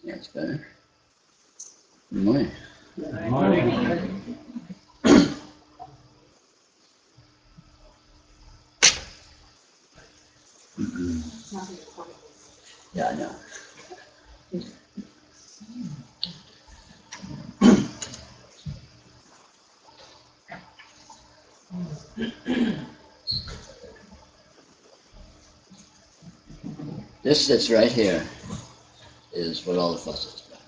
That's better. Good morning. Good morning. Yeah, I know. This that's right here is what all the fuss is about.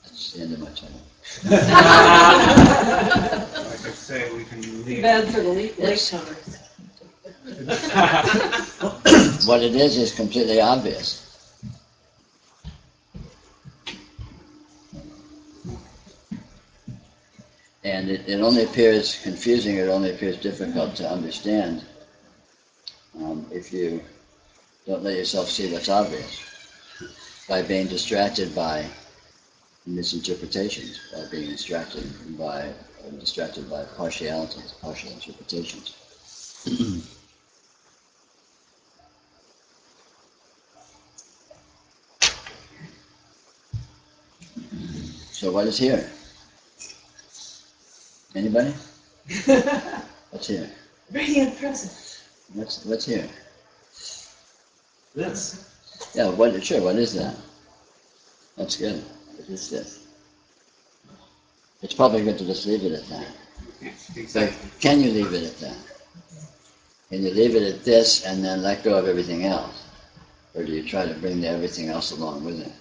That's the end of my time. Like I say, we can leave. Bad for the latecomers. What it is completely obvious. And it only appears confusing, it only appears difficult to understand if you don't let yourself see what's obvious by being distracted by misinterpretations, by being distracted by partialities, partial interpretations. So what is here? Anybody? What's here? Radiant presence. What's here? This. Yeah, what is that? That's good. What is this? It's probably good to just leave it at that. Exactly. But can you leave it at that? Can you leave it at this and then let go of everything else? Or do you try to bring everything else along with it?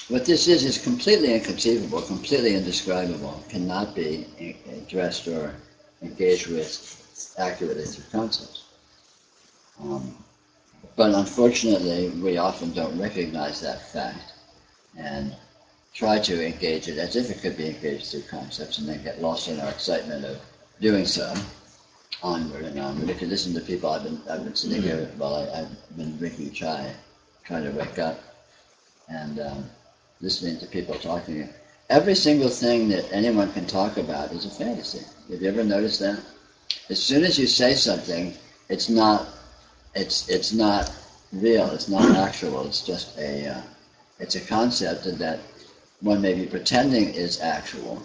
What this is completely inconceivable, completely indescribable, cannot be addressed or engaged with accurately through concepts. But unfortunately, we often don't recognize that fact and try to engage it as if it could be engaged through concepts and then get lost in our excitement of doing so, onward and onward. If you listen to people, I've been sitting here while I've been drinking chai, trying to wake up, and listening to people talking. Every single thing that anyone can talk about is a fantasy. Have you ever noticed that? As soon as you say something, it's not real. It's not actual. It's just it's a concept that one may be pretending is actual.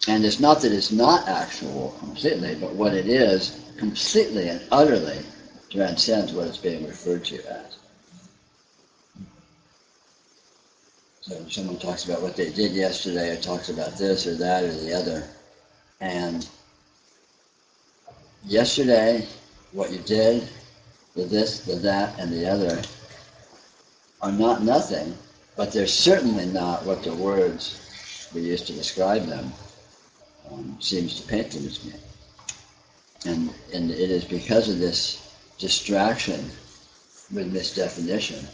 And it's not that it's not actual completely, but what it is completely and utterly transcends what it's being referred to as. So when someone talks about what they did yesterday, or talks about this or that or the other, and yesterday, what you did, the this, the that, and the other are not nothing, but they're certainly not what the words we use to describe them seems to paint them as being. And it is because of this distraction with misdefinition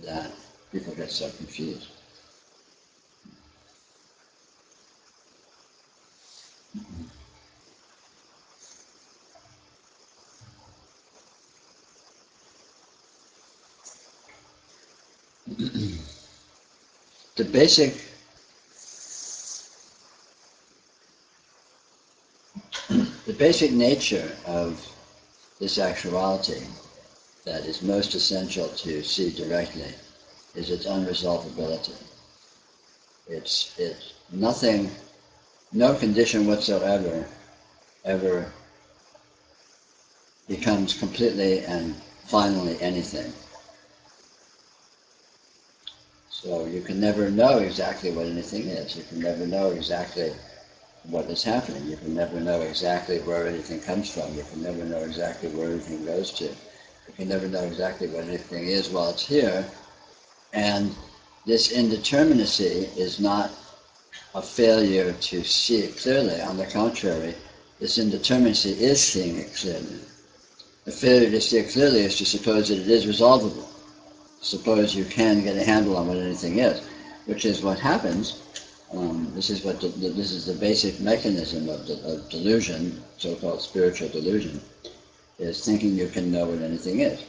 that people get so confused. The basic nature of this actuality that is most essential to see directly is its unresolvability. It's nothing, no condition whatsoever ever becomes completely and finally anything. So you can never know exactly what anything is. You can never know exactly what is happening. You can never know exactly where anything comes from. You can never know exactly where anything goes to. You can never know exactly what anything is while it's here. And this indeterminacy is not a failure to see it clearly. On the contrary, this indeterminacy is seeing it clearly. The failure to see it clearly is to suppose that it is resolvable. Suppose you can get a handle on what anything is, which is what happens. This is the basic mechanism of delusion, so-called spiritual delusion, is thinking you can know what anything is.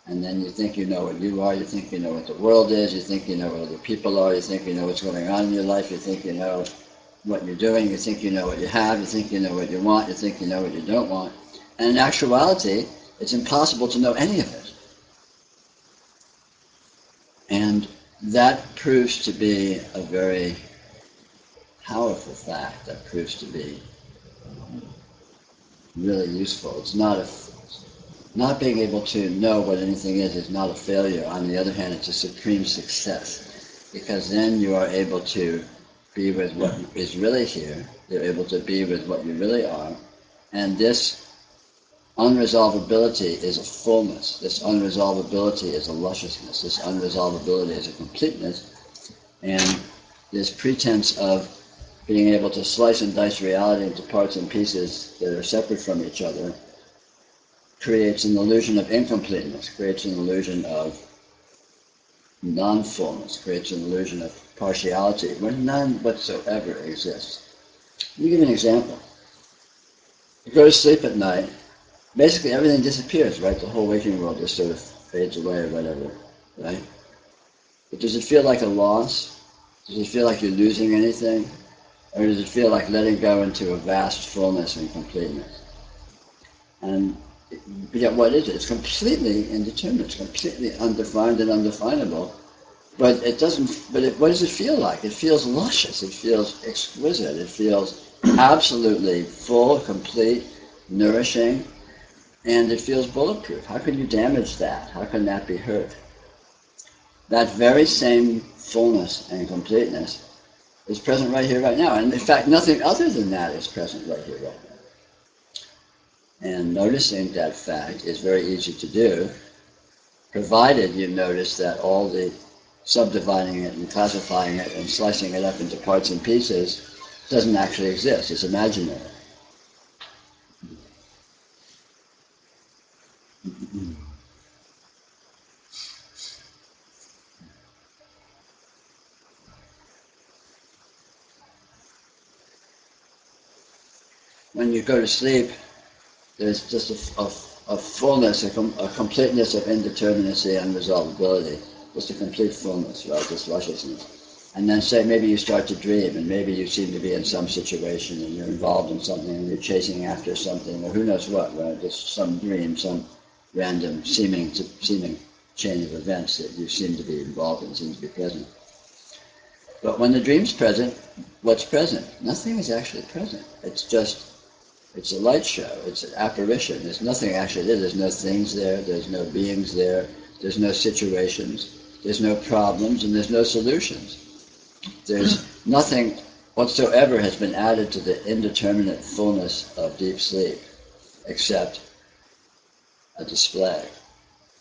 And then you think you know what you are, you think you know what the world is, you think you know what other people are, you think you know what's going on in your life, you think you know what you're doing, you think you know what you have, you think you know what you want, you think you know what you don't want. And in actuality, it's impossible to know any of it. And that proves to be a very powerful fact, that proves to be really useful. It's not being able to know what anything is not a failure. On the other hand, it's a supreme success, because then you are able to be with what is really here. You're able to be with what you really are. And this unresolvability is a fullness. This unresolvability is a lusciousness. This unresolvability is a completeness. And this pretense of being able to slice and dice reality into parts and pieces that are separate from each other creates an illusion of incompleteness, creates an illusion of non-fullness, creates an illusion of partiality, where none whatsoever exists. Let me give you an example. You go to sleep at night, basically everything disappears, right? The whole waking world just sort of fades away or whatever, right? But does it feel like a loss? Does it feel like you're losing anything? Or does it feel like letting go into a vast fullness and completeness? And yet what is it? It's completely indeterminate. It's completely undefined and undefinable. But it doesn't. What does it feel like? It feels luscious. It feels exquisite. It feels absolutely full, complete, nourishing, and it feels bulletproof. How can you damage that? How can that be hurt? That very same fullness and completeness is present right here, right now. And in fact, nothing other than that is present right here, right now. And noticing that fact is very easy to do, provided you notice that all the subdividing it and classifying it and slicing it up into parts and pieces doesn't actually exist. It's imaginary. When you go to sleep, there's just a fullness, a completeness of indeterminacy and unresolvability. Just a complete fullness, right? This lusciousness. And then say maybe you start to dream, and maybe you seem to be in some situation, and you're involved in something, and you're chasing after something, or who knows what, right? Just some dream, some random seeming chain of events that you seem to be involved in, seem to be present. But when the dream's present, what's present? Nothing is actually present. It's a light show. It's an apparition. There's nothing actually there. There's no things there. There's no beings there. There's no situations. There's no problems, and there's no solutions. There's nothing whatsoever has been added to the indeterminate fullness of deep sleep, except a display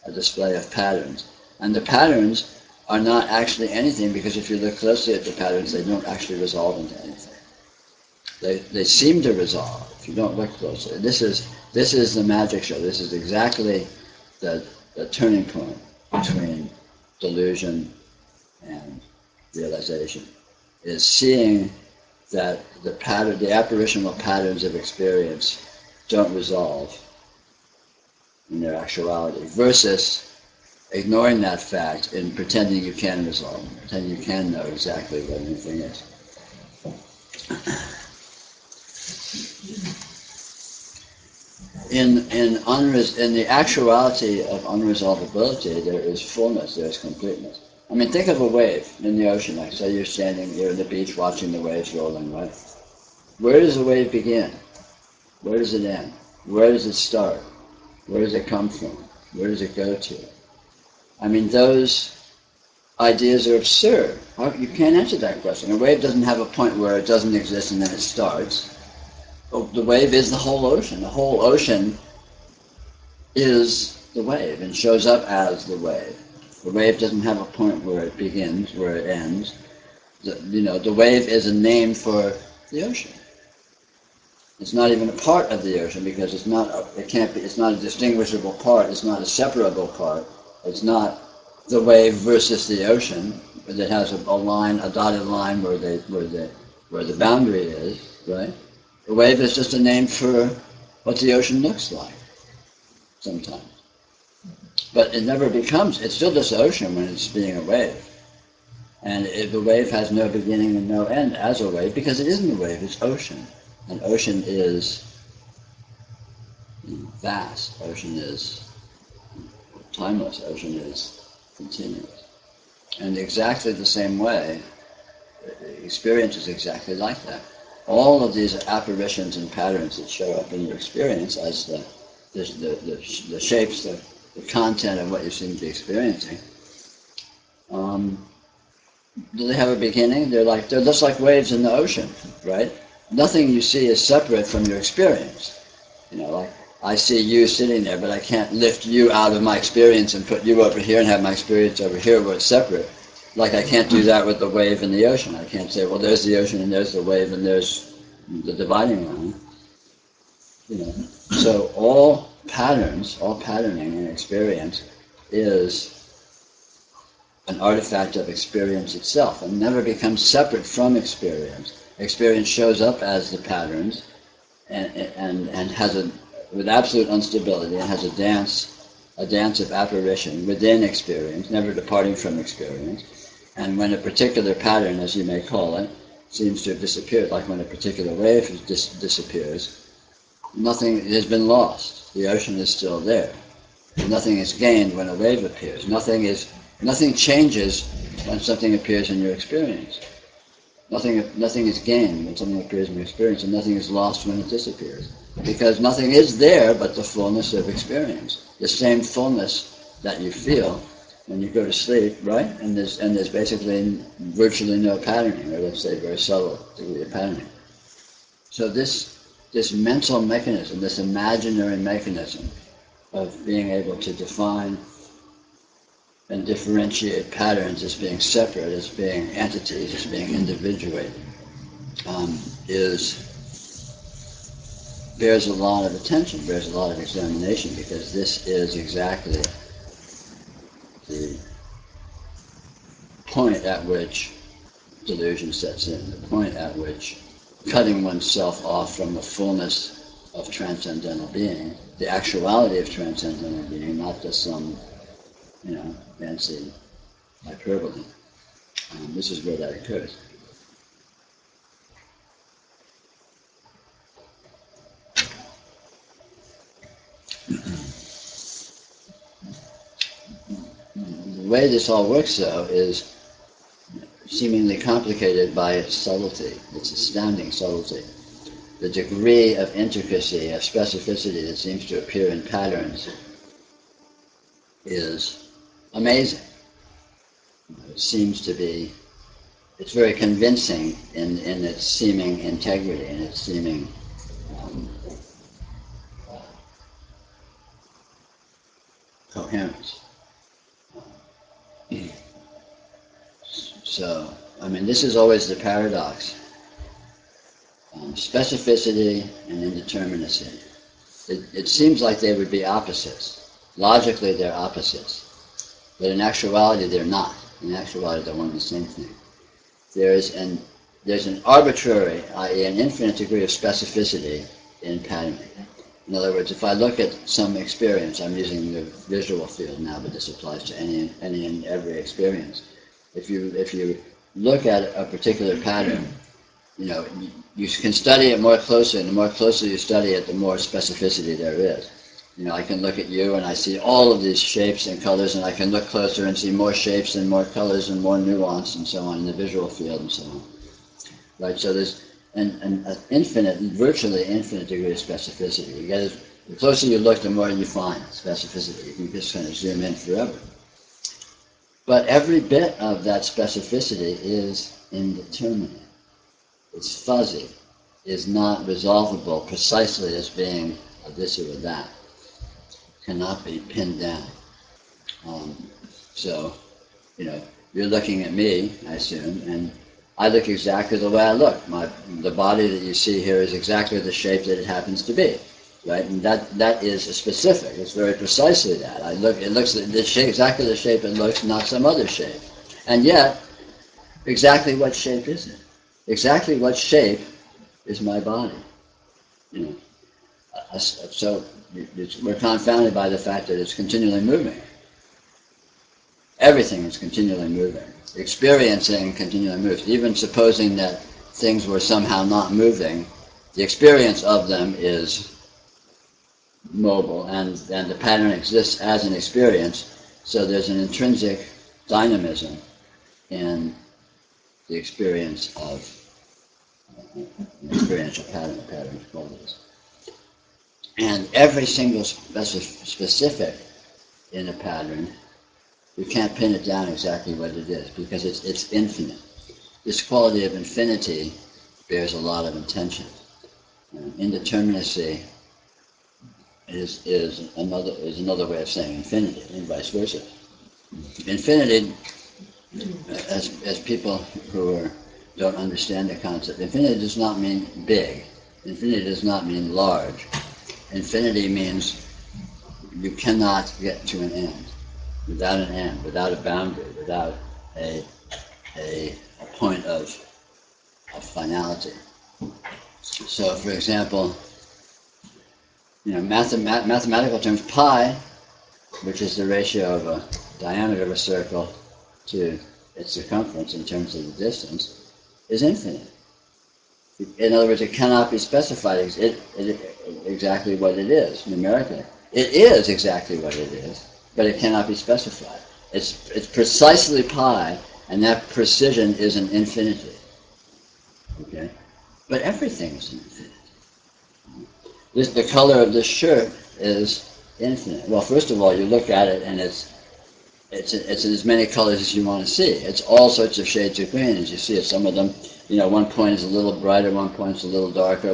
of patterns. And the patterns are not actually anything, because if you look closely at the patterns, they don't actually resolve into anything. They seem to resolve if you don't look closely. This is the magic show. This is exactly the turning point between delusion and realization, is seeing that the apparitional patterns of experience don't resolve in their actuality, versus ignoring that fact and pretending you can resolve them, pretending you can know exactly what anything is. In the actuality of unresolvability, there is fullness, there is completeness. I mean, think of a wave in the ocean. Like, say you're on the beach watching the waves rolling, right? Where does the wave begin? Where does it end? Where does it start? Where does it come from? Where does it go to? I mean, those ideas are absurd. You can't answer that question. A wave doesn't have a point where it doesn't exist and then it starts. The wave is the whole ocean. The whole ocean is the wave and shows up as the wave. The wave doesn't have a point where it begins, where it ends. The wave is a name for the ocean. It's not even a part of the ocean, because it's not a distinguishable part. It's not a separable part. It's not the wave versus the ocean that has a line, a dotted line where the boundary is, right? The wave is just a name for what the ocean looks like sometimes. But it never becomes, it's still just ocean when it's being a wave. And the wave has no beginning and no end as a wave, because it isn't a wave, it's ocean. And ocean is vast, ocean is timeless, ocean is continuous. And exactly the same way, experience is exactly like that. All of these apparitions and patterns that show up in your experience as the shapes, the content of what you seem to be experiencing, do they have a beginning? They're just like waves in the ocean, right? Nothing you see is separate from your experience. Like I see you sitting there, but I can't lift you out of my experience and put you over here and have my experience over here where it's separate. Like I can't do that with the wave in the ocean. I can't say, well, there's the ocean and there's the wave and there's the dividing line. So all patterning in experience is an artifact of experience itself and never becomes separate from experience. Experience shows up as the patterns and has with absolute instability, and has a dance of apparition within experience, never departing from experience. And when a particular pattern, as you may call it, seems to have disappeared, like when a particular wave disappears, nothing has been lost. The ocean is still there. Nothing is gained when a wave appears. Nothing changes when something appears in your experience. Nothing is gained when something appears in your experience, and nothing is lost when it disappears. Because nothing is there but the fullness of experience. The same fullness that you feel when you go to sleep, right? And there's basically virtually no patterning, or let's say very subtle degree of patterning. So this mental mechanism, this imaginary mechanism of being able to define and differentiate patterns as being separate, as being entities, as being individuated, bears a lot of attention, bears a lot of examination, because this is exactly the point at which delusion sets in, the point at which cutting oneself off from the fullness of transcendental being, the actuality of transcendental being, not just some, fancy hyperbole. This is where that occurs. The way this all works, though, is seemingly complicated by its subtlety, its astounding subtlety. The degree of intricacy, of specificity that seems to appear in patterns is amazing. It seems to be, it's very convincing in its seeming integrity, in its seeming coherence. So, this is always the paradox. Specificity and indeterminacy. It seems like they would be opposites. Logically, they're opposites. But in actuality, they're not. In actuality, they're one and the same thing. There's an arbitrary, i.e. an infinite degree of specificity in patterning. In other words, if I look at some experience, I'm using the visual field now, but this applies to any and every experience. If you look at a particular pattern, you can study it more closely, and the more closely you study it, the more specificity there is. I can look at you and I see all of these shapes and colors, and I can look closer and see more shapes and more colors and more nuance and so on in the visual field and so on. Right? So there's an infinite, virtually infinite degree of specificity. The closer you look, the more you find specificity. You can just kind of zoom in forever. But every bit of that specificity is indeterminate. It's fuzzy, is not resolvable precisely as being a this or a that. Cannot be pinned down. So, you're looking at me, I assume, and I look exactly the way I look. The body that you see here is exactly the shape that it happens to be, right? And that is a specific. It's very precisely that. It looks the shape, exactly the shape it looks, not some other shape. And yet, exactly what shape is it? Exactly what shape is my body? So we're confounded by the fact that it's continually moving. Everything is continually moving. Experiencing continually moves. Even supposing that things were somehow not moving, the experience of them is mobile, and the pattern exists as an experience, so there's an intrinsic dynamism in the experience of an experiential pattern, a pattern of qualities. And every single specific in a pattern, you can't pin it down exactly what it is, because it's infinite. This quality of infinity bears a lot of intention. Indeterminacy is another way of saying infinity, and vice versa. Infinity, as people who don't understand the concept, infinity does not mean big. Infinity does not mean large. Infinity means you cannot get to an end, without a boundary, without a point of finality. So, for example, mathematical terms, pi, which is the ratio of a diameter of a circle to its circumference in terms of the distance, is infinite. In other words, it cannot be specified exactly what it is numerically. It is exactly what it is, but it cannot be specified. It's precisely pi, and that precision is an infinity. Okay, but everything is an infinity. The color of this shirt is infinite. Well, first of all, you look at it, and it's in as many colors as you want to see. It's all sorts of shades of green as you see it. Some of them, one point is a little brighter, one point is a little darker,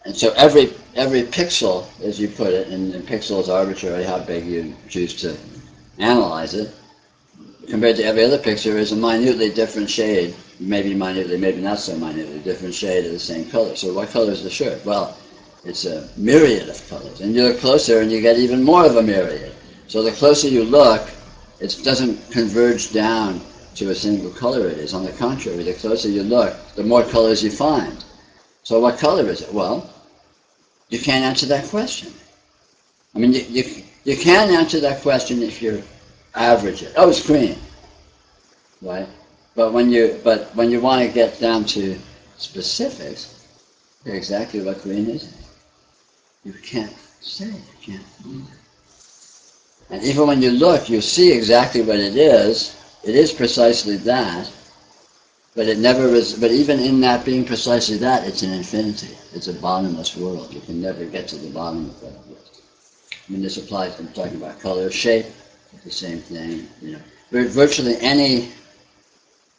and so every pixel, as you put it, and the pixel is arbitrary how big you choose to analyze it, compared to every other picture, is a minutely different shade, maybe minutely, maybe not so minutely, different shade of the same color. So what color is the shirt? Well, it's a myriad of colors. And you look closer and you get even more of a myriad. So the closer you look, it doesn't converge down to a single color it is. On the contrary, the closer you look, the more colors you find. So what color is it? Well, you can't answer that question. I mean, you can answer that question if you average it. Oh, it's green, right? But when you want to get down to specifics, exactly what green is, you can't say. You can't find it. And even when you look, you see exactly what it is. It is precisely that, but it never is. But even in that being precisely that, it's an infinity. It's a bottomless world. You can never get to the bottom of that world. I mean, this applies. I'm talking about color, shape. The same thing, Virtually any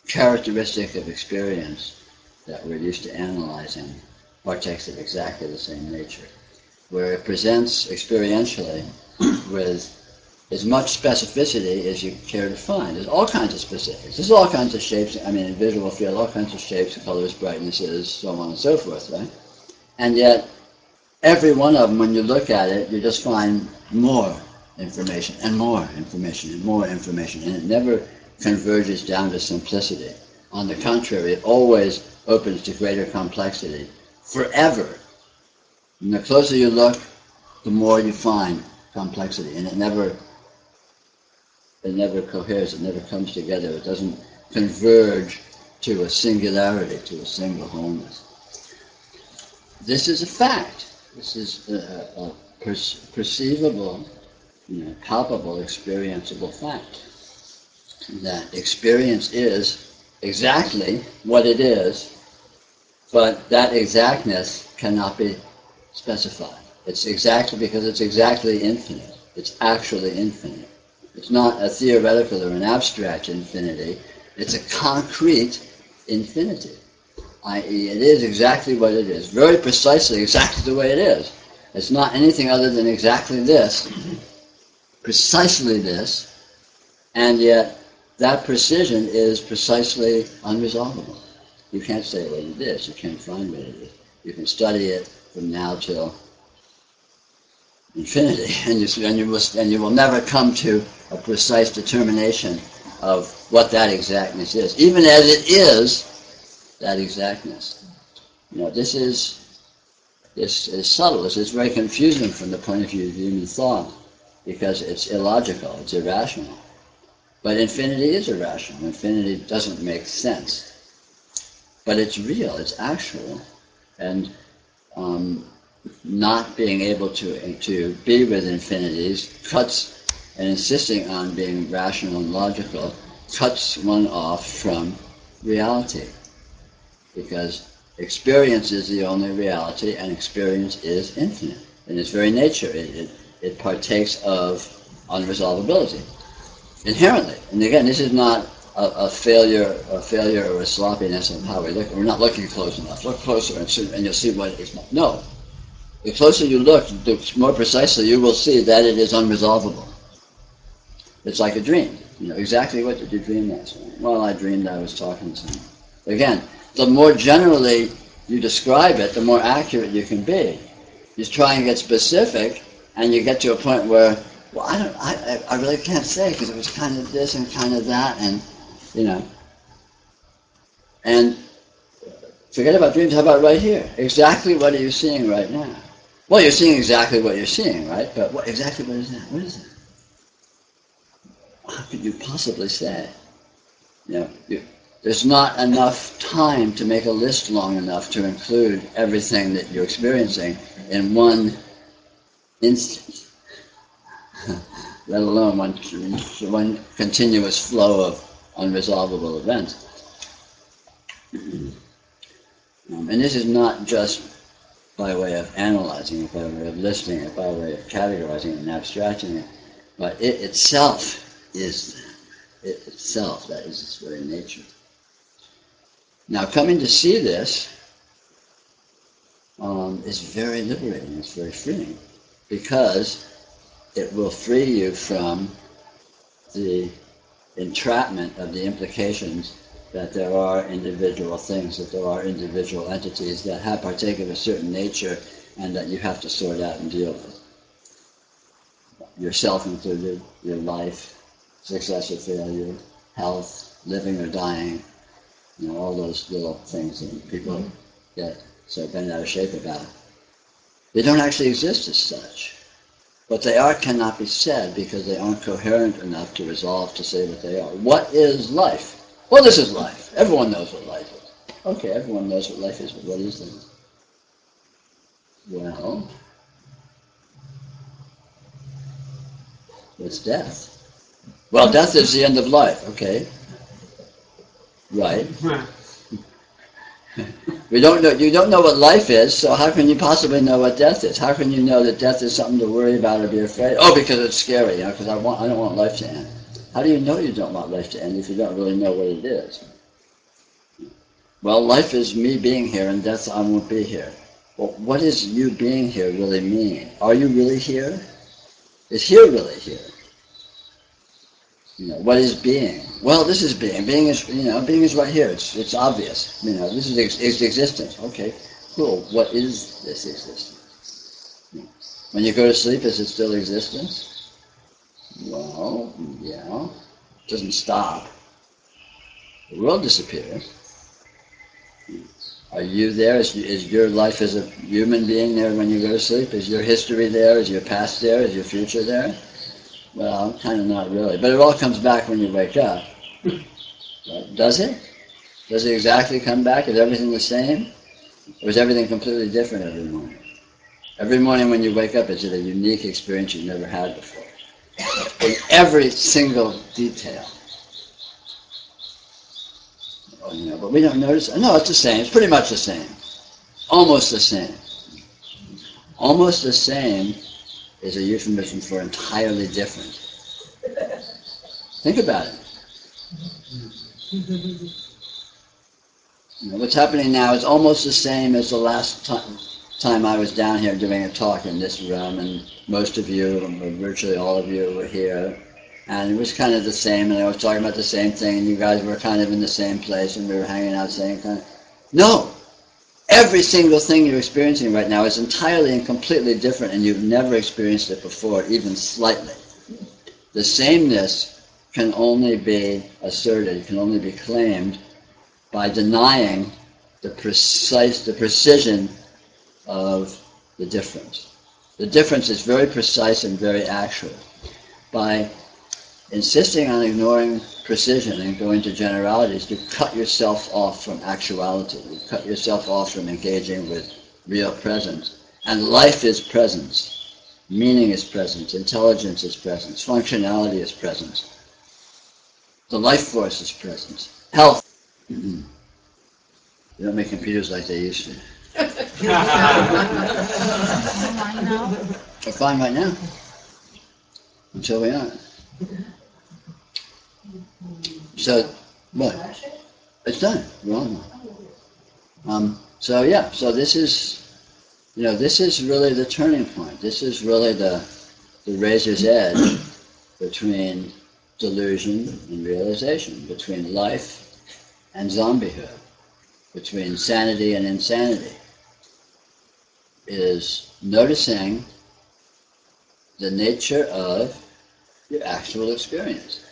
characteristic of experience that we're used to analyzing partakes of exactly the same nature, where it presents experientially with as much specificity as you care to find. There's all kinds of specifics. There's all kinds of shapes. I mean, in visual field, all kinds of shapes, colors, brightnesses, so on and so forth, right? And yet, every one of them, when you look at it, you just find more information and more information and more information, and it never converges down to simplicity. On the contrary, it always opens to greater complexity forever. And the closer you look, the more you find complexity, and it never coheres, it never comes together, it doesn't converge to a singularity, to a single wholeness. This is a fact. This is a perceivable, palpable, experienceable fact. That experience is exactly what it is, but that exactness cannot be specified. It's exactly because it's exactly infinite. It's actually infinite. It's not a theoretical or an abstract infinity. It's a concrete infinity, i.e. it is exactly what it is, very precisely exactly the way it is. It's not anything other than exactly this, precisely this, and yet that precision is precisely unresolvable. You can't say what it is. You can't find what it is. You can study it from now till infinity, and you will never come to a precise determination of what that exactness is, even as it is that exactness. This is is subtle. It's very confusing from the point of view of human thought because it's illogical, it's irrational. But infinity is irrational. Infinity doesn't make sense. But it's real, it's actual. And not being able to be with infinities cuts, and insisting on being rational and logical, cuts one off from reality. Because experience is the only reality, and experience is infinite. In its very nature, it partakes of unresolvability, inherently. And again, this is not a failure or a sloppiness of how we look. We're not looking close enough. Look closer and you'll see what it's not. No. The closer you look, the more precisely you will see that it is unresolvable. It's like a dream. You know, exactly what did you dream last night? Well, I dreamed I was talking to him. Again, the more generally you describe it, the more accurate you can be. You try and get specific, and you get to a point where, well, I really can't say because it was kind of this and kind of that, and you know. And forget about dreams. How about right here? Exactly what are you seeing right now? Well, you're seeing exactly what you're seeing, right? But exactly what is that? What is that? How could you possibly say? You know, there's not enough time to make a list long enough to include everything that you're experiencing in one instant, let alone one continuous flow of unresolvable events. And this is not just by way of analyzing it, by way of listing it, by way of categorizing it and abstracting it, but it itself is that. It itself, that is its very nature. Now, coming to see this is very liberating, it's very freeing, because it will free you from the entrapment of the implications that there are individual things, that there are individual entities that have partake of a certain nature and that you have to sort out and deal with. Yourself included, your life, success or failure, health, living or dying, you know, all those little things that people get so bent out of shape about. They don't actually exist as such. What they are cannot be said because they aren't coherent enough to resolve to say what they are. What is life? Well, this is life. Everyone knows what life is. Okay, everyone knows what life is, but what is it? Well, what's death? Well, death is the end of life. Okay. Right. You don't know what life is, so how can you possibly know what death is? How can you know that death is something to worry about or be afraid? Oh, because it's scary, you know, because I don't want life to end. How do you know you don't want life to end if you don't really know what it is? Well, life is me being here, and death, I won't be here. Well, what does you being here really mean? Are you really here? Is here really here? You know, what is being? Well, this is being. Being is right here. It's obvious. You know, this is existence. Okay, cool. What is this existence? When you go to sleep, is it still existence? Well, yeah. It doesn't stop. The world disappears. Are you there? Is your life as a human being there when you go to sleep? Is your history there? Is your past there? Is your future there? Well, kind of not really. But it all comes back when you wake up. Does it? Does it exactly come back? Is everything the same? Or is everything completely different every morning? Every morning when you wake up, is it a unique experience you've never had before? In every single detail. Oh, you know, but we don't notice it. No, it's the same. It's pretty much the same. Almost the same. Almost the same is a euphemism for entirely different. Think about it. You know, what's happening now is almost the same as the last time I was down here doing a talk in this room, and most of you, or virtually all of you, were here, and it was kind of the same, and I was talking about the same thing, and you guys were kind of in the same place, and we were hanging out saying kind of... No! Every single thing you're experiencing right now is entirely and completely different, and you've never experienced it before, even slightly. The sameness can only be asserted, can only be claimed by denying the precision of the difference. The difference is very precise and very actual. By insisting on ignoring precision and going to generalities, you cut yourself off from actuality. You cut yourself off from engaging with real presence. And life is presence. Meaning is presence. Intelligence is presence. Functionality is presence. The life force is presence. Health. They don't make computers like they used to. They're fine right now. Until we aren't. So, what? It's done. We're on. So this is, this is really the turning point. This is really the razor's edge between delusion and realization, between life and zombiehood, between sanity and insanity. Is noticing the nature of your actual experience.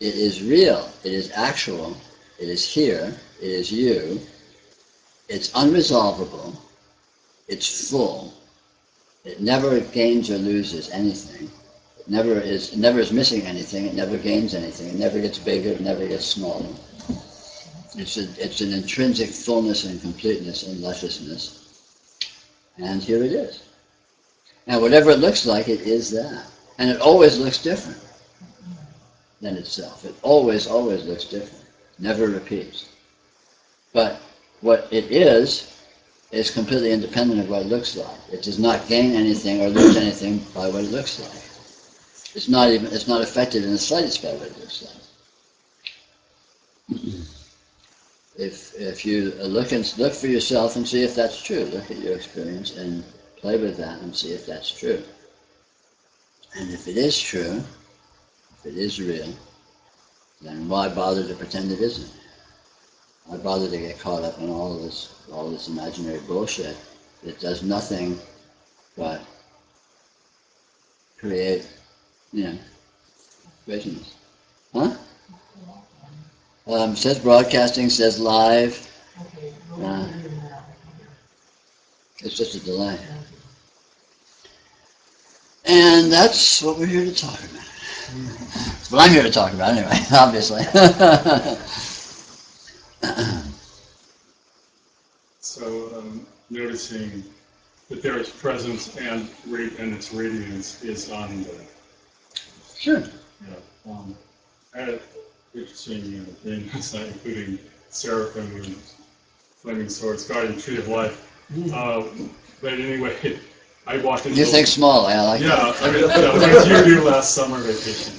It is real, it is actual, it is here, it is you, it's unresolvable, it's full, it never gains or loses anything, it never is missing anything, it never gains anything, it never gets bigger, it never gets smaller. It's an intrinsic fullness and completeness and lusciousness. And here it is. And whatever it looks like, it is that. And it always looks different than itself. It always looks different. Never repeats. But what it is completely independent of what it looks like. It does not gain anything or lose anything by what it looks like. It's not affected in the slightest by what it looks like. If you look for yourself and see if that's true, look at your experience and play with that and see if that's true. And if it is true, if it is real, then why bother to pretend it isn't? Why bother to get caught up in all this imaginary bullshit that does nothing but create, craziness? Huh? Says broadcasting, says live. It's just a delay. And that's what we're here to talk about. That's what I'm here to talk about anyway, obviously. So noticing that there is presence and its radiance is on the... Sure. I had interesting thing last night, including Seraphim and Flaming Swords, Guardian Tree of Life. But anyway, I walked into... You think small, I like that. Yeah, I went to do last summer vacation.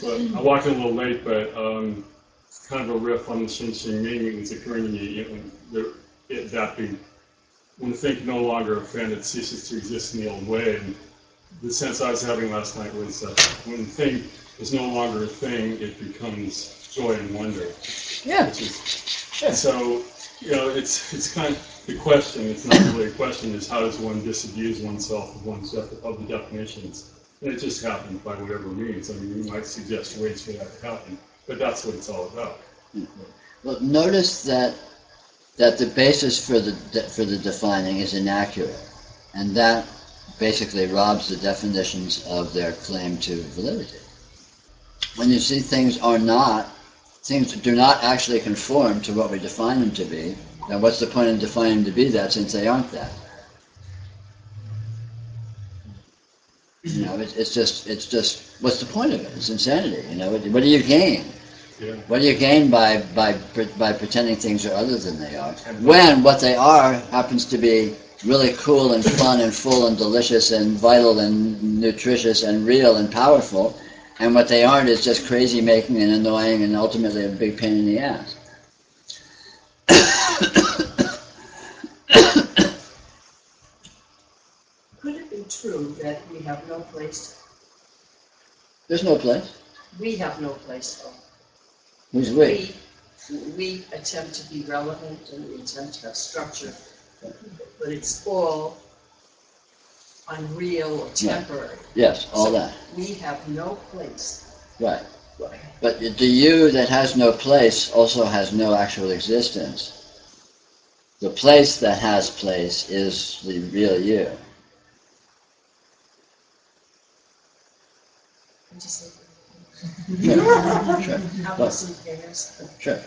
But I walked in a little late, but kind of a riff on the Shinshin Ming was occurring to me. When the thing no longer offend, it ceases to exist in the old way. And the sense I was having last night was when the thing is no longer a thing, it becomes joy and wonder. Yeah. Sure. So, it's kind of the question. It's not really a question. Is how does one disabuse oneself of the definitions? And it just happens by whatever means. I mean, you might suggest ways for that to happen, but that's what it's all about. Well, notice that the basis for the defining is inaccurate, and that basically robs the definitions of their claim to validity. When you see things do not actually conform to what we define them to be, then what's the point in defining them to be that since they aren't that? It's just what's the point of it? It's insanity. What do you gain? Yeah. What do you gain by pretending things are other than they are? When what they are happens to be really cool and fun and full and delicious and vital and nutritious and real and powerful, and what they aren't is just crazy making and annoying and ultimately a big pain in the ass. Could it be true that we have no place? There's no place. We have no place, though. Who's we? We attempt to be relevant and we attempt to have structure, but it's all unreal or temporary. Yes, all that. We have no place. Right. But the you that has no place also has no actual existence. The place that has place is the real you. Sure. How Well, was it theirs? sure.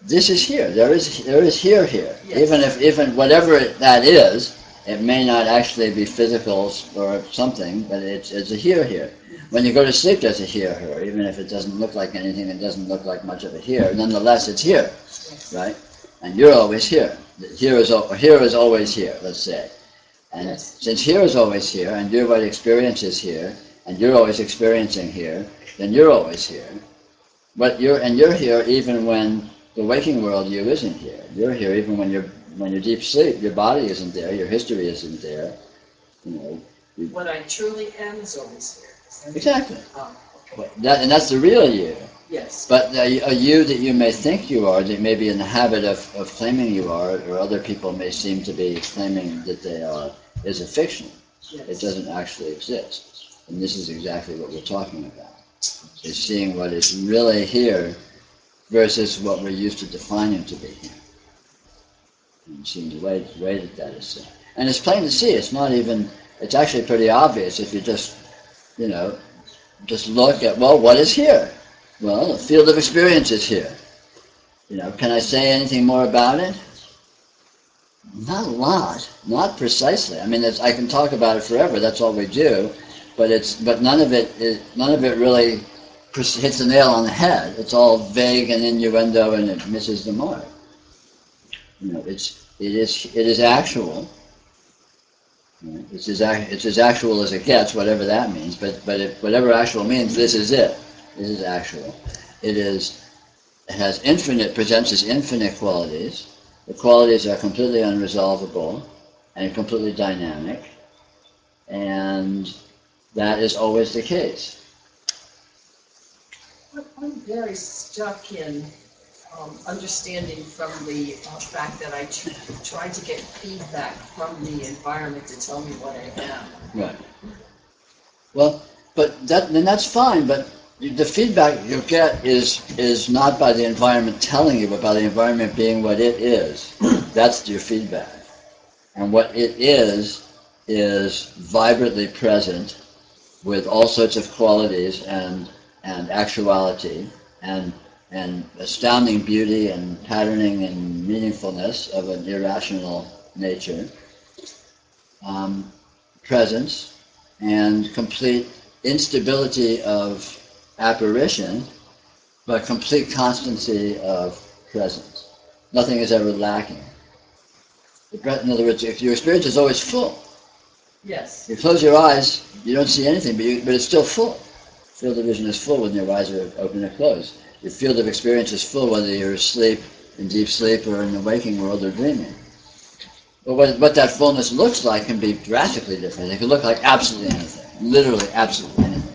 This is here. There is here here. Yes. Even whatever that is, it may not actually be physical or something, but it's a here. When you go to sleep, there's a here. Even if it doesn't look like anything, it doesn't look like much of a here. Nonetheless, it's here, right? And you're always here. Here is always here. Let's say. And Yes. since here is always here, and your what experience is here, and you're always experiencing here, then you're always here. But you're here even when the waking world you isn't here. You're here even when you're deep sleep. Your body isn't there. Your history isn't there. You know. What I truly am is always here. Is that- Exactly. Oh, okay. But and that's the real you. Yes. But a you that you may think you are, that may be in the habit of claiming you are, or other people may seem to be claiming that they are, is a fiction. Yes. It doesn't actually exist. And this is exactly what we're talking about. Is seeing what is really here versus what we're used to defining to be here. And seeing the way that is seen. And it's plain to see, it's actually pretty obvious if you just look at, well, what is here? Well, the field of experience is here. Can I say anything more about it? Not a lot, not precisely. I mean, I can talk about it forever. That's all we do, but none of it really hits the nail on the head. It's all vague and innuendo, and it misses the mark. It is actual. It's as actual as it gets, whatever that means. But whatever actual means, this is it. This is actual. Presents as infinite qualities. The qualities are completely unresolvable and completely dynamic, and that is always the case. I'm very stuck in understanding from the fact that I try to get feedback from the environment to tell me what I am. Right. Well, but then that's fine, but the feedback you get is not by the environment telling you, but by the environment being what it is. That's your feedback. And what it is vibrantly present with all sorts of qualities and actuality and astounding beauty and patterning and meaningfulness of an irrational nature, presence, and complete instability of apparition, but complete constancy of presence. Nothing is ever lacking. In other words, if your experience is always full, Yes. you close your eyes, you don't see anything, but it's still full. Field of vision is full when your eyes are open or closed. Your field of experience is full whether you're asleep, in deep sleep, or in the waking world or dreaming. But what that fullness looks like can be drastically different. It can look like absolutely anything, literally absolutely anything.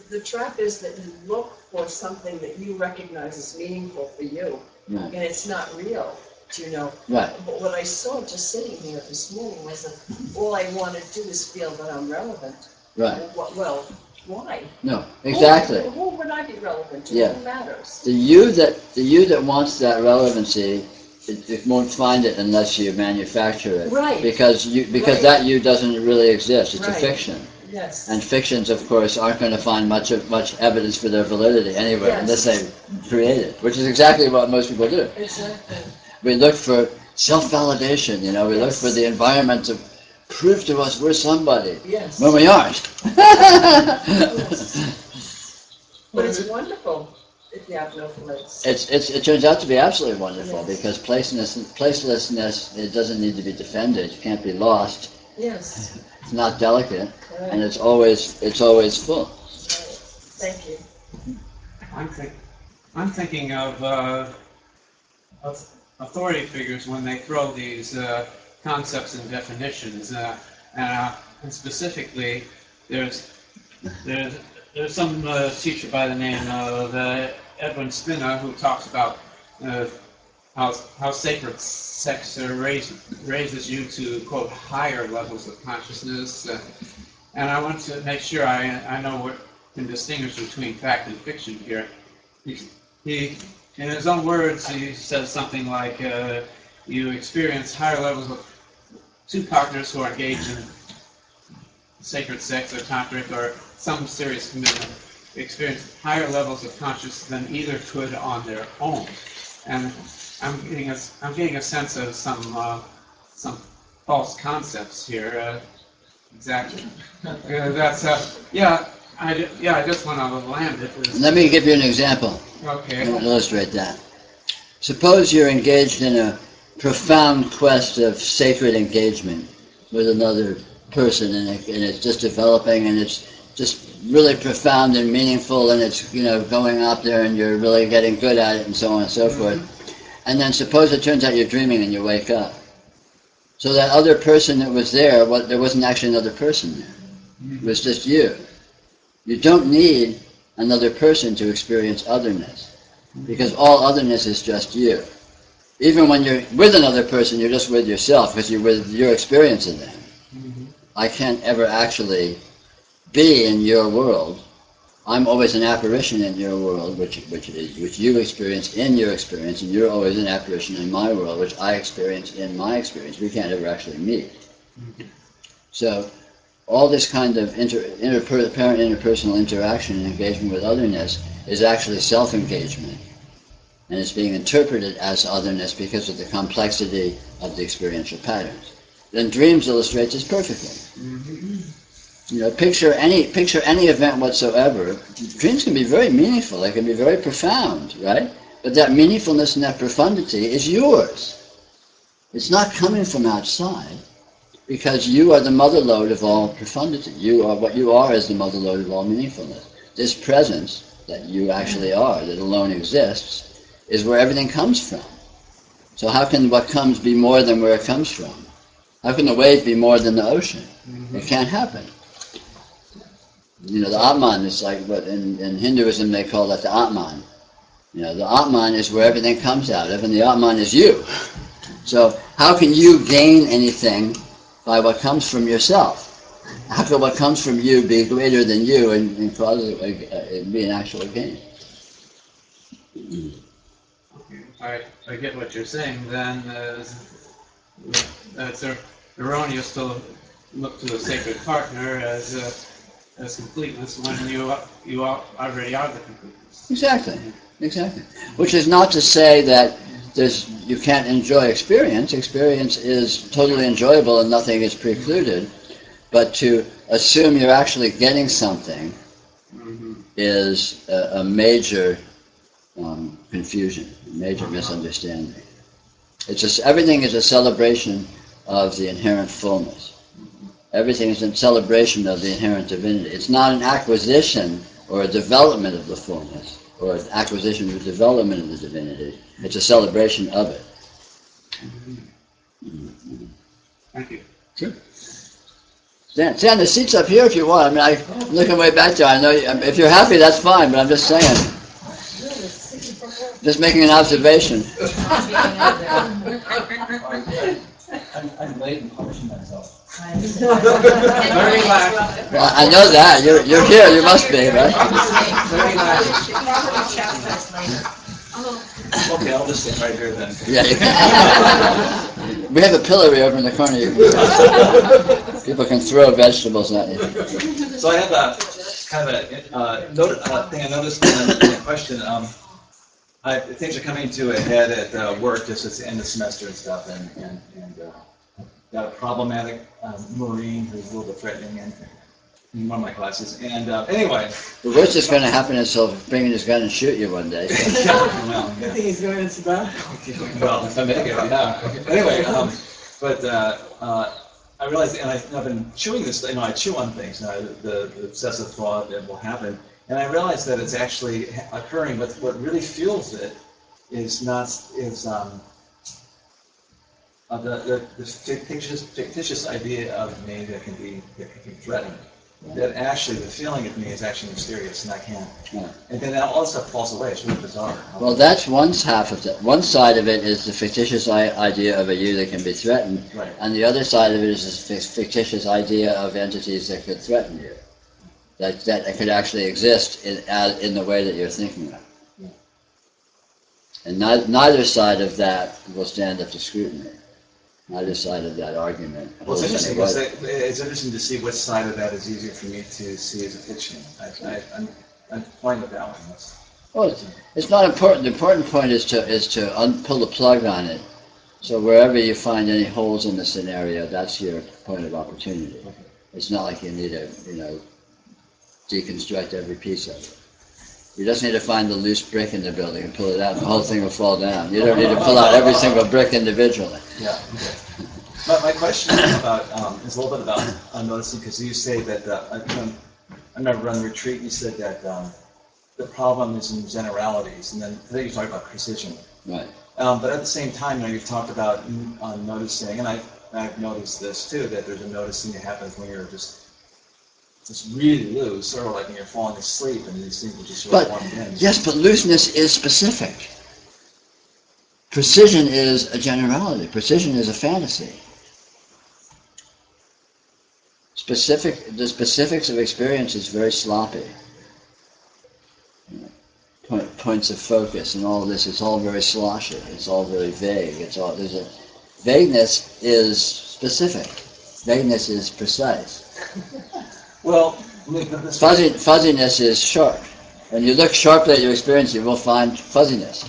The trap is that you look for something that you recognize as meaningful for you, Right. and it's not real, Right. But what I saw just sitting here this morning was that all I want to do is feel that I'm relevant. Right. Well, why? No, exactly. Who would I be relevant to? Yeah. Who matters? The you that wants that relevancy, it won't find it unless you manufacture it. Right. Because Right. that you doesn't really exist. It's a Right. fiction. Yes. And fictions, of course, aren't going to find much evidence for their validity anyway, Yes. unless they create it, which is exactly what most people do. Exactly. We look for self-validation, we look Yes. for the environment to prove to us we're somebody, Yes. when we aren't. But it's wonderful if you have no place. It turns out to be absolutely wonderful, Yes. because placelessness, it doesn't need to be defended, it can't be lost, Yes. it's not delicate, Right. and it's always full. Right. Thank you. I'm thinking of authority figures when they throw these concepts and definitions, and specifically, there's some teacher by the name of Edwin Spina who talks about how sacred sex raises you to, quote, higher levels of consciousness, and I want to make sure I know what can distinguish between fact and fiction here. In his own words, he says something like, you experience higher levels of two partners who are engaged in sacred sex or tantric or some serious commitment experience higher levels of consciousness than either could on their own. And I'm getting a sense of some false concepts here. Exactly. That's I just want to land it. Let me give you an example. Okay. To illustrate that. Suppose you're engaged in a profound quest of sacred engagement with another person, and it's just developing, and it's just really profound and meaningful, and it's going out there, and you're really getting good at it, and so on and so forth. And then suppose it turns out you're dreaming and you wake up. So that other person that was there, there wasn't actually another person there. It was just you. You don't need another person to experience otherness, because all otherness is just you. Even when you're with another person, you're just with yourself, because you're with your experience of them. I can't ever actually be in your world. I'm always an apparition in your world, which you experience in your experience, and you're always an apparition in my world, which I experience in my experience. We can't ever actually meet. So all this kind of apparent interpersonal interaction and engagement with otherness is actually self-engagement. And it's being interpreted as otherness because of the complexity of the experiential patterns. Then dreams illustrates this perfectly. Picture any event whatsoever. Dreams can be very meaningful. They can be very profound, right? But that meaningfulness and that profundity is yours. It's not coming from outside, because you are the mother lode of all profundity. What you are is the mother lode of all meaningfulness. This presence that you actually are, that alone exists, is where everything comes from. So how can what comes be more than where it comes from? How can the wave be more than the ocean? It can't happen. The Atman is like what in Hinduism they call that the Atman. The Atman is where everything comes out of, and the Atman is you. So how can you gain anything by what comes from yourself? How can what comes from you be greater than you and cause it be an actual gain? I get what you're saying. Then it's erroneous to look to a sacred partner as completeness when you already are the completeness. Exactly. Which is not to say that you can't enjoy experience. Experience is totally enjoyable and nothing is precluded. But to assume you're actually getting something is a major confusion, a major misunderstanding. Everything is a celebration of the inherent fullness. Everything is a celebration of the inherent divinity. It's not an acquisition or a development of the fullness, or an acquisition or development of the divinity. It's a celebration of it. Thank you. Sure. Stand, the seat's up here if you want. I'm looking way back there. I know if you're happy, that's fine, but I'm just saying. Just making an observation. I'm late and punishing myself. Very relaxed. Well, I know that. You're here. You must be, right? Very relaxed. Okay, I'll just sit right here then. Yeah. We have a pillory over in the corner. People can throw vegetables at you. So I have a kind of a thing I noticed in a question. Things are coming to a head at work, just at the end of the semester and stuff, and got a problematic Marine who's a little bit threatening in one of my classes. And anyway. The worst that's going to happen is he'll bring in his gun and shoot you one day. So. I think he's going into that. Well, if I make it, yeah. Anyway, but I realized, and I've been chewing this, I chew on things, the obsessive thought that will happen, and I realized that it's actually occurring, but what really fuels it is the fictitious idea of me that can be threatened. That actually, the feeling of me is actually mysterious, and I can't. Yeah. And then all this stuff falls away. It's really bizarre. Well, that's one half of it. One side of it is the fictitious idea of a you that can be threatened, right. And the other side of it is the fictitious idea of entities that could threaten you, that could actually exist in the way that you're thinking of. And neither side of that will stand up to scrutiny. Neither side of that argument. Well, it's holds interesting. any weight. It's interesting to see which side of that is easier for me to see as a fiction. I'm fine with that one. Well, it's not important. The important point is to pull the plug on it. So wherever you find any holes in the scenario, that's your point of opportunity. It's not like you need to, deconstruct every piece of it. You just need to find the loose brick in the building and pull it out, and the whole thing will fall down. You don't need to pull out every single brick individually. Yeah. Okay. My question is about is a little bit about noticing, because you say that I remember running the retreat. You said that the problem is in generalities, and then today you talked about precision. Right. But at the same time, you've talked about noticing, and I've noticed this too, that there's a noticing that happens when you're just really loose, sort of like when you're falling asleep, and these things will just sort of walk in. Yes, but looseness is specific. Precision is a generality. Precision is a fantasy. The specifics of experience is very sloppy. Points of focus and all of this, it's all very sloshy. It's all very vague. Vagueness is specific. Vagueness is precise. Well, Fuzziness is sharp. When you look sharply at your experience, you will find fuzziness.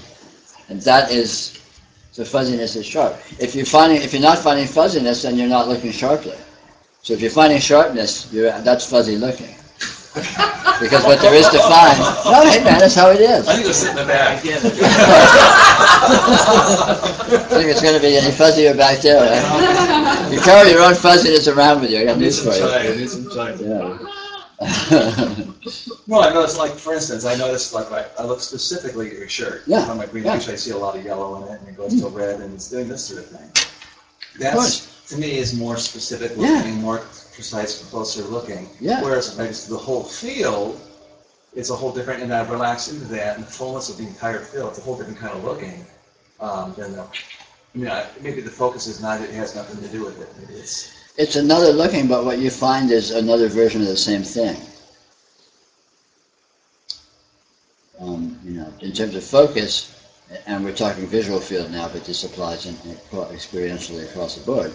And so fuzziness is sharp. If you're not finding fuzziness, then you're not looking sharply. So if you're finding sharpness, that's fuzzy looking. Because what there is to find, no, hey man, that's how it is. I need to sit in the back. I think it's going to be any fuzzier back there, right? You carry your own fuzziness around with you. I got news for you. I need some chai. Yeah. No, I noticed, like, for instance, I look specifically at your shirt. Yeah. On my green, Yeah. actually, I see a lot of yellow in it, and it goes to red, and it's doing this sort of thing. That's, to me, is more specific looking, more precise, closer looking. Yeah. Whereas if I just, the whole field, it's a whole different, and I've relaxed into that, and the fullness of the entire field, it's a whole different kind of looking than the, maybe the focus is not, it has nothing to do with it. Maybe It's another looking, but what you find is another version of the same thing. In terms of focus, and we're talking visual field now, but this applies experientially across the board.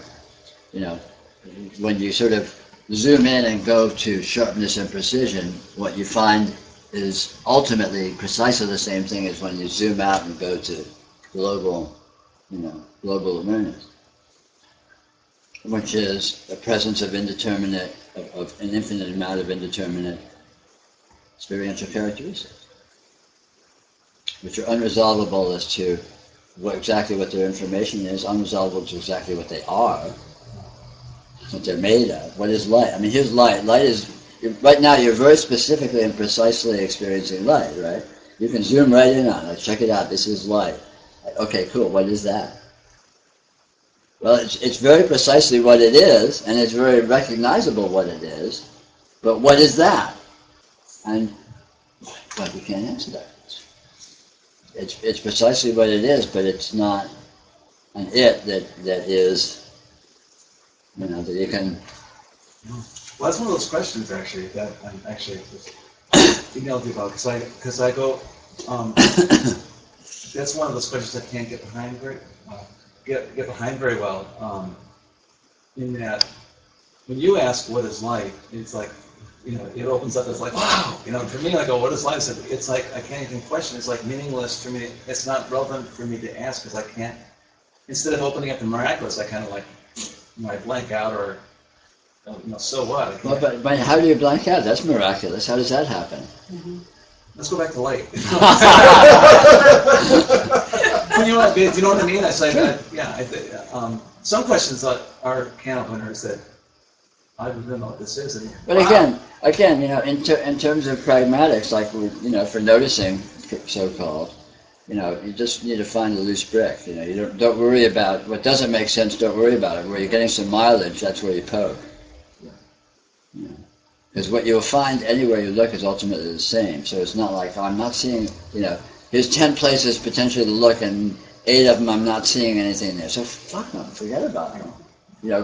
When you sort of zoom in and go to sharpness and precision, what you find is ultimately precisely the same thing as when you zoom out and go to global awareness, which is the presence of indeterminate, of an infinite amount of indeterminate experiential characteristics, which are unresolvable as to exactly what their information is, unresolvable to exactly what they are, what they're made of. What is light? I mean, here's light. Light is, right now you're very specifically and precisely experiencing light, right? You can zoom right in on it. Check it out. This is light. Okay, cool. What is that? Well, it's very precisely what it is, and it's very recognizable what it is, but what is that? And, well, you can't answer that. It's precisely what it is, but it's not an it that is, that you can... Well, that's one of those questions, actually, that I'm actually emailed you about, because I go, that's one of those questions I can't get behind very well, in that when you ask what is light, it's like, it opens up as like, wow, for me, I go, what is light? It's like, I can't even question, it's like meaningless for me, it's not relevant for me to ask, because I can't, instead of opening up the miraculous, I kind of like, I blank out, or, so what? Well, but how do you blank out? That's miraculous. How does that happen? Mm-hmm. Let's go back to light. Do you know what I mean? I say, some questions are can openers that I don't know what this is. But again, in terms of pragmatics, like for noticing, so-called, you just need to find the loose brick. You don't worry about what doesn't make sense. Don't worry about it. Where you're getting some mileage, that's where you poke. Because what you'll find anywhere you look is ultimately the same. So it's not like, I'm not seeing, here's 10 places potentially to look, and 8 of them I'm not seeing anything there. So fuck them, forget about them.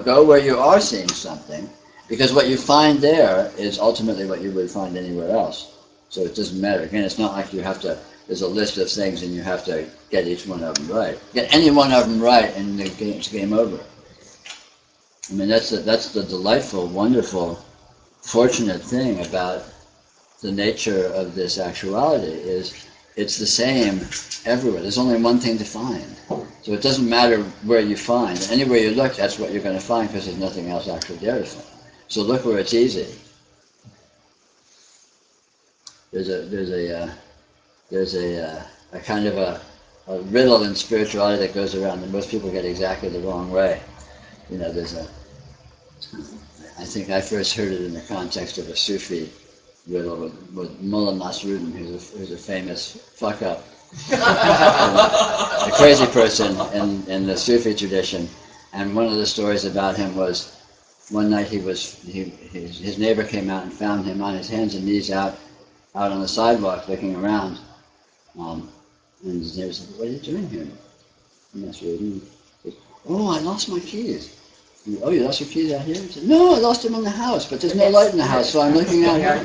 Go where you are seeing something, because what you find there is ultimately what you would find anywhere else. So it doesn't matter. Again, it's not like you have to there's a list of things, and you have to get each one of them right. Get any one of them right, and the game's game over. I mean, that's the delightful, wonderful, fortunate thing about the nature of this actuality is it's the same everywhere. There's only one thing to find. So it doesn't matter where you find. Anywhere you look, that's what you're going to find because there's nothing else actually there to find. So look where it's easy. There's a kind of a riddle in spirituality that goes around that most people get exactly the wrong way. You know, I think I first heard it in the context of a Sufi riddle with Mullah Nasruddin, who's a famous fuck up, a crazy person in the Sufi tradition. And one of the stories about him was one night his neighbor came out and found him on his hands and knees out on the sidewalk looking around. And his neighbor said, "What are you doing here?" And Nasruddin said, "Oh, I lost my keys." "Oh, you lost your keys out here?" He said, "No, I lost them in the house, but there's no light in the house, so I'm looking out here."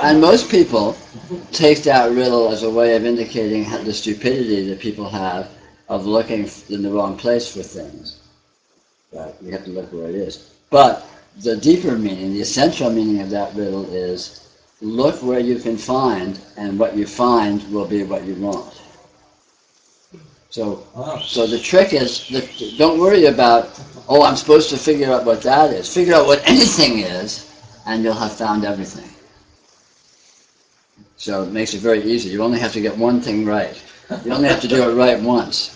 And most people take that riddle as a way of indicating the stupidity that people have of looking in the wrong place for things. Right? You have to look where it is. But the deeper meaning, the essential meaning of that riddle is look where you can find, and what you find will be what you want. So the trick is, don't worry about, oh, I'm supposed to figure out what that is. Figure out what anything is, and you'll have found everything. So it makes it very easy. You only have to get one thing right. You only have to do it right once.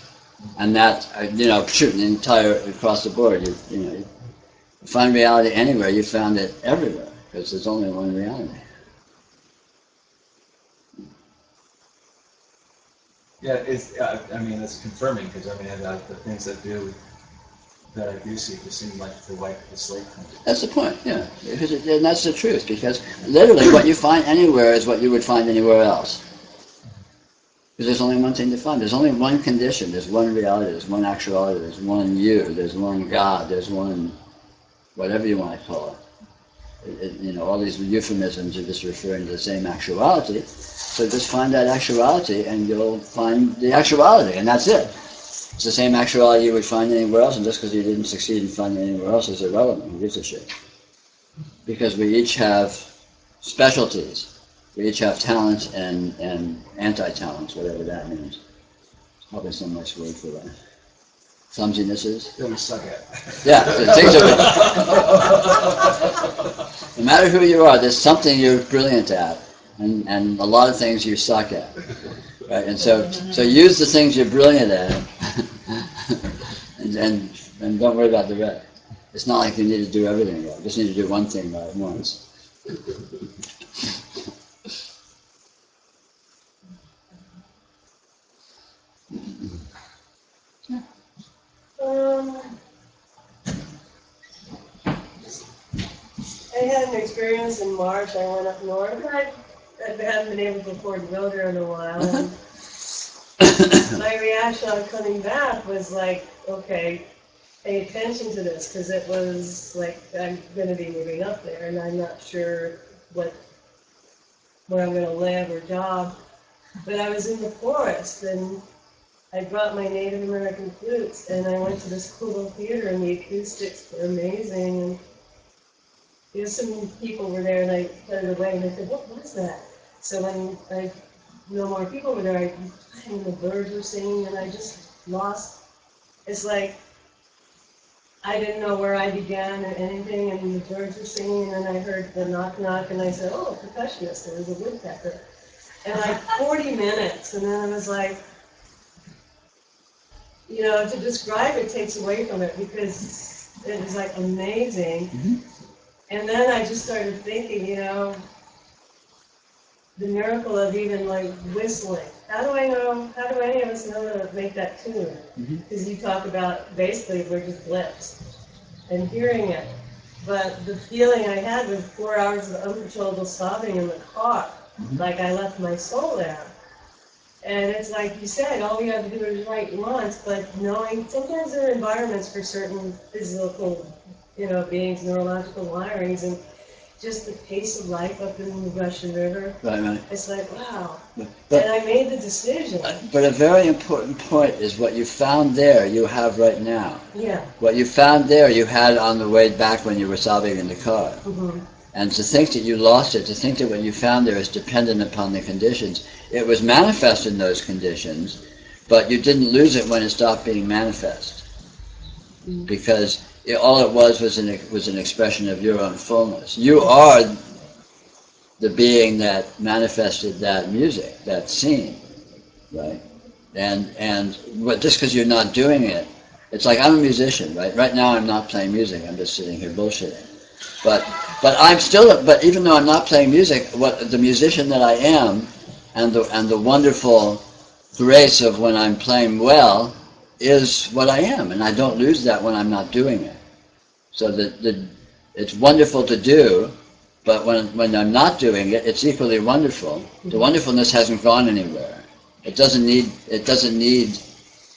And that, shooting the entire, across the board, you find reality anywhere, you found it everywhere, because there's only one reality. Yeah, it's confirming, because the things that I do see just seem like to wipe the slate from it. That's the point, yeah. And that's the truth, because literally what you find anywhere is what you would find anywhere else. Because there's only one thing to find. There's only one condition. There's one reality. There's one actuality. There's one you. There's one God. There's one whatever you want to call it. All these euphemisms are just referring to the same actuality. So just find that actuality, and you'll find the actuality, and that's it. It's the same actuality you would find anywhere else, and just because you didn't succeed in finding it anywhere else is irrelevant. Who gives a shit? Because we each have specialties. We each have talents and anti-talents, whatever that means. There's probably some nice word for that. Clumsinesses. Don't suck at. Yeah, things are. No matter who you are, there's something you're brilliant at, and a lot of things you suck at. Right? And so use the things you're brilliant at, and don't worry about the rest. It's not like you need to do everything right. You just need to do one thing right once. I had an experience in March. I went up north. I haven't been able to afford to go there in a while. And my reaction on coming back was like, okay, pay attention to this, because it was like I'm going to be moving up there, and I'm not sure where I'm going to live or job. But I was in the forest, and I brought my Native American flutes, and I went to this cool little theater, and the acoustics were amazing. And some people were there, and I put it away, and I said, "What was that?" So when no more people were there, and the birds were singing, and I just lost. It's like I didn't know where I began or anything, and the birds were singing, and then I heard the knock knock, and I said, "Oh, a percussionist." There was a woodpecker, and like 40 minutes, and then I was like, to describe it takes away from it, because it was like amazing. Mm-hmm. And then I just started thinking, the miracle of even like whistling. How do any of us know to make that tune? Because you talk about basically we're just blips and hearing it. But the feeling I had was 4 hours of uncontrollable sobbing in the car, like I left my soul there. And it's like you said, all we have to do is write once, but knowing sometimes there are environments for certain physical, beings, neurological wirings, and just the pace of life up in the Russian River. Right. It's like, wow. But, And I made the decision. but a very important point is what you found there, you have right now. Yeah. What you found there, you had on the way back when you were sobbing in the car. Mm-hmm. And to think that you lost it, to think that what you found there is dependent upon the conditions, it was manifest in those conditions, but you didn't lose it when it stopped being manifest. Because all it was an expression of your own fullness. You are the being that manifested that music, that scene, right? And just because you're not doing it, it's like I'm a musician, right? Right now I'm not playing music, I'm just sitting here bullshitting. But I'm still, but even though I'm not playing music, what the musician that I am, and the wonderful grace of when I'm playing well, is what I am, and I don't lose that when I'm not doing it. So it's wonderful to do, but when I'm not doing it, it's equally wonderful. The wonderfulness hasn't gone anywhere. It doesn't need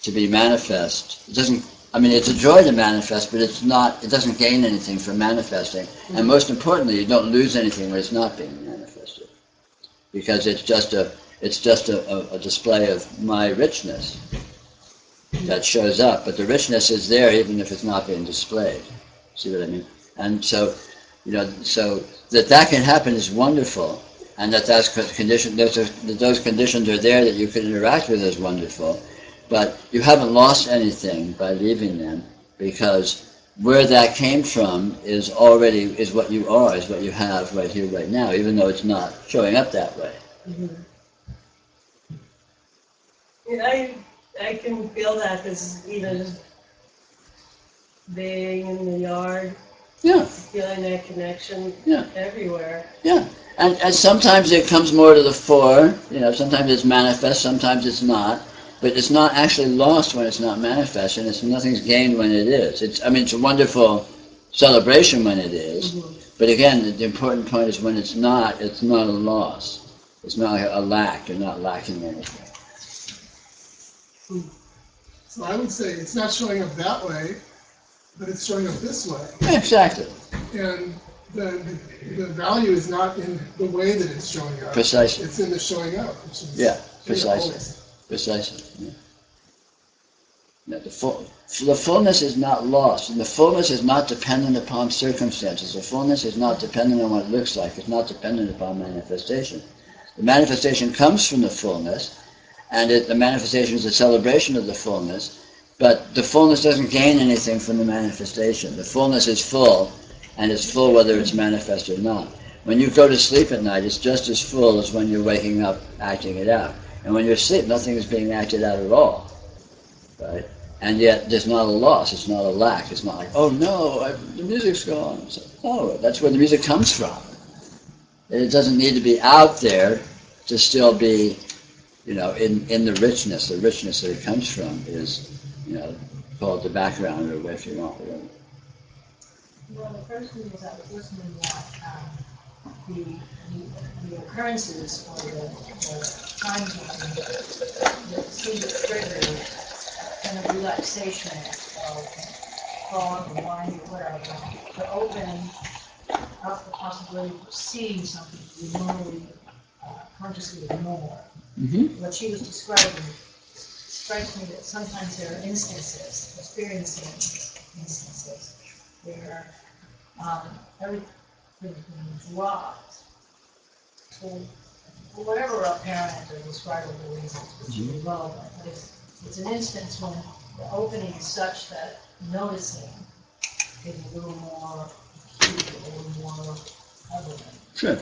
to be manifest. It doesn't. I mean, it's a joy to manifest, but it's not. It doesn't gain anything from manifesting. And most importantly, you don't lose anything when it's not being manifested, because it's just a display of my richness that shows up. But the richness is there even if it's not being displayed. See what I mean? And so, so that can happen is wonderful, and those conditions are there that you can interact with is wonderful. But you haven't lost anything by leaving them, because where that came from is what you are, is what you have right here, right now, even though it's not showing up that way. Mm-hmm. Yeah, I can feel that because, just being in the yard, feeling that connection everywhere. Yeah, and sometimes it comes more to the fore, sometimes it's manifest, sometimes it's not. But it's not actually lost when it's not manifest, and nothing's gained when it is. It's a wonderful celebration when it is. Mm-hmm. But again, the important point is when it's not a loss. It's not a lack. You're not lacking anything. So I would say it's not showing up that way, but it's showing up this way. Exactly. And the value is not in the way that it's showing up. Precisely. It's in the showing up. Precisely. Precisely. Yeah. The fullness is not lost, and the fullness is not dependent upon circumstances. The fullness is not dependent on what it looks like. It's not dependent upon manifestation. The manifestation comes from the fullness, and the manifestation is a celebration of the fullness, but the fullness doesn't gain anything from the manifestation. The fullness is full, and it's full whether it's manifest or not. When you go to sleep at night, it's just as full as when you're waking up acting it out. And when you're asleep, nothing is being acted out at all, right? And yet, there's not a loss. It's not a lack. It's not like, oh no, the music's gone. No, that's where the music comes from. It doesn't need to be out there to still be, in the richness. The richness that it comes from is, called the background, or if you want. Well, the first thing was I was listening that the occurrences or the times that seem to trigger kind of relaxation of thought or mind or whatever, to open up the possibility of seeing something we normally consciously ignore. Mm-hmm. What she was describing strikes me that sometimes there are instances, experiencing instances, where everything is dropped for whatever apparent or describable reasons, which is irrelevant. But it's an instance when the opening is such that noticing is a little more acute, a little more evident. Sure.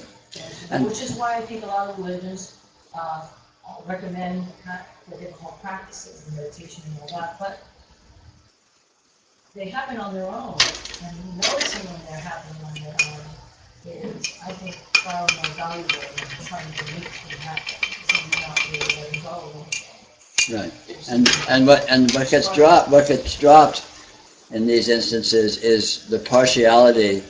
Which is why I think a lot of religions recommend what they call practices, meditation and all that, but they happen on their own, and noticing when they're happening on their own is, I think, far more valuable than trying to make them happen. So you're not really letting go. Right. And what gets dropped in these instances is the partiality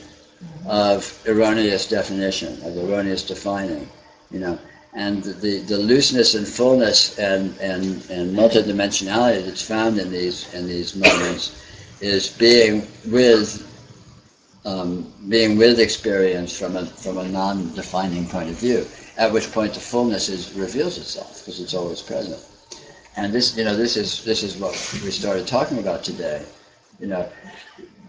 of erroneous definition, of erroneous defining, and the looseness and fullness and multidimensionality that's found in these moments is being with being with experience from a non-defining point of view, at which point the fullness reveals itself because it's always present. And this is what we started talking about today.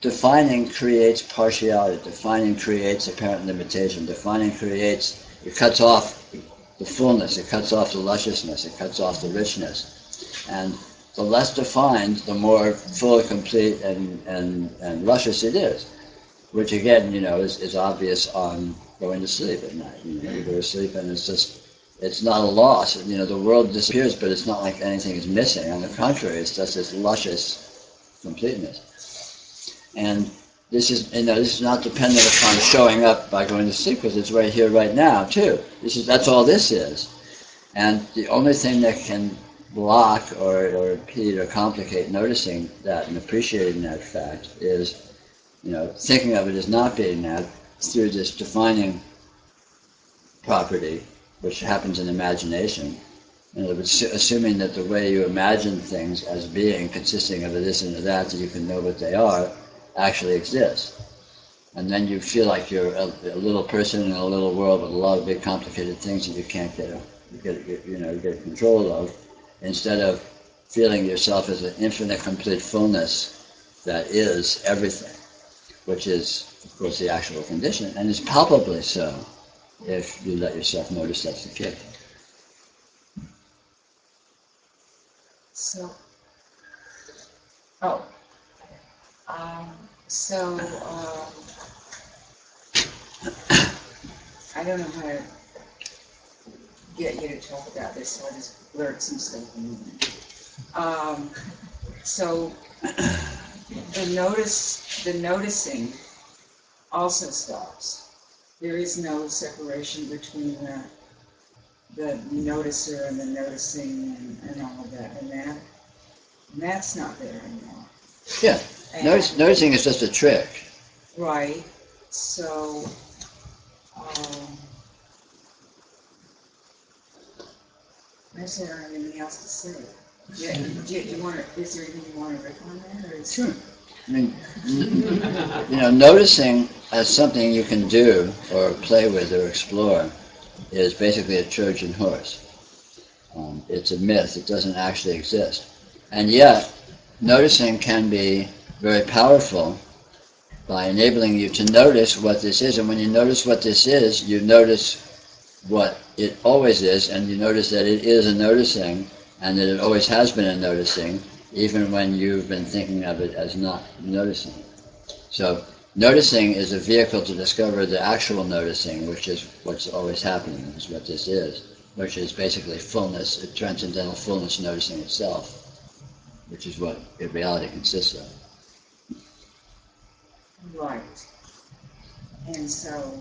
Defining creates partiality. Defining creates apparent limitation. Defining it cuts off the fullness. It cuts off the lusciousness. It cuts off the richness. And the less defined, the more full, complete, and luscious it is. Which again, is obvious on going to sleep at night. You go to sleep and it's not a loss. The world disappears, but it's not like anything is missing. On the contrary, it's just this luscious completeness. And this is not dependent upon showing up by going to sleep, because it's right here, right now, too. That's all this is. And the only thing that can block or impede or complicate noticing that and appreciating that fact is thinking of it as not being that through this defining property, which happens in imagination. In other words, assuming that the way you imagine things as being, consisting of a this and a that you can know what they are, actually exists. And then you feel like you're a little person in a little world with a lot of big complicated things that you can't get control of, instead of feeling yourself as an infinite complete fullness that is everything, which is, of course, the actual condition, and is palpably so if you let yourself notice that's the case. So, I don't know how to get you to talk about this, so I just blurt some stuff in. So the noticing also stops. There is no separation between the noticer and the noticing and all of that, and that's not there anymore. Yeah, noticing is just a trick. Right. So, I just don't have anything else to say. Yeah, is there anything you want to riff on that? Or Sure. I mean, noticing as something you can do or play with or explore is basically a Trojan horse. It's a myth. It doesn't actually exist. And yet, noticing can be very powerful by enabling you to notice what this is. And when you notice what this is, you notice what it always is, and you notice that it is a noticing, and that it always has been a noticing, even when you've been thinking of it as not noticing. So noticing is a vehicle to discover the actual noticing, which is what's always happening, is what this is, which is basically fullness, a transcendental fullness noticing itself, which is what reality consists of. Right. And so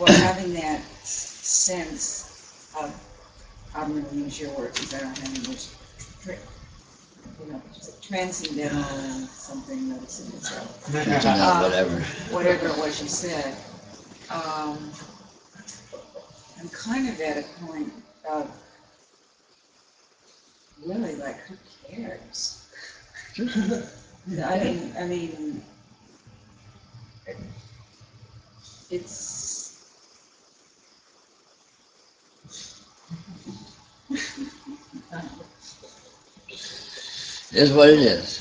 having that sense of, I'm going to use your words because I don't have English, transcendental and something noticing itself. Whatever it was you said. I'm kind of at a point of really like, who cares? I mean, it's. It is what it is.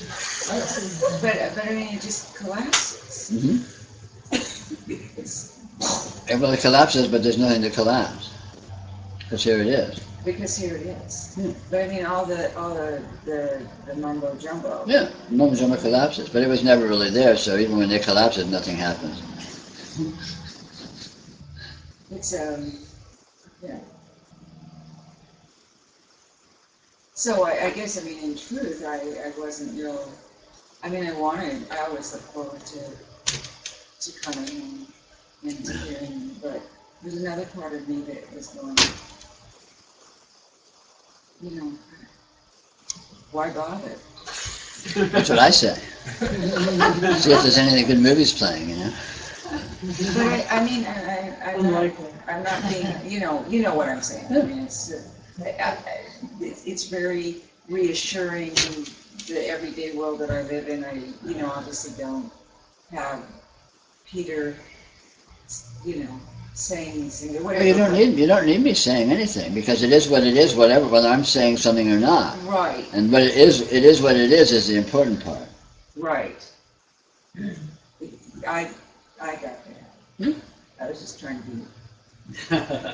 But I mean, it just collapses. Mm-hmm. Well, it collapses, but there's nothing to collapse. Because here it is. Because here it is. Yeah. But I mean, all the mumbo jumbo. Yeah, mumbo jumbo collapses, but it was never really there. So even when it collapses, nothing happens. It's yeah. So I guess, I mean, in truth, I wasn't real. I mean, I always look forward to coming and to hearing, but there's another part of me that was going, why bother? That's what I say. See if there's any good movies playing, But I mean, I'm not being, you know what I'm saying. I mean, it's very reassuring the everyday world that I live in. I, obviously don't have Peter, saying these things or whatever. Well, you don't need me saying anything, because it is what it is, whether I'm saying something or not. Right, And what it is what it is the important part. right. I got that. I was just trying to be.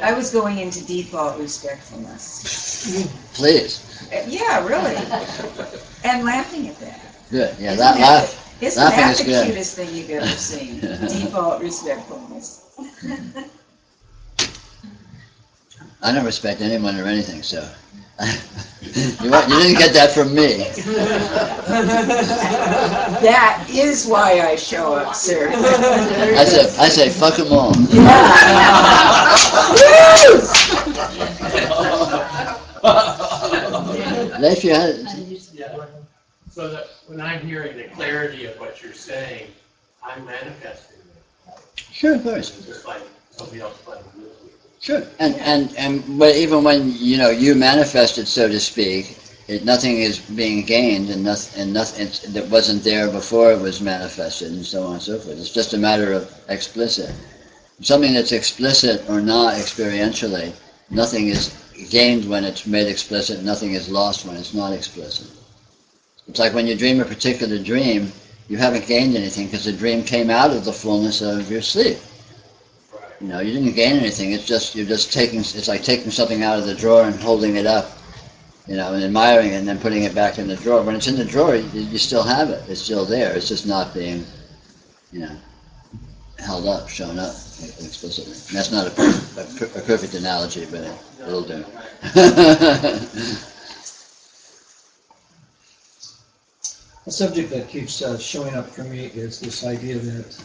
I was going into default respectfulness. Please. Yeah, really. And laughing at that. Good. Yeah, Isn't that laugh. Isn't laughing that is the good. cutest thing you've ever seen? Default respectfulness. I don't respect anyone or anything, so. You didn't get that from me. That is why I show up, sir. I say, fuck them all. Leif, you had. Yeah. So that when I'm hearing the clarity of what you're saying, I'm manifesting it. Sure, of course. Just like somebody else playing music. Sure. But even when you manifest it, so to speak, nothing is being gained, and nothing that wasn't there before it was manifested, and so on and so forth. It's just a matter of explicit. Something that's explicit or not experientially, nothing is gained when it's made explicit. Nothing is lost when it's not explicit. It's like when you dream a particular dream, you haven't gained anything because the dream came out of the fullness of your sleep. You didn't gain anything. It's like taking something out of the drawer and holding it up, and admiring it and then putting it back in the drawer. When it's in the drawer, you still have it. It's still there. It's just not being, held up, shown up explicitly. And that's not a perfect analogy, but it'll do. A subject that keeps showing up for me is this idea that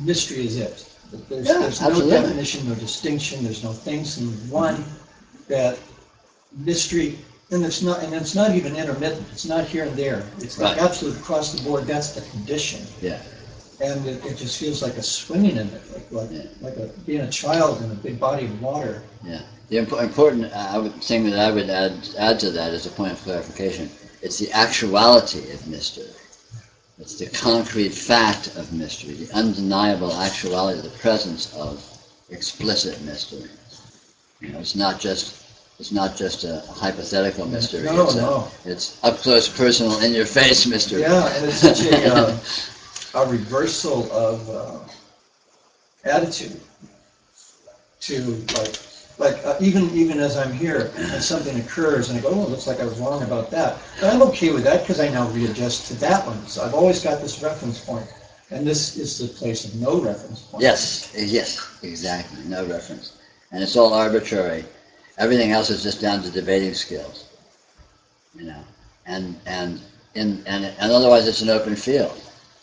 mystery is it. There's no absolutely. definition, no distinction. There's no things in one. That mystery, and it's not even intermittent. It's not here and there. It's like absolute across the board. That's the condition. Yeah. And it just feels like a swimming in it, like being a child in a big body of water. Yeah. The important thing that I would add to that as a point of clarification, it's the actuality of mystery. It's the concrete fact of mystery, the undeniable actuality, the presence of explicit mystery. It's not just a hypothetical mystery. It's up close, personal, in your face mystery. Yeah, and it's such a reversal of attitude to even as I'm here and something occurs and I go, oh, it looks like I was wrong about that. But I'm okay with that because I now readjust to that one. So I've always got this reference point. And this is the place of no reference point. Yes, exactly, no reference. And it's all arbitrary. Everything else is just down to debating skills. And otherwise it's an open field.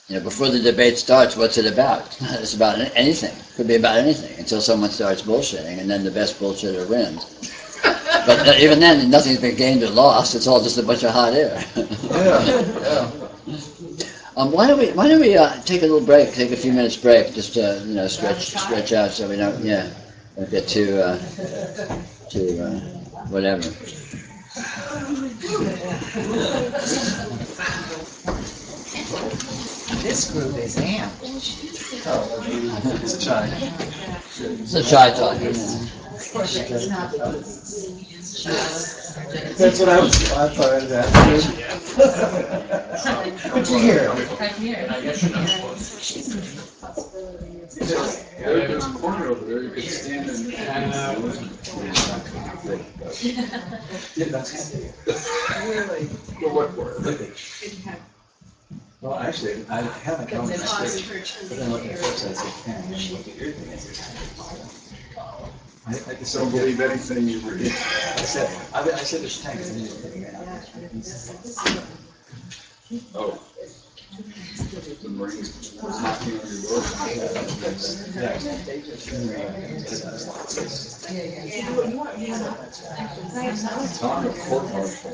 Before the debate starts, what's it about? It's about anything. It could be about anything until someone starts bullshitting, and then the best bullshitter wins. But even then, nothing's been gained or lost. It's all just a bunch of hot air. Yeah. Why don't we take a little break, take a few minutes break, just to stretch out so we don't get too whatever. This group is amped. It's a chai. It's a chai talk. That's what I thought of that. Good to hear. There's a corner over there, you could stand and Really? go what for it? Well, actually, I haven't come to this stage, but then looking at folks, I say, man, what the ear thing is. I just Don't believe anything you read. I said there's tanks. And Oh. The Marines knocking on your door. It's on a court martial.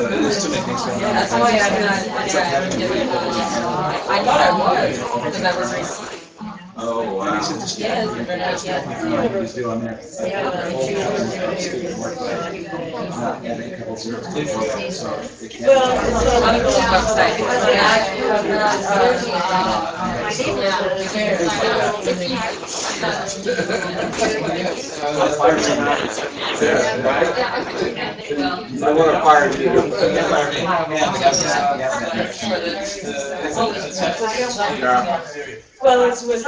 There's too many things going on. That's why I thought I was. Because I was Oh, wow. Yeah. He's doing that. Not adding a couple zeros. So it can't- I want to fire you. Well, it's with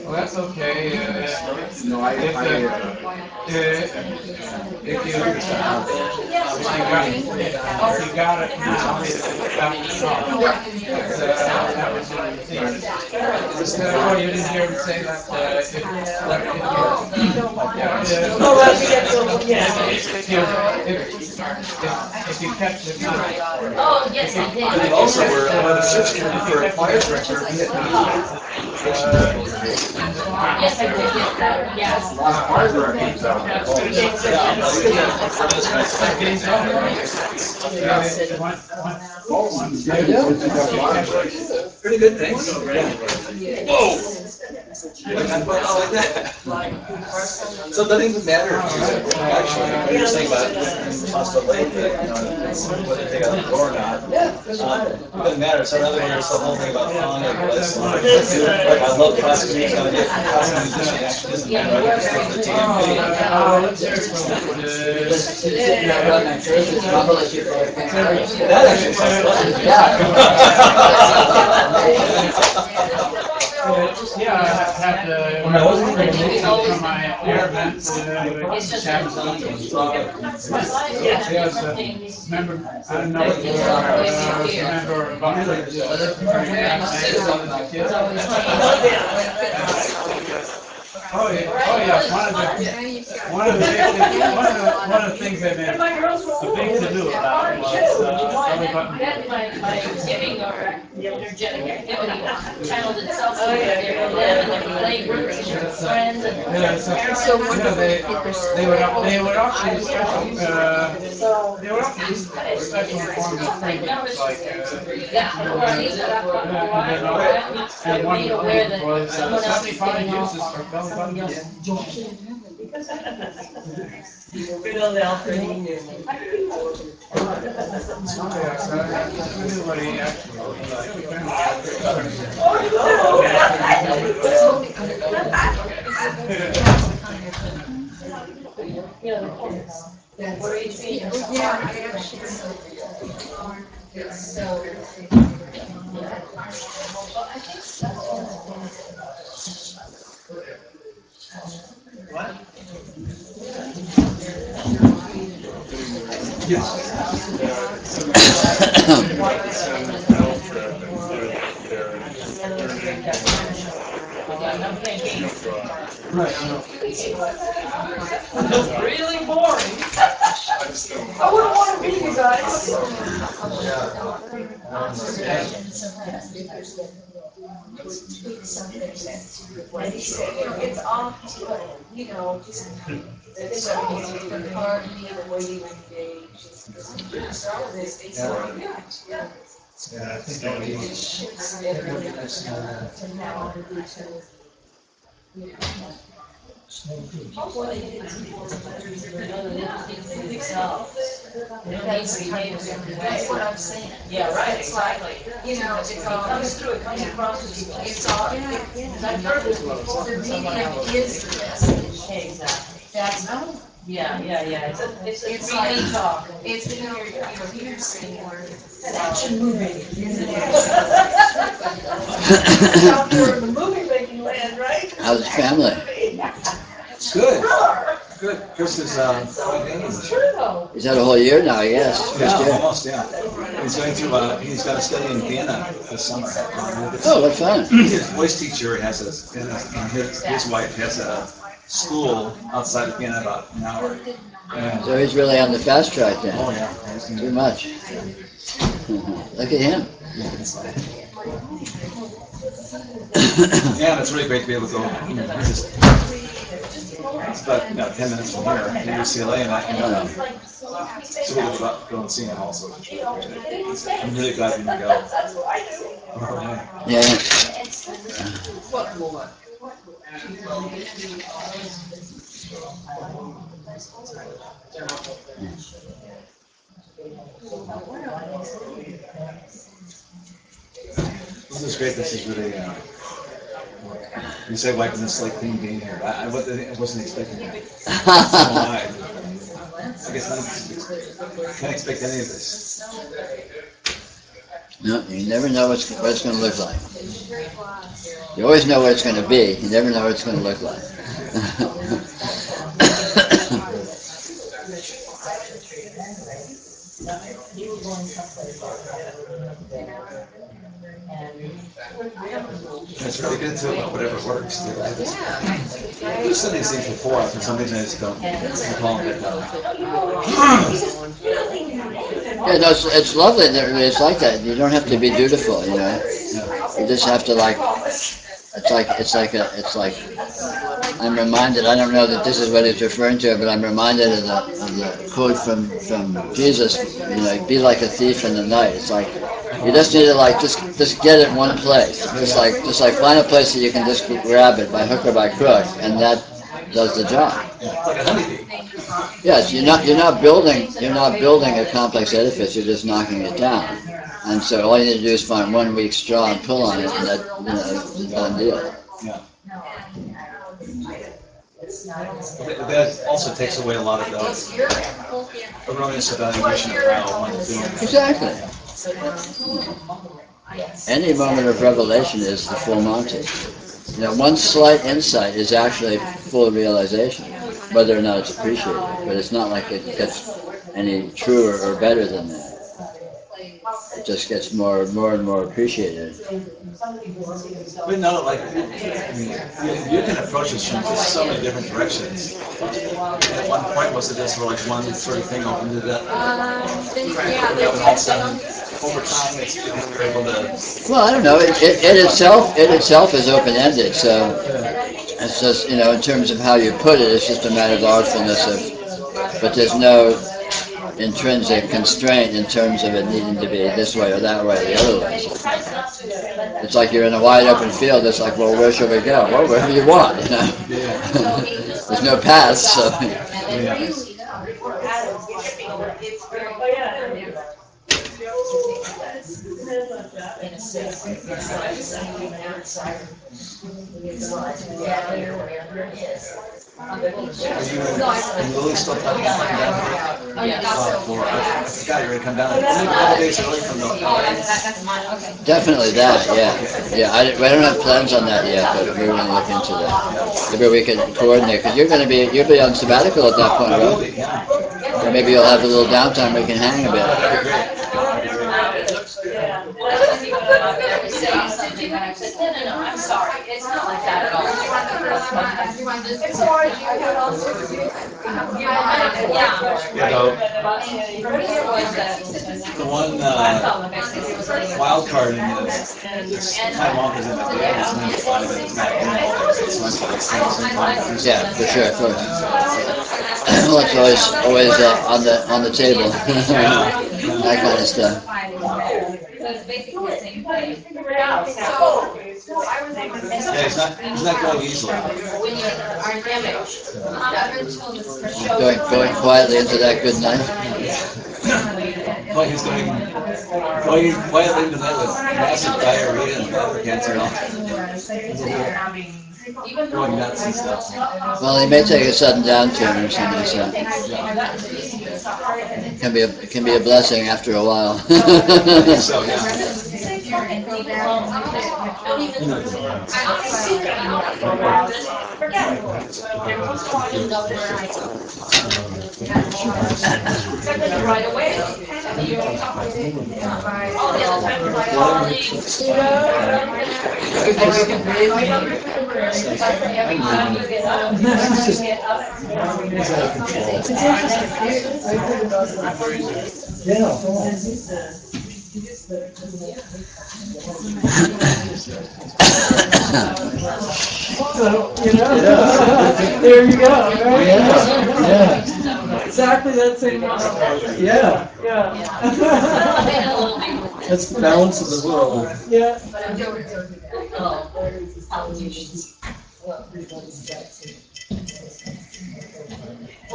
Well, that's okay. If you got it now, that was one of the things. Oh, you didn't hear me say that. If you catch the time. Oh, yes, I did. And also, we're on a search committee for a fire director. Yes, I did get that, yes. Fire directors out Pretty good, thanks. Whoa! Like that. So it doesn't even matter, actually, you're saying about Costa Lake, whether they got the door or not. It doesn't matter, so in other words, the whole thing about fauna, like I love Costa, he's gonna get Costa musician, actually doesn't matter, it's not the That actually sounds fun. Yeah, I had to. When I wasn't from my air vent, remember, I don't know if you remember Buckley. Oh yeah, one of the things they made a big to do about was My giving or energetic activity channeled itself to their playgrounds and friends and parents. They would often special forms of things like and one was 75 uses for belly button. Good old Alfred. What are you seeing? Yeah, I actually. So. What? Really boring. I wouldn't want to be you guys. It's all, you know, just the party, the way you engage, all of this, it's all good. Yeah, I think that would be. That's what I'm saying. Yeah, right, It's like, you know, it's all, comes through, it comes across as you. it's all, I've heard this before, the medium is the message. Exactly. That's, Yeah, it's it's really like, talk. it's, you know, you're saying, or An action movie. Out there in the movie making land, right? How's the family? Good, good. Chris is, It's true though. Is that a whole year now? Yes. yeah, First year. almost, yeah. He's going to, he's got to study in Vienna this summer. Oh, what fun. His voice teacher has and his wife has a school outside of Vienna about an hour. And, So he's really on the fast track then. oh yeah. Too much. Look at him. Yeah, it's really great to be able to go. It's about 10 minutes from here to UCLA, and I can so we could go and see him also. I'm really glad we can go. Yeah. What more? This is great. This is really. You say wiping the slate clean being here. I wasn't expecting that. So I guess I can't expect any of this. No, you never know what it's going to look like. You always know what it's going to be. You never know what it's going to look like. It's really good to whatever works. There's some of these things before, for some reason I just don't recall them. Yeah, no, it's lovely. It's like that. You don't have to be dutiful, you know. You just have to it's like I'm reminded. I don't know that this is what he's referring to, but I'm reminded of the quote from Jesus. You know, be like a thief in the night. It's like you just need to just get it one place. Just like find a place that you can just grab it by hook or by crook, and that does the job. Yes, you're not building a complex edifice. You're just knocking it down. And so all you need to do is find one weak straw and pull on it, and that it's a done deal. Yeah. That also takes away a lot of the erroneous evaluation of how one is doing. Exactly. Any moment of revelation is the full Monty. You know, one slight insight is actually full realization, whether or not it's appreciated. But it's not like it gets any truer or better than that. It just gets more and more appreciated. But no, you can approach this from so many different directions. At one point, was it just for one sort of thing opened it up? And all of a sudden, over time, you're able to. Well, I don't know. It itself is open-ended. So it's just, you know, in terms of how you put it, it's just a matter of the artfulness but there's no intrinsic constraint in terms of it needing to be this way or that way or the other way. It's like you're in a wide open field. It's like, well, where should we go? Well, wherever you want, you know. There's no path, so. Are you and Lily still coming down? I forgot you were going to come down. Only a couple days early from the. Definitely that, yeah. I don't have plans on that yet, but we're going to look into that. Maybe we can coordinate, because you'll be on sabbatical at that point, right? Or maybe you'll have a little downtime where you can hang a bit. No, I'm sorry. It's not like that at all. The one wild card in this time off is in the day. Yeah, for sure, of course. Well, it's always on the table. That kind of stuff. It's basically the same thing. Yeah, it's not going easily. When you are damaged. Going quietly into that good night. Well, he's going quietly into that with massive diarrhea and bladder cancer and all. Going nuts and stuff. Well, he may take a sudden downturn or something, so it can be a blessing after a while. So, yeah. Right away. So, there you go, right? Yeah. Exactly that same model. Yeah. Yeah. That's the balance of the world. Yeah. I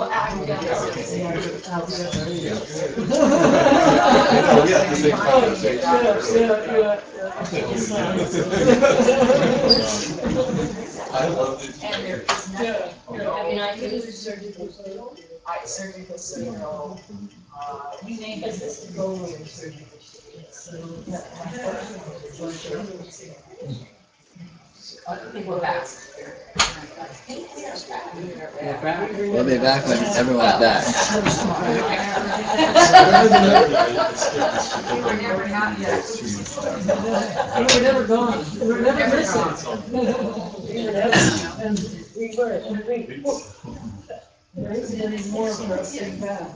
love it. And there is nothing, I mean, I use surgical signal, you name it, this is over surgical signal. I think we're back. I think we are back. We'll be back when everyone's back. We were never not yet. We were never gone. We were never missing. And we were, there isn't any more for us to get back.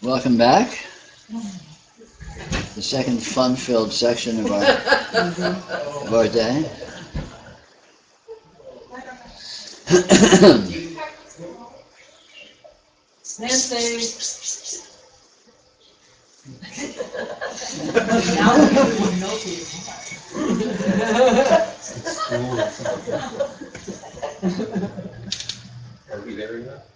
Welcome back. The second fun-filled section of our day. Nancy. Are we there yet?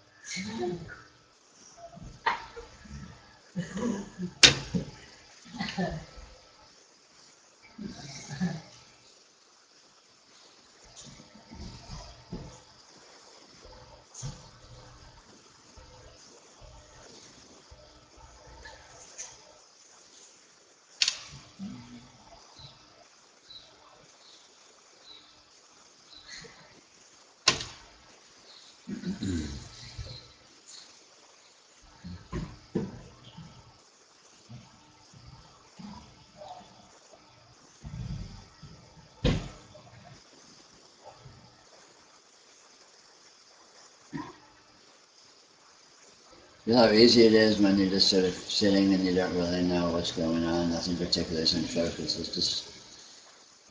You know how easy it is when you're just sort of sitting and you don't really know what's going on, nothing particular is in focus. It's just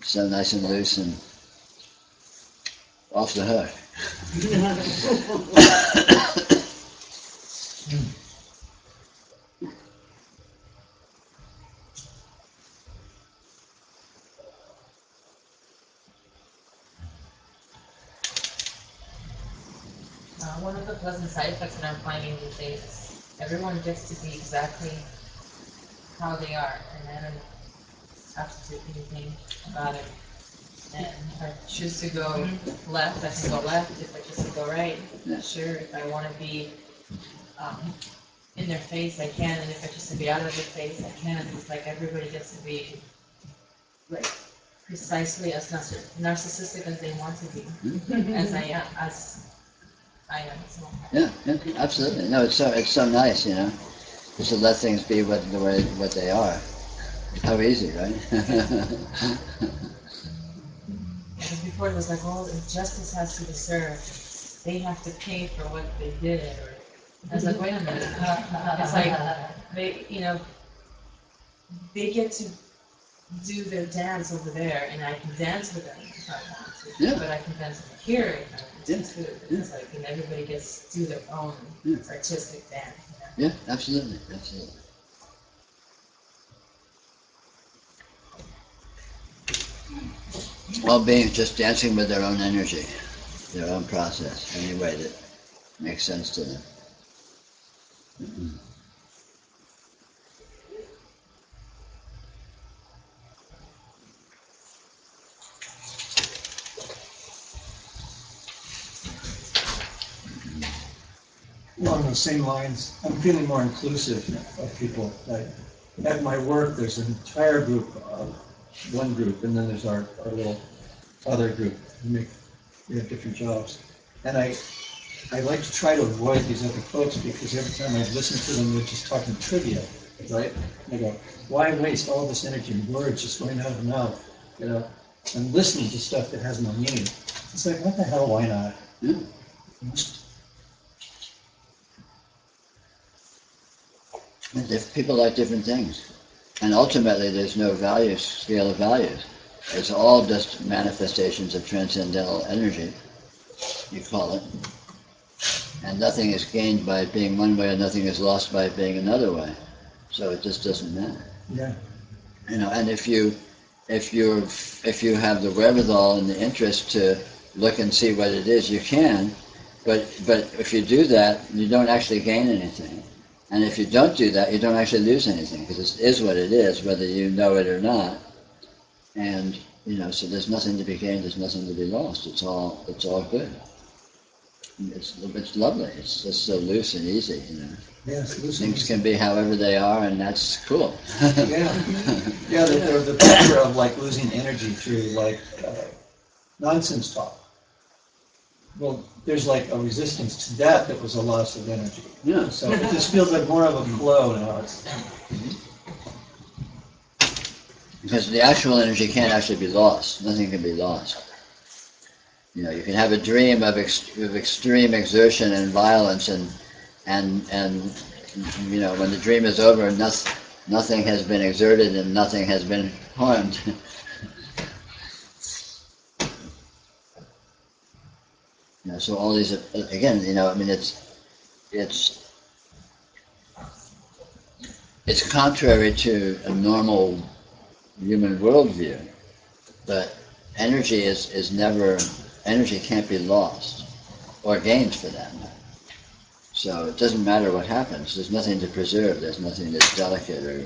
so nice and loose and off the hook. One of the pleasant side effects that I'm finding these days is everyone gets to be exactly how they are, and I don't have to do anything about it. And if I choose to go left, I can go left. If I choose to go right, sure. If I want to be in their face, I can. And if I choose to be out of their face, I can. It's like everybody gets to be like precisely as narcissistic as they want to be, as I am. So. Yeah, absolutely. No, it's so nice, just to let things be what they are. How easy, right? Because before it was like, well, if justice has to be served, they have to pay for what they did. Or I was like, wait a minute. It's like they get to do their dance over there, and I can dance with them if I want to. Yeah. But I can dance over here if I want to too. It's like, and everybody gets to do their own artistic dance. Yeah, absolutely. All beings just dancing with their own energy, their own process, any way that makes sense to them. Along those same lines, I'm feeling more inclusive of people. At my work, there's an entire group, one group, and then there's our little other group. We have different jobs. And I like to try to avoid these other folks because every time I listen to them, they're just talking trivia, right? And I go, why waste all this energy and words just going out of the mouth you know, and listening to stuff that has no meaning. It's like, what the hell, why not? Yeah. People like different things. And ultimately, there's no scale of values. It's all just manifestations of transcendental energy, you call it. And nothing is gained by it being one way, and nothing is lost by it being another way. So it just doesn't matter. Yeah. You know, and if you have the wherewithal and the interest to look and see what it is, you can. But if you do that, you don't actually gain anything. And if you don't do that, you don't actually lose anything, because it is what it is, whether you know it or not. And you know, so there's nothing to be gained, there's nothing to be lost. It's all good. It's lovely. It's just so loose and easy, you know. Yes, things can be however they are, and that's cool. Yeah, the picture of like losing energy through like nonsense talk. Well, there's like a resistance to that was a loss of energy. Yeah. So it just feels like more of a flow now. Because the actual energy can't actually be lost. Nothing can be lost. You know, you can have a dream of extreme exertion and violence, and you know, when the dream is over, nothing has been exerted and nothing has been harmed. You know, so all these, again, you know, I mean, it's contrary to a normal human worldview, but energy energy can't be lost or gained for that matter. So it doesn't matter what happens. There's nothing to preserve. There's nothing that's delicate or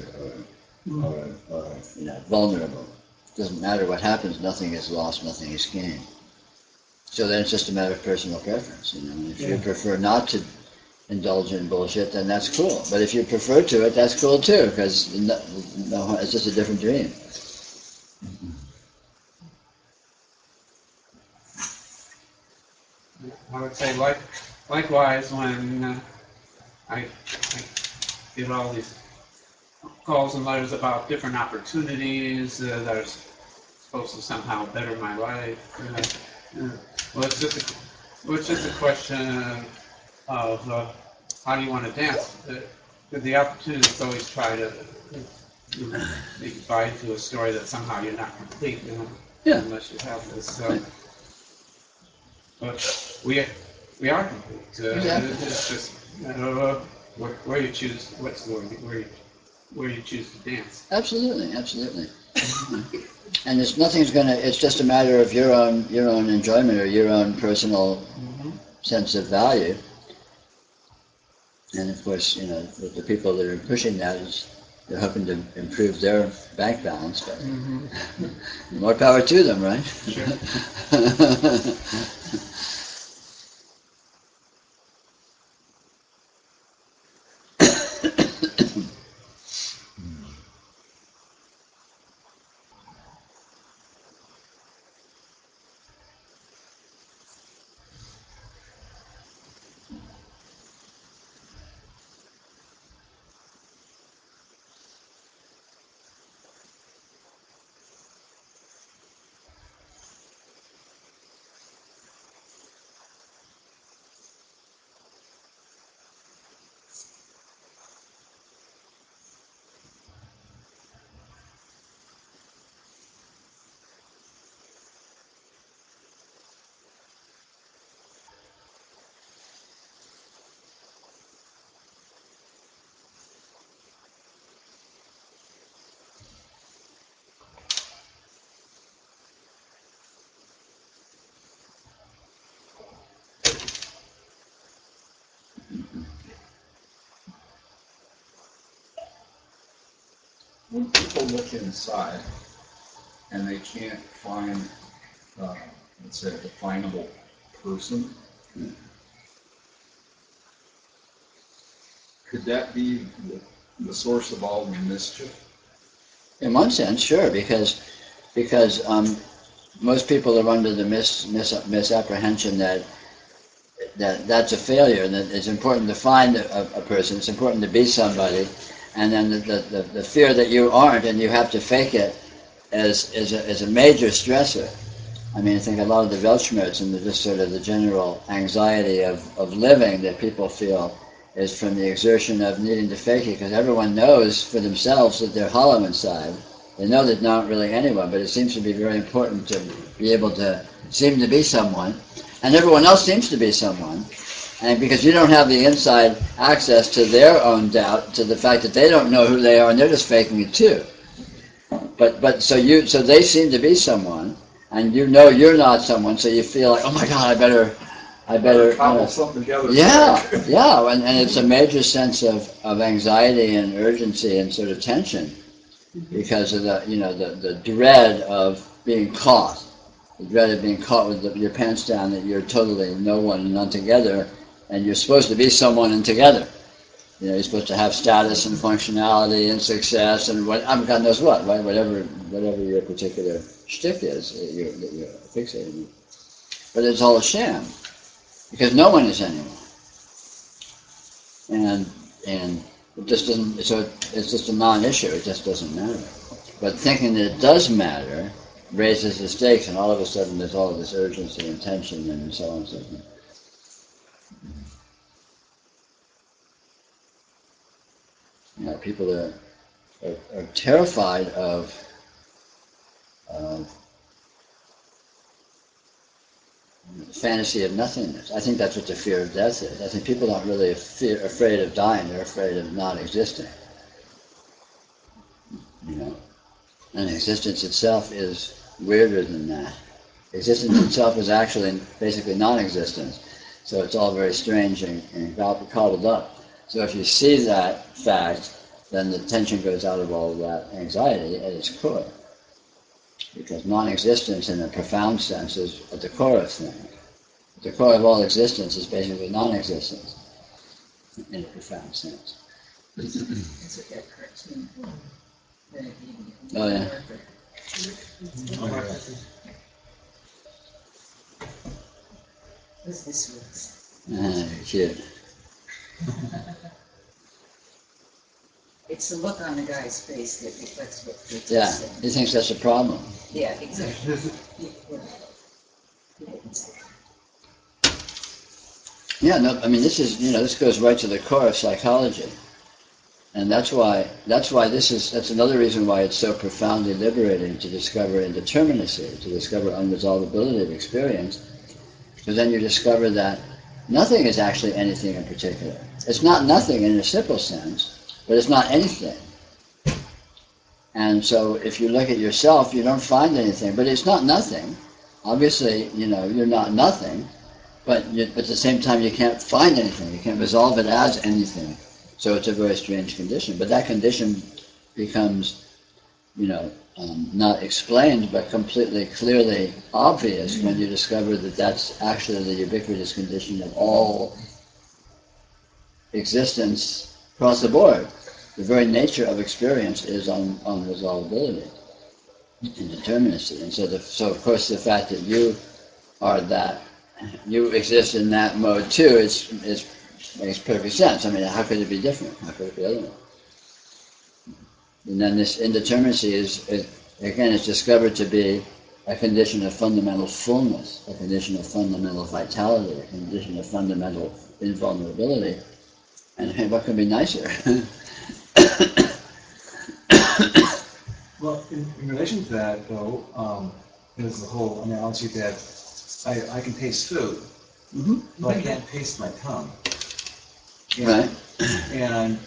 you know, vulnerable. It doesn't matter what happens. Nothing is lost. Nothing is gained. So then it's just a matter of personal preference. You know, if you prefer not to indulge in bullshit, then that's cool. But if you prefer to it, that's cool too, because it's just a different dream. I would say likewise when I get all these calls and letters about different opportunities that are supposed to somehow better my life. Well, it's just a question of how do you want to dance. The opportunities always try to make you buy into a story that somehow you're not complete, you know, unless you have this. So, but we are complete. It's just where you choose what's the word, where you choose to dance. Absolutely. And it's just a matter of your own enjoyment or your own personal sense of value. And of course, you know, the people that are pushing that they're hoping to improve their bank balance, but more power to them, right? Sure. When people look inside and they can't find, let's say, a definable person, could that be the source of all the mischief? In one sense, sure, because most people are under the misapprehension that that's a failure, and that it's important to find a person, it's important to be somebody, and then the fear that you aren't and you have to fake it as a major stressor. I mean, I think a lot of the Weltschmerz and just sort of the general anxiety of living that people feel is from the exertion of needing to fake it, because everyone knows for themselves that they're hollow inside. They know they're not really anyone, but it seems to be very important to be able to seem to be someone, and everyone else seems to be someone. And because you don't have the inside access to their own doubt, to the fact that they don't know who they are, and they're just faking it too. But so they seem to be someone, and you know you're not someone, so you feel like, oh my God, I better cobble something together. yeah, and it's a major sense of anxiety and urgency and sort of tension because of the dread of being caught, the dread of being caught with your pants down, that you're totally no one and none together, and you're supposed to be someone and together. You know, you're supposed to have status and functionality and success and God knows what, right? Whatever your particular shtick is that you're fixated on. But it's all a sham, because no one is anyone. And it just doesn't, so it's just a non-issue, it just doesn't matter. But thinking that it does matter raises the stakes, and all of a sudden there's all of this urgency and tension and so on and so forth. You know, people are terrified of the fantasy of nothingness. I think that's what the fear of death is. I think people aren't really afraid of dying, they're afraid of not existing. You know, and existence itself is weirder than that. Existence itself is actually basically non-existence. So it's all very strange and cobbled up. So if you see that fact, then the tension goes out of all of that anxiety at its core. Because non-existence in a profound sense is at the core of things. At the core of all existence is basically non-existence in a profound sense. That's what that cartoon. Oh yeah. What's this one? Cute. It's the look on the guy's face that reflects what Fritz Yeah, is saying. he thinks that's a problem. Yeah, exactly. Yeah, no, I mean this goes right to the core of psychology. And that's another reason why it's so profoundly liberating to discover indeterminacy, to discover unresolvability of experience, because then you discover that nothing is actually anything in particular. It's not nothing in a simple sense, but it's not anything. And so if you look at yourself, you don't find anything, but it's not nothing. Obviously, you're not nothing, but at the same time you can't find anything. You can't resolve it as anything. So it's a very strange condition. But that condition becomes, not explained, but completely, clearly obvious when you discover that that's actually the ubiquitous condition of all existence across the board. The very nature of experience is unresolvability, indeterminacy. And so of course the fact that you exist in that mode too, makes perfect sense. I mean, how could it be different? How could it be otherwise? And then this indeterminacy is discovered to be a condition of fundamental fullness, a condition of fundamental vitality, a condition of fundamental invulnerability. And hey, what could be nicer? Well, in relation to that, though, there's the whole analogy that I can taste food, but I can't taste my tongue. Right. And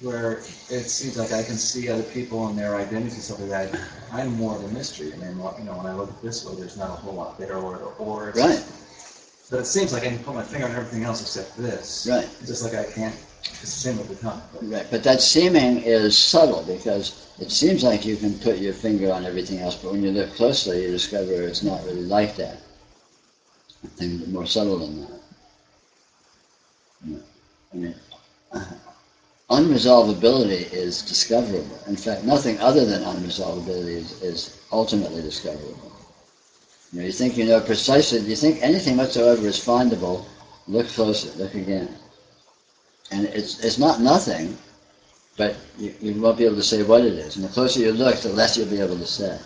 where it seems like I can see other people and their identities and stuff like that, I'm more of a mystery. I mean, when I look at this way, there's not a whole lot there or it's, right. But it seems like I can put my finger on everything else except this. Right. Just like I can't. It's the same with the tongue. Right, but that seeming is subtle because it seems like you can put your finger on everything else, but when you look closely, you discover it's not really like that. Things are more subtle than that. I mean, unresolvability is discoverable. In fact, nothing other than unresolvability is ultimately discoverable. You think you know precisely, you think anything whatsoever is findable, look closer, look again. And it's not nothing, but you won't be able to say what it is. And the closer you look, the less you'll be able to say.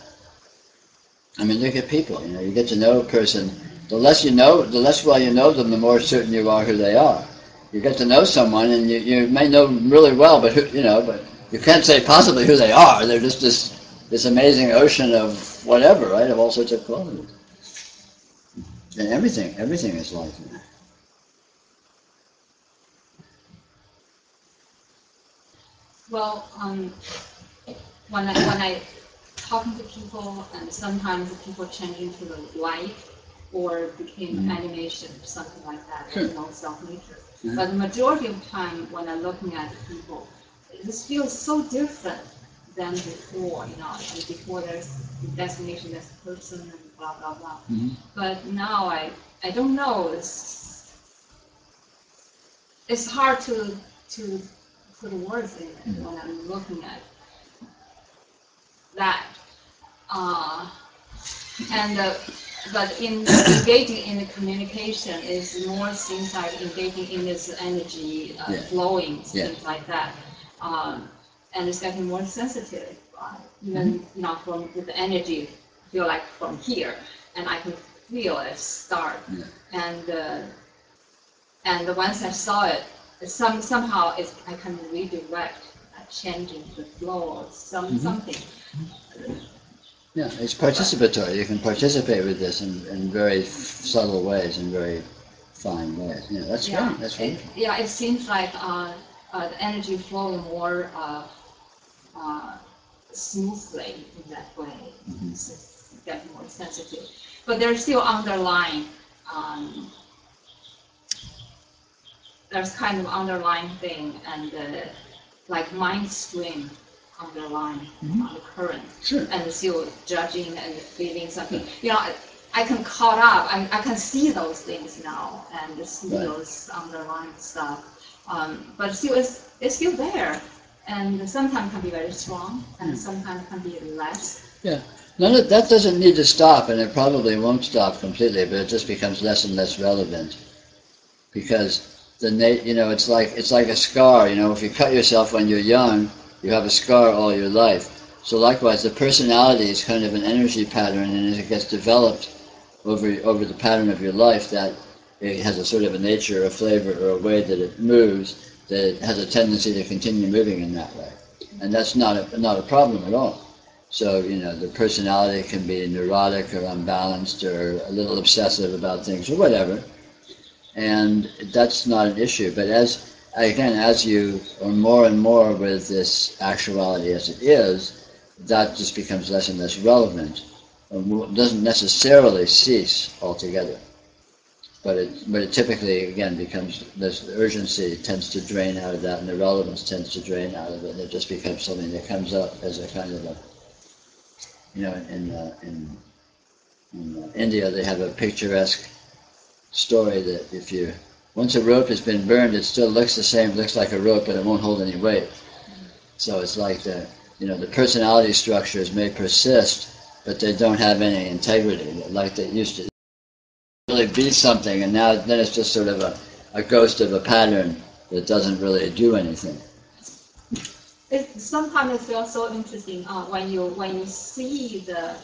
I mean, look at people. You get to know a person. The less you know, the less well you know them, the more certain you are who they are. You get to know someone, and you may know them really well, but but you can't say possibly who they are. They're just this amazing ocean of whatever, right? Of all sorts of qualities. And everything is like that. Well, when I talking to people, and sometimes the people change into the light or became animation, something like that, Sure. Self-nature. Yeah. But the majority of the time, when I'm looking at people, this feels so different than before. And before there's the destination, there's the person, and blah blah blah. Mm-hmm. But now I don't know. It's hard to put words in it when I'm looking at that. But in engaging in the communication is more seems like engaging in this energy flowing, things like that. And it's getting more sensitive. Even from with the energy, feel like from here, and I can feel it start. Yeah. And once I saw it, somehow I can redirect, changing the flow or something. Yeah, it's participatory. You can participate with this in very subtle ways, in very fine ways. Yeah, that's great. That's wonderful. It seems like the energy flowing more smoothly in that way. Mm-hmm. It's getting more sensitive. But there's still underlying, there's kind of underlying thing, and like mind stream underlying on the current, sure. And still judging and feeling something. I can caught up. I can see those things now and see those underlying stuff. But still, it's still there, and sometimes can be very strong, and sometimes can be less. Yeah, that doesn't need to stop, and it probably won't stop completely, but it just becomes less and less relevant because it's like a scar. If you cut yourself when you're young, you have a scar all your life. So likewise, the personality is kind of an energy pattern, and as it gets developed over the pattern of your life, that it has a sort of a nature, a flavor, or a way that it moves, that it has a tendency to continue moving in that way. And that's not a problem at all. So, the personality can be neurotic or unbalanced or a little obsessive about things or whatever. And that's not an issue. But as you are more and more with this actuality as it is, that just becomes less and less relevant. It doesn't necessarily cease altogether. But it typically, again, becomes, this urgency tends to drain out of that, and the relevance tends to drain out of it, and it just becomes something that comes up as a kind of in India they have a picturesque story that once a rope has been burned, it still looks the same, looks like a rope, but it won't hold any weight. So it's like the personality structures may persist, but they don't have any integrity, like they used to really be something, and then it's just sort of a ghost of a pattern that doesn't really do anything. Sometimes it feels so interesting when you see the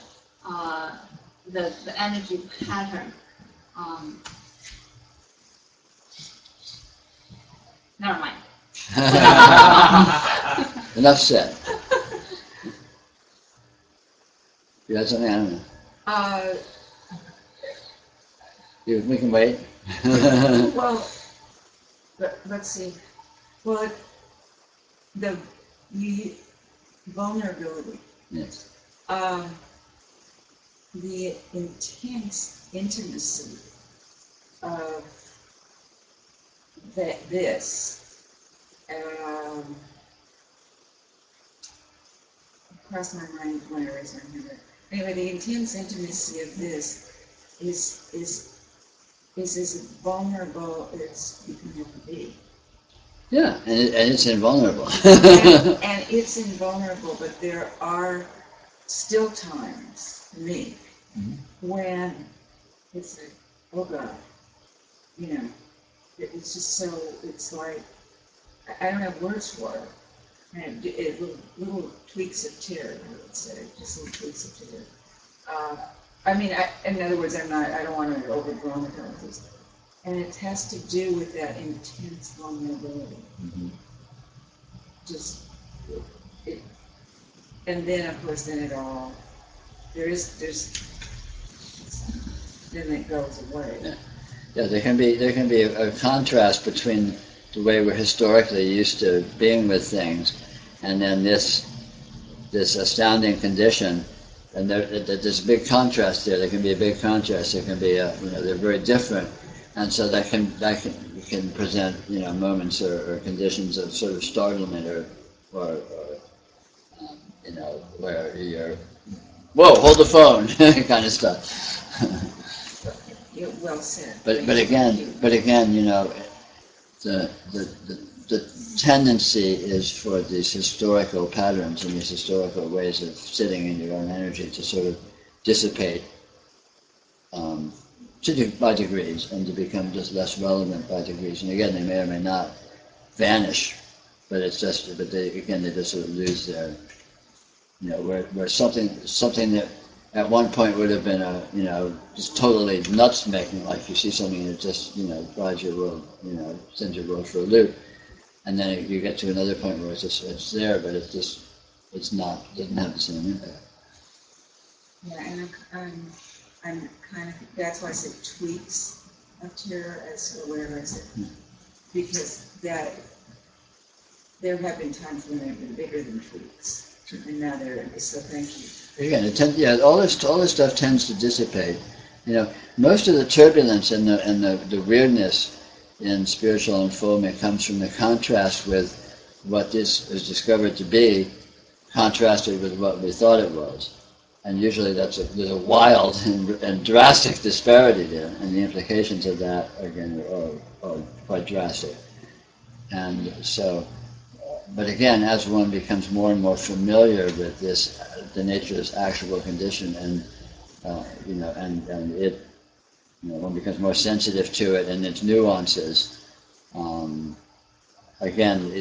energy pattern. Never mind. Enough said. You had something? I don't know. We can wait. Well, let's see. Well, the vulnerability. Yes. The intense intimacy of this. Crossed my mind when I raised my hand. Anyway, the intense intimacy of this is as vulnerable as you can ever be. Yeah, and it's invulnerable. and it's invulnerable, but there are still times, for me, when it's like, oh God, it's just so, it's like, I don't have words for it. And little tweaks of terror, I would say, just little tweaks of terror. In other words, I don't want to over-dramatize this. And it has to do with that intense vulnerability. Mm-hmm. And then, of course, then it goes away. Yeah, there can be a contrast between the way we're historically used to being with things, and then this astounding condition, and there's a big contrast there. There can be a big contrast. There can be they're very different, and so that can present moments or conditions of sort of startlement or where you're, whoa, hold the phone kind of stuff. Well said. But again, the tendency is for these historical patterns and these historical ways of sitting in your own energy to sort of dissipate by degrees and to become just less relevant by degrees. And again, they may or may not vanish, but they just sort of lose their, where something that at one point would have been just totally nuts making, like you see something that just, drives your world, sends your world for a loop. And then you get to another point where it's there, but doesn't have the same impact. Yeah, and I'm kind of, that's why I said tweaks of terror as to where I said, because there have been times when they've been bigger than tweaks. And now so thank you. Again, all this stuff tends to dissipate. Most of the turbulence and the weirdness in spiritual unfoldment comes from the contrast with what this is discovered to be, contrasted with what we thought it was. And usually there's a wild and drastic disparity there, and the implications of that, again, are quite drastic. And so, but again, as one becomes more and more familiar with the nature of this actual condition, and one becomes more sensitive to it and its nuances. Again,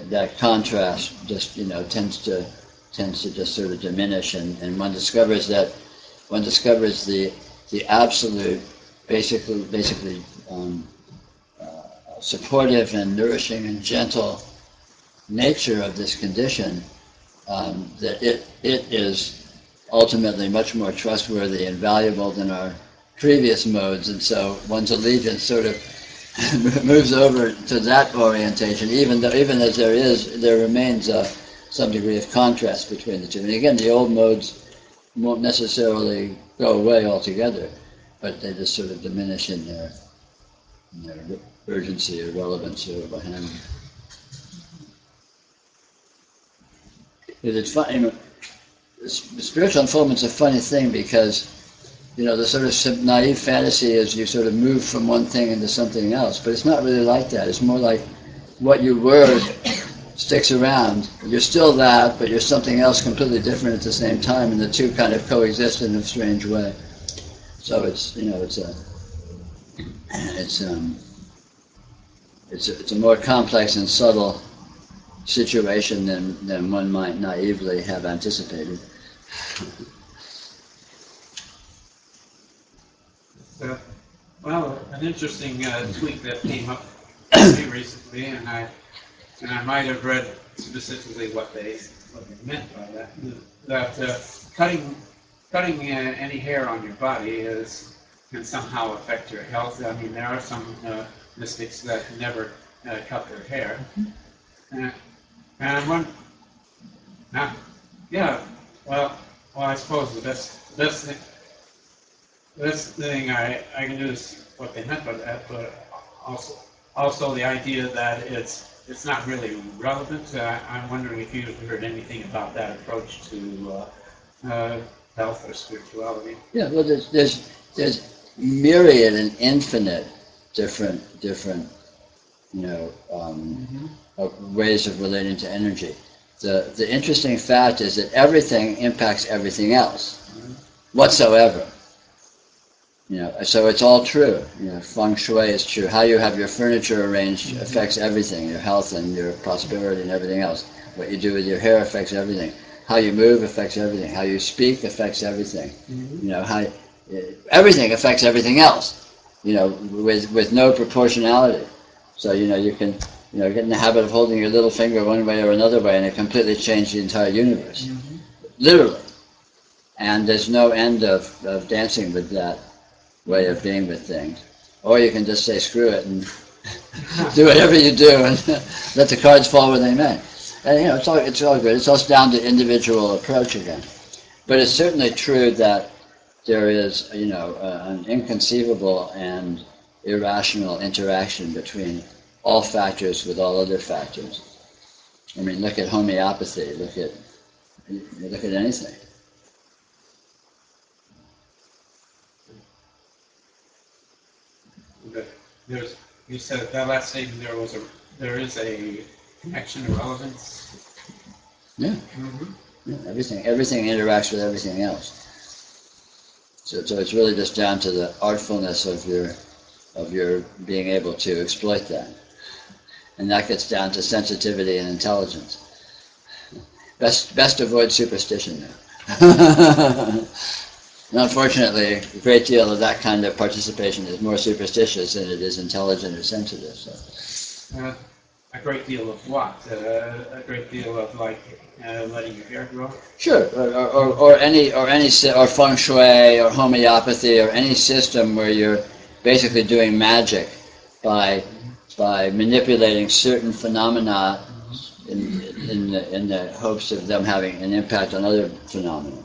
that contrast just tends to just sort of diminish, and one discovers the absolute, basically supportive and nourishing and gentle nature of this condition, that it is ultimately much more trustworthy and valuable than our previous modes, and so one's allegiance sort of moves over to that orientation, even as there remains some degree of contrast between the two. And again, the old modes won't necessarily go away altogether, but they just sort of diminish in their urgency or relevance or what have you. It's funny, spiritual unfoldment's a funny thing because, the sort of naive fantasy is you sort of move from one thing into something else, but it's not really like that. It's more like what you were sticks around. You're still that, but you're something else completely different at the same time, and the two kind of coexist in a strange way. So it's a more complex and subtle situation than one might naively have anticipated. Well, an interesting tweet that came up to me recently, and I might have read specifically what they meant by that. That cutting any hair on your body can somehow affect your health. I mean, there are some mystics that never cut their hair. And one, I suppose the best thing I can do is what they meant by that, but also the idea that it's not really relevant. I'm wondering if you've heard anything about that approach to health or spirituality. Yeah, well, there's myriad and infinite different ways of relating to energy. The interesting fact is that everything impacts everything else whatsoever. So it's all true. Feng shui is true. How you have your furniture arranged affects everything, your health and your prosperity and everything else. What you do with your hair affects everything. How you move affects everything. How you speak affects everything. Everything affects everything else. With no proportionality. So you can get in the habit of holding your little finger one way or another way, and it completely changed the entire universe, literally. And there's no end of dancing with that way of being with things. Or you can just say screw it and do whatever you do and let the cards fall where they may. And it's all good. It's all down to individual approach again. But it's certainly true that there is an inconceivable and irrational interaction between all factors with all other factors. I mean, look at homeopathy. Look at anything. You said that last statement. There is a connection or relevance. Yeah. Yeah. Everything interacts with everything else. So it's really just down to the artfulness of your being able to exploit that, and that gets down to sensitivity and intelligence. Best avoid superstition now. And unfortunately, a great deal of that kind of participation is more superstitious than it is intelligent or sensitive. So. A great deal of what? A great deal of letting your hair grow. Sure, or feng shui or homeopathy or any system where you're basically doing magic by manipulating certain phenomena in the hopes of them having an impact on other phenomena.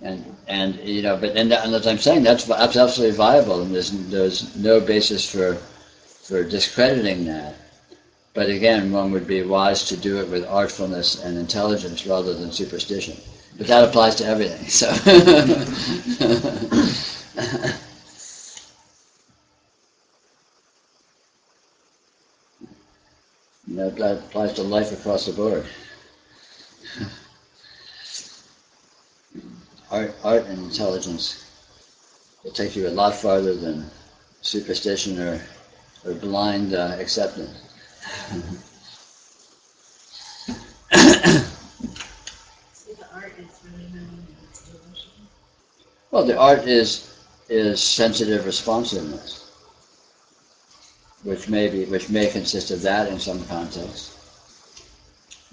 And as I'm saying, that's absolutely viable, and there's no basis for discrediting that. But again, one would be wise to do it with artfulness and intelligence rather than superstition. But that applies to everything. So. That applies to life across the board. Art and intelligence will take you a lot farther than superstition or blind acceptance. Well, the art is sensitive responsiveness, which may consist of that in some context.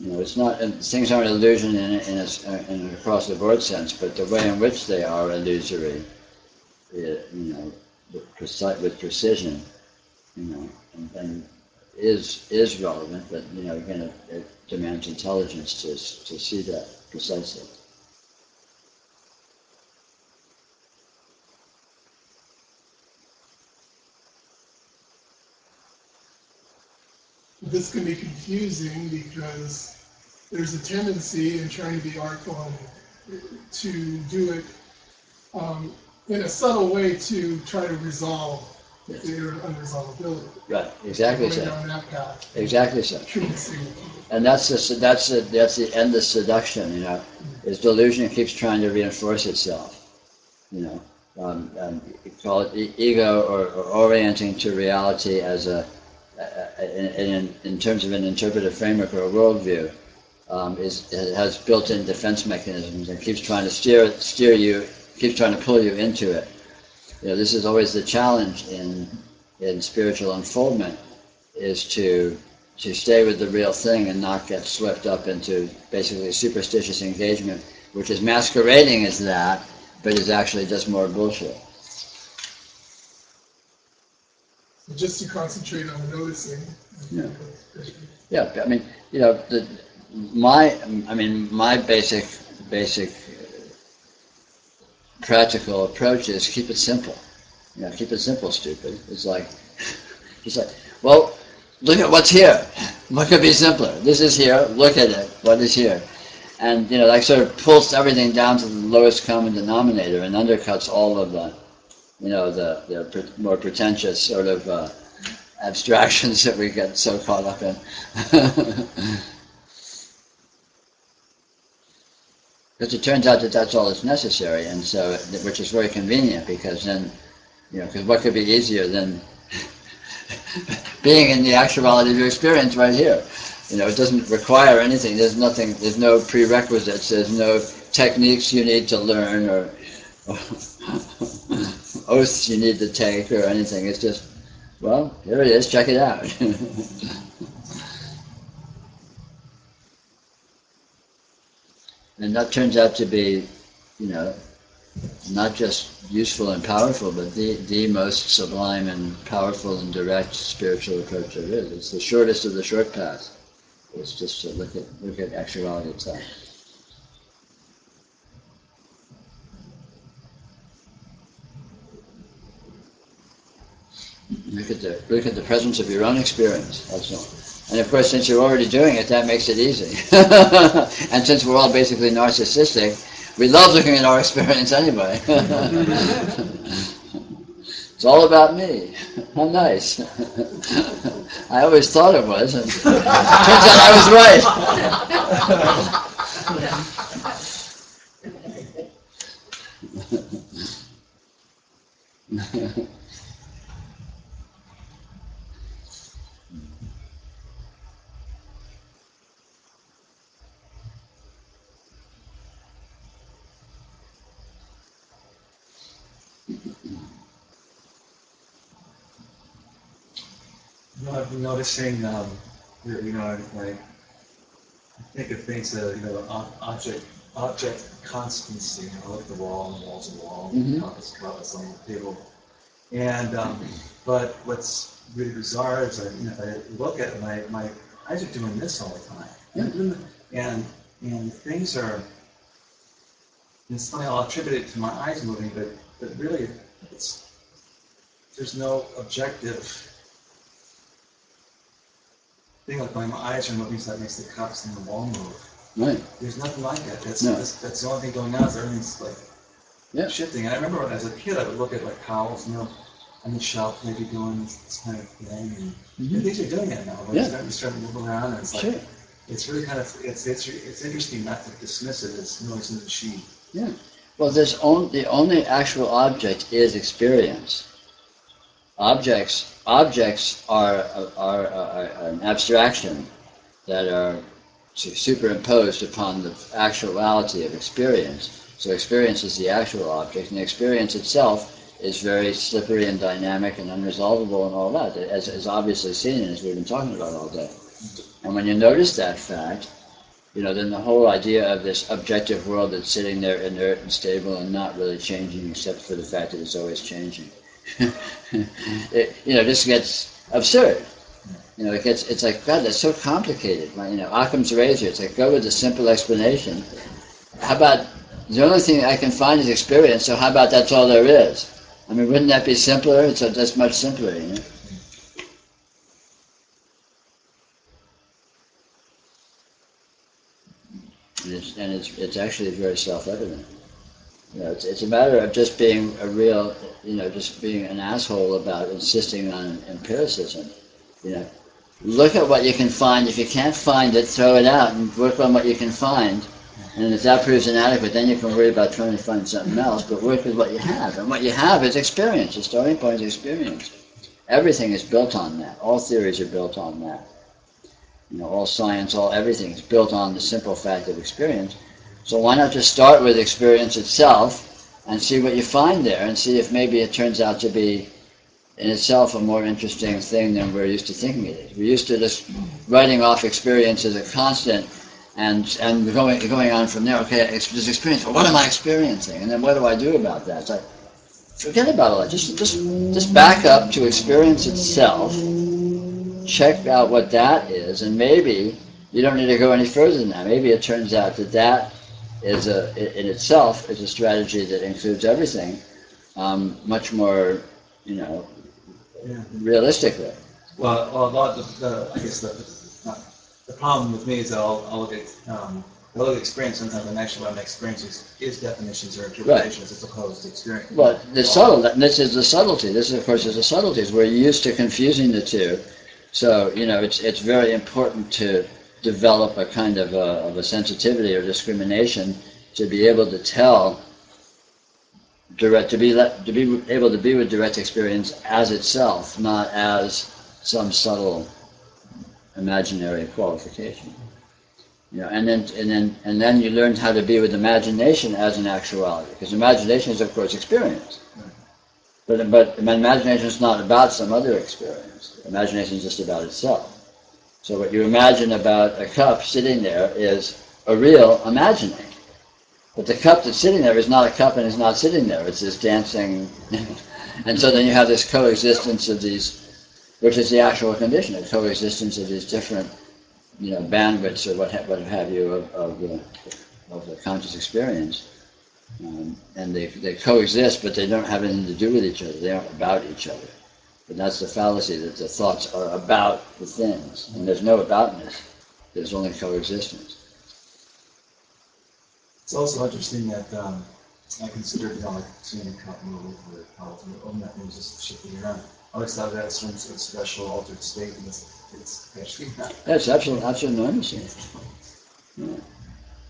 It's not, things aren't illusion in an across the board sense, but the way in which they are illusory, with precision, and is relevant, but again, it demands intelligence to see that precisely. This can be confusing because there's a tendency in trying to be artful to do it in a subtle way to try to resolve their unresolvability. Right, exactly so. On that path. Exactly so. And that's the endless seduction. Is delusion keeps trying to reinforce itself. You call it ego or orienting to reality as in terms of an interpretive framework or a worldview, it has built-in defense mechanisms and keeps trying to steer you, keeps trying to pull you into it. This is always the challenge in spiritual unfoldment, is to stay with the real thing and not get swept up into basically superstitious engagement, which is masquerading as that, but is actually just more bullshit. Just to concentrate on noticing. Yeah. I mean, my basic practical approach is keep it simple. Keep it simple, stupid. It's like, well, look at what's here. What could be simpler? This is here. Look at it. What is here? And sort of pulls everything down to the lowest common denominator and undercuts all of the more pretentious sort of abstractions that we get so caught up in. Because it turns out that that's all that's necessary, and so, which is very convenient, because then, because what could be easier than being in the actuality of your experience right here? It doesn't require anything. There's nothing. There's no prerequisites. There's no techniques you need to learn or oaths you need to take or anything. It's just, well, here it is. Check it out. And that turns out to be, not just useful and powerful, but the most sublime and powerful and direct spiritual approach there is. It's the shortest of the short paths. It's just to look at actuality itself. Look at the presence of your own experience. That's all. And of course, since you're already doing it, that makes it easy. And since we're all basically narcissistic, we love looking at our experience anyway. It's all about me. How nice. I always thought it was, and turns out I was right. I've been noticing, I think of things that, object constancy. I look at the wall, and the wall's a wall, compass on the table. And, but what's really bizarre is that, if I look at it, my eyes are doing this all the time. And things are, it's funny, I'll attribute it to my eyes moving, but really, there's no objective thing like my eyes are moving, so that makes the cups and the wall move. Right. There's nothing like that. That's the only thing going on. Is everything's like shifting. And I remember when as a kid, I would look at like towels, on the shelf, maybe doing this kind of thing, and things are doing that now. They're starting to move around, and it's like it's really kind of it's interesting not to dismiss it as noise in the machine. Yeah. Well, the only actual object is experience. Objects are an abstraction that are superimposed upon the actuality of experience. So experience is the actual object, and the experience itself is very slippery and dynamic and unresolvable and all that, as obviously seen and as we've been talking about all day. And when you notice that fact, then the whole idea of this objective world that's sitting there inert and stable and not really changing except for the fact that it's always changing. It just gets absurd. It's like, God, that's so complicated. Occam's razor, it's like, go with a simple explanation. How about, the only thing I can find is experience, so how about that's all there is? I mean, wouldn't that be simpler? That's much simpler, And it's actually very self-evident. It's a matter of just being just being an asshole about insisting on empiricism. Look at what you can find. If you can't find it, throw it out and work on what you can find. And if that proves inadequate, then you can worry about trying to find something else, but work with what you have. And what you have is experience. The starting point is experience. Everything is built on that. All theories are built on that. All science, everything is built on the simple fact of experience. So why not just start with experience itself and see what you find there, and see if maybe it turns out to be in itself a more interesting thing than we're used to thinking it is. We're used to just writing off experience as a constant and going on from there. Okay, this experience, well, what am I experiencing? And then what do I do about that? It's like, forget about all that. Just back up to experience itself, check out what that is, and maybe you don't need to go any further than that. Maybe it turns out that is in itself is a strategy that includes everything much more, realistically. Well, a lot of I guess the problem with me is that I'll look at experience sometimes, and actually what I'm experiencing is definitions or interpretations as opposed to experience. Well, this is the subtlety. This, of course, is the subtleties. We're used to confusing the two. So, it's very important to develop a kind of a sensitivity or discrimination to be able to tell to be able to be with direct experience as itself, not as some subtle imaginary qualification. You know, and then you learn how to be with imagination as an actuality, because imagination is of course experience. But imagination is not about some other experience. Imagination is just about itself. So what you imagine about a cup sitting there is a real imagining. But the cup that's sitting there is not a cup and is not sitting there. It's this dancing. And so then you have this coexistence of these, which is the actual condition, a coexistence of these different, you know, bandwidths or what have you of the conscious experience. And they coexist, but they don't have anything to do with each other. They aren't about each other. But that's the fallacy, that the thoughts are about the things. And there's no aboutness. There's only coexistence. It's also interesting that I considered, you know, like seeing a cup move or how that thing just shifting around. I always thought of that as some sort of special altered state, and it's actually not. That's absolute noise. Yeah.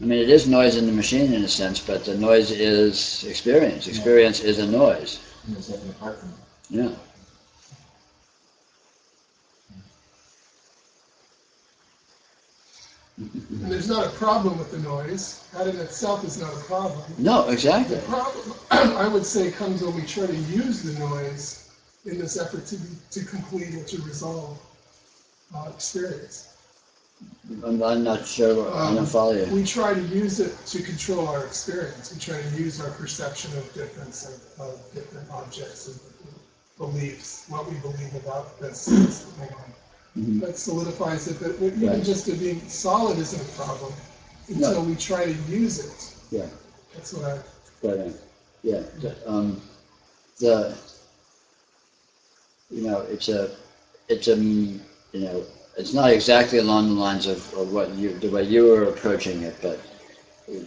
I mean, it is noise in the machine in a sense, but the noise is experience. Experience is a noise. And there's nothing apart from it. Yeah. And there's not a problem with the noise. That in itself is not a problem. No, exactly. The problem, I would say, comes when we try to use the noise in this effort to complete or to resolve experience. I'm not sure. I don't follow you. We try to use it to control our experience. We try to use our perception of difference of different objects and beliefs, what we believe about this. That solidifies it. But even just it being solid isn't a problem until we try to use it. Yeah. That's what I. But yeah. You know, it's not exactly along the lines of the way you were approaching it, but you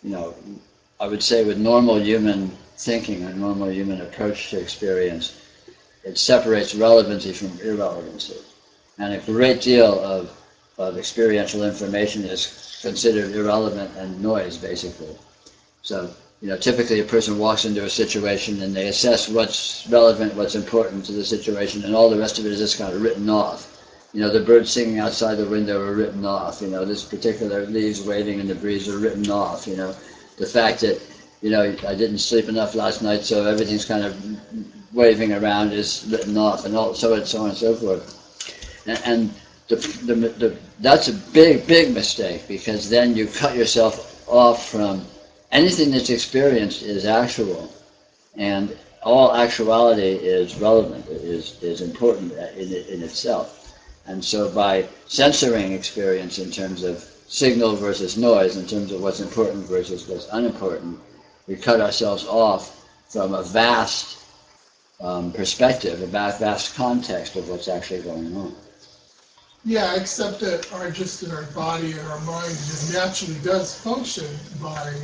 know, I would say with normal human thinking, a normal human approach to experience, it separates relevancy from irrelevancy, and a great deal of experiential information is considered irrelevant and noise, basically. So, you know, typically a person walks into a situation and they assess what's relevant, what's important to the situation, and all the rest of it is just kind of written off. You know, the birds singing outside the window are written off. You know, this particular leaves waving in the breeze are written off. You know, the fact that, you know, I didn't sleep enough last night, so everything's kind of waving around is written off, and so on and so forth. And that's a big mistake, because then you cut yourself off from anything that's experienced is actual, and all actuality is relevant, is important in itself. And so by censoring experience in terms of signal versus noise, in terms of what's important versus what's unimportant, we cut ourselves off from a vast perspective, a vast context of what's actually going on. Yeah, except that our body and our mind just naturally does function by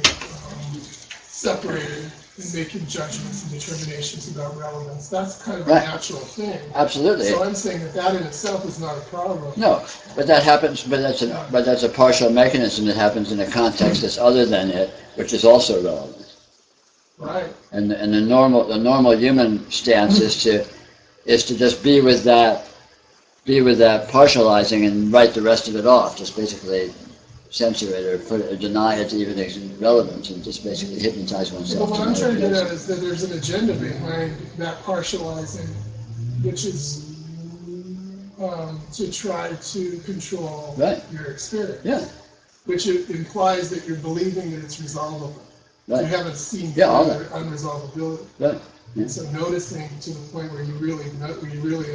separating and making judgments and determinations about relevance. That's kind of a natural thing. Absolutely. So I'm saying that in itself is not a problem. No, but that happens. But that's a partial mechanism that happens in a context that's other than it, which is also relevant. Right. And the normal human stance is to just be with that partializing and write the rest of it off. Just basically censor it or deny it even its relevance, and just basically hypnotize oneself. But what I'm trying to get at is that there's an agenda behind that partializing, which is to try to control your experience. Yeah. Which implies that you're believing that it's resolvable. Right. You haven't seen unresolvability. Right. Yeah. And so noticing to the point where you really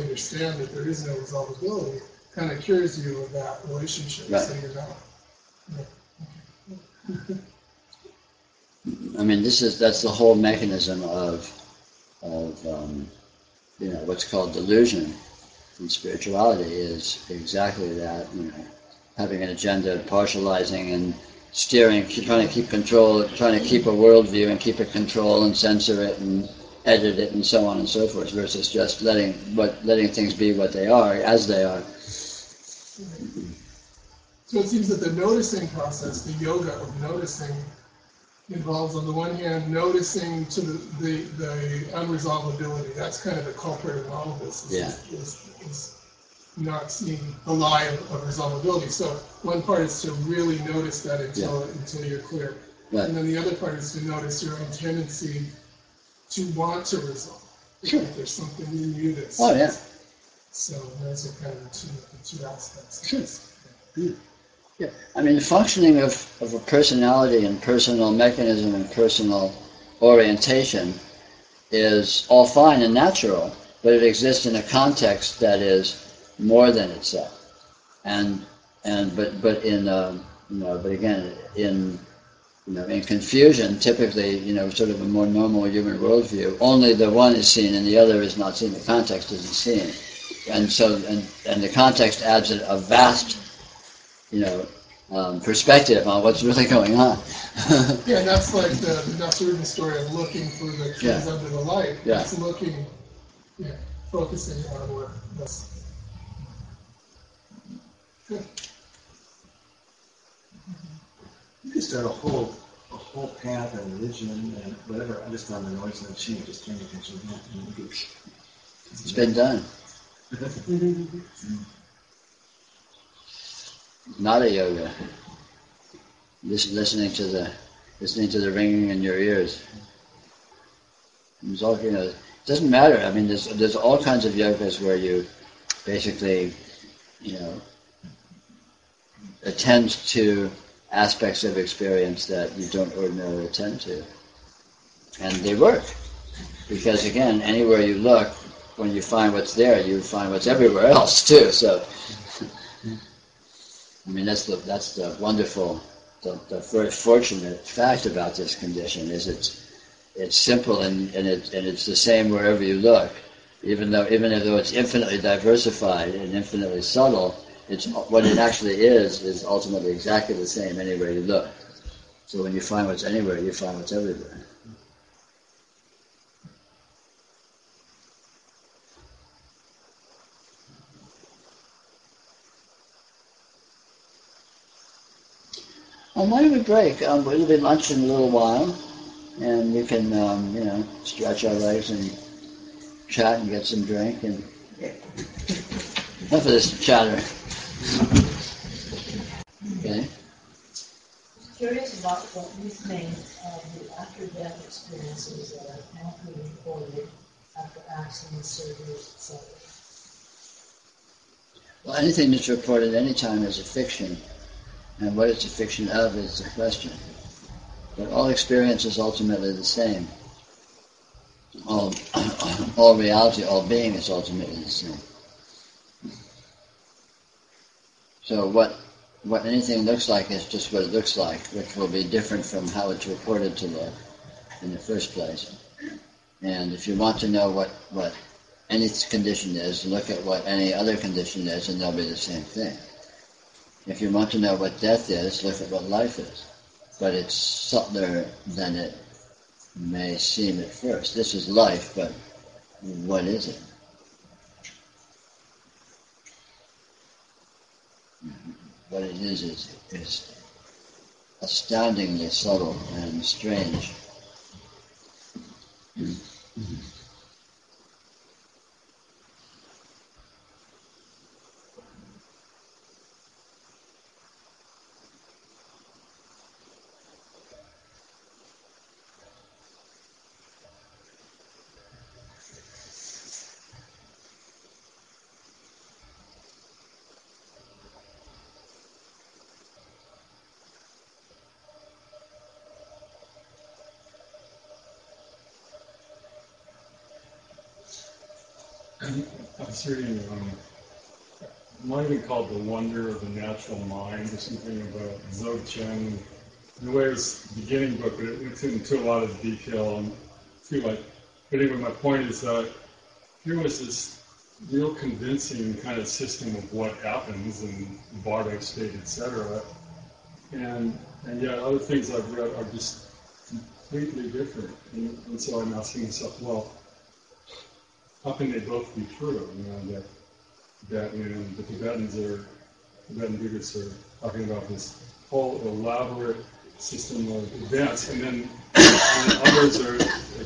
understand that there is no resolvability kind of cures you of that relationship. Right. So you're not. I mean, that's the whole mechanism of what's called delusion in spirituality, is exactly that. You know, having an agenda, partializing and steering, trying to keep control, trying to keep a worldview and keep it control and censor it and edit it and so on and so forth, versus just letting things be what they are, as they are. So it seems that the noticing process, the yoga of noticing, involves on the one hand noticing to the unresolvability. That's kind of the culprit in all of this. Is not seeing the lie of resolvability. So one part is to really notice that until you're clear. Right. And then the other part is to notice your own tendency to want to resolve. Sure. If there's something in you that's... Oh, yeah. So those are kind of the two aspects. Sure. Yeah. Yeah. I mean, the functioning of a personality and personal mechanism and personal orientation is all fine and natural, but it exists in a context that is more than itself. But again, in confusion, typically, sort of a more normal human worldview, only the one is seen and the other is not seen. The context isn't seen, and so the context adds a vast, perspective on what's really going on. Yeah, and that's like the Nasruddin story of looking for the trees under the light. Yeah. It's looking, focusing on what that's. Good. You could start a whole path and religion and whatever, just on the noise and the machine, just turn attention to that. It's been done. Not a yoga. Listening to the ringing in your ears. It's all, it doesn't matter. I mean, there's all kinds of yogas where you basically, attend to aspects of experience that you don't ordinarily attend to, and they work because again, anywhere you look, when you find what's there, you find what's everywhere else too. So. I mean, that's the wonderful, the very fortunate fact about this condition is it's simple and it's the same wherever you look, even though it's infinitely diversified and infinitely subtle. It's what it actually is ultimately exactly the same anywhere you look. So when you find what's anywhere, you find what's everywhere. Why don't we break? It'll be lunch in a little while, and we can, stretch our legs and chat and get some drink. And enough of this chatter. Okay. Curious about what you think of the after-death experiences that are amply reported after accidents, surgeries, etc. Well, anything that's reported any time is a fiction. And what it's a fiction of is the question. But all experience is ultimately the same. All reality, all being is ultimately the same. So what anything looks like is just what it looks like, which will be different from how it's reported to look in the first place. And if you want to know what any condition is, look at what any other condition is, and they'll be the same thing. If you want to know what death is, look at what life is. But it's subtler than it may seem at first. This is life, but what is it? What it is astoundingly subtle and strange. I was reading, it might be called The Wonder of the Natural Mind or something about Dzogchen. In a way, it was the beginning book, but it went into a lot of detail. And I feel like, but anyway, my point is that here was this real convincing kind of system of what happens in the Bardo state, etc. And yet other things I've read are just completely different. And so I'm asking myself, well, how can they both be true? That the Tibetan Buddhists are talking about this whole elaborate system of events, and then others are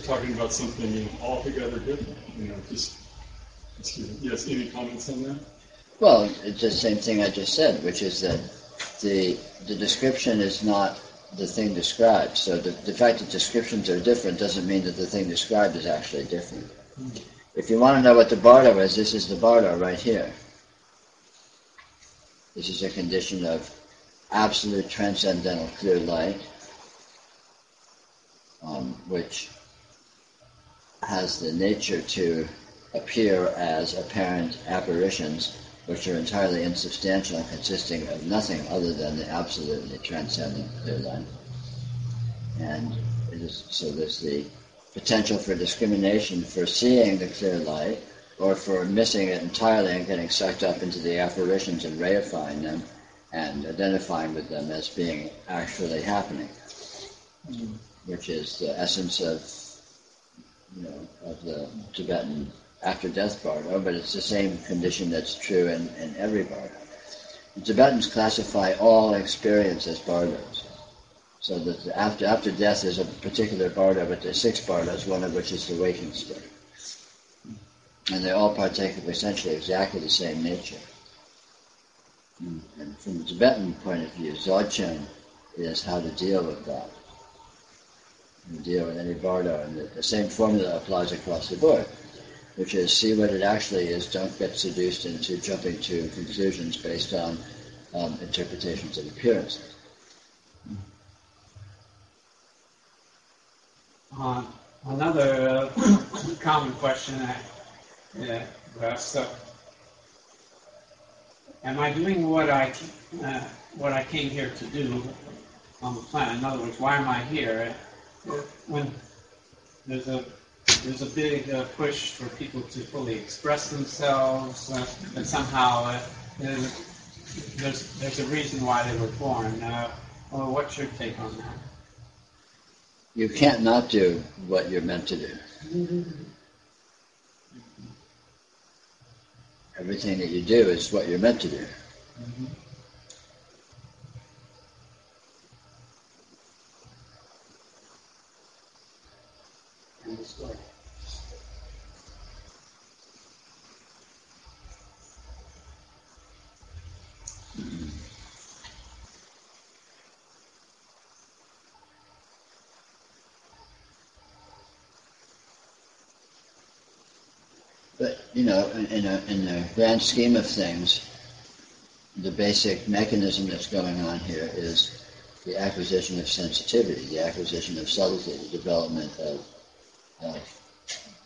talking about something altogether different. Just excuse me. Yes, any comments on that? Well, it's the same thing I just said, which is that the description is not the thing described. So the fact that descriptions are different doesn't mean that the thing described is actually different. If you want to know what the bardo is, this is the bardo right here. This is a condition of absolute transcendental clear light, which has the nature to appear as apparent apparitions, which are entirely insubstantial and consisting of nothing other than the absolutely transcendent clear light. And so there's the potential for discrimination for seeing the clear light, or for missing it entirely and getting sucked up into the apparitions and reifying them and identifying with them as being actually happening, which is the essence of the Tibetan after-death bardo, but it's the same condition that's true in every bardo. The Tibetans classify all experience as bardos. So that after death there's a particular bardo, but there's 6 bardos, one of which is the waking state. And they all partake of essentially exactly the same nature. And from the Tibetan point of view, Dzogchen is how to deal with that. And deal with any bardo. And the same formula applies across the board, which is see what it actually is, don't get seduced into jumping to conclusions based on interpretations of appearances. Another common question was, am I doing what I came here to do on the planet? In other words, why am I here? When there's a big push for people to fully express themselves, and somehow there's a reason why they were born. Well, what's your take on that? You can't not do what you're meant to do. Everything that you do is what you're meant to do. But, in the grand scheme of things, the basic mechanism that's going on here is the acquisition of sensitivity, the acquisition of subtlety, the development of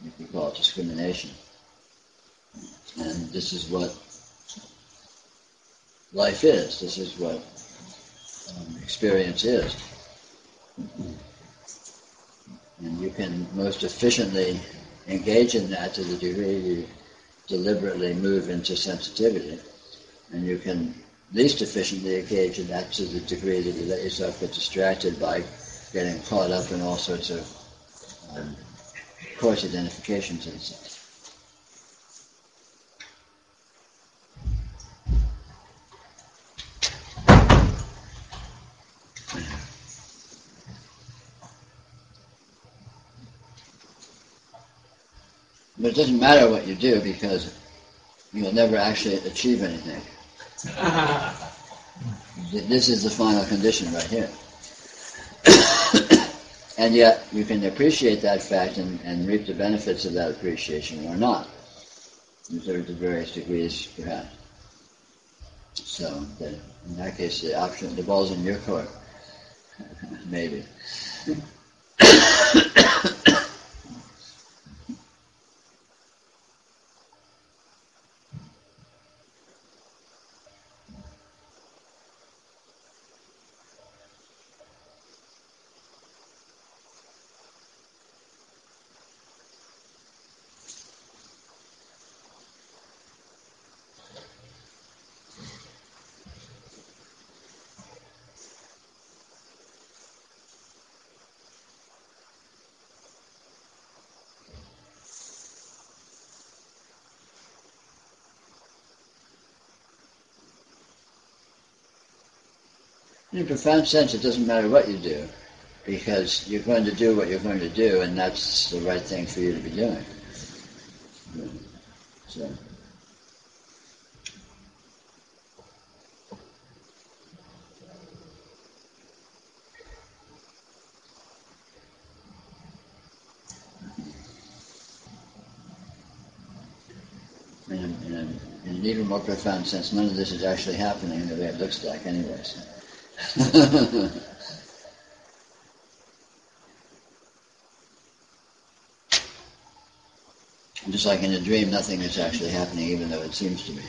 you could call it discrimination. And this is what life is. This is what experience is. And you can most efficiently engage in that to the degree you deliberately move into sensitivity, and you can least efficiently engage in that to the degree that you let yourself get distracted by getting caught up in all sorts of coarse identifications and such. But it doesn't matter what you do because you'll never actually achieve anything. This is the final condition right here. And yet you can appreciate that fact and reap the benefits of that appreciation or not. There are the various degrees perhaps. So in that case the ball's in your court. Maybe. In a profound sense, it doesn't matter what you do, because you're going to do what you're going to do, and that's the right thing for you to be doing. So. In an even more profound sense, none of this is actually happening the way it looks like anyways. Just like in a dream, nothing is actually happening even though it seems to be.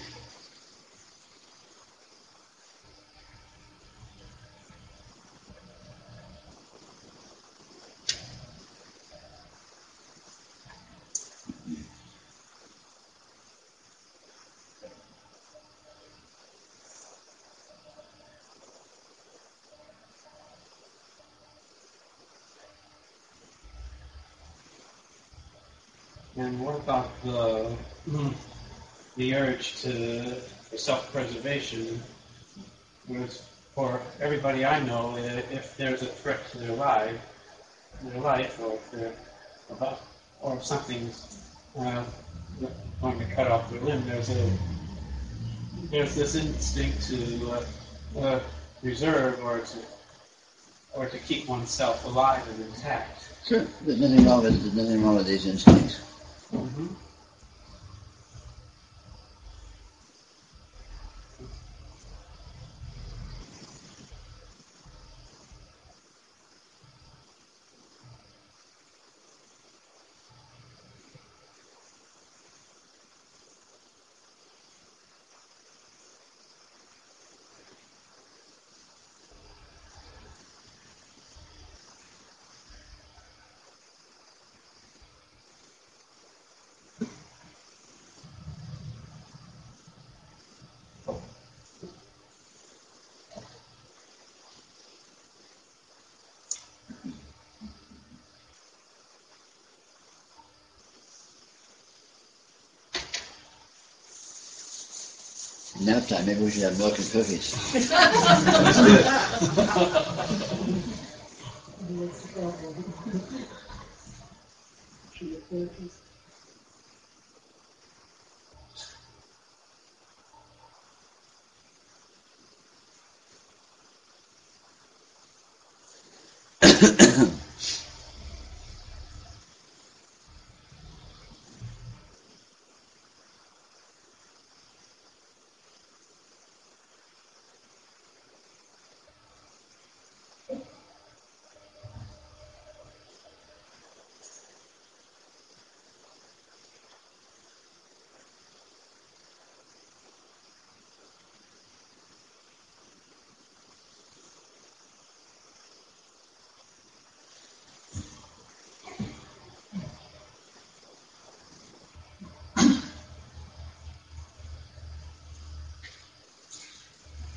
And what about the urge for self-preservation? Whereas for everybody I know, if there's a threat to their life, or if they're about, or if something's going to cut off their limb, there's this instinct to preserve or to keep oneself alive and intact. Sure, there's nothing wrong with these instincts. Mm-hmm. Nap time, maybe we should have milk and cookies.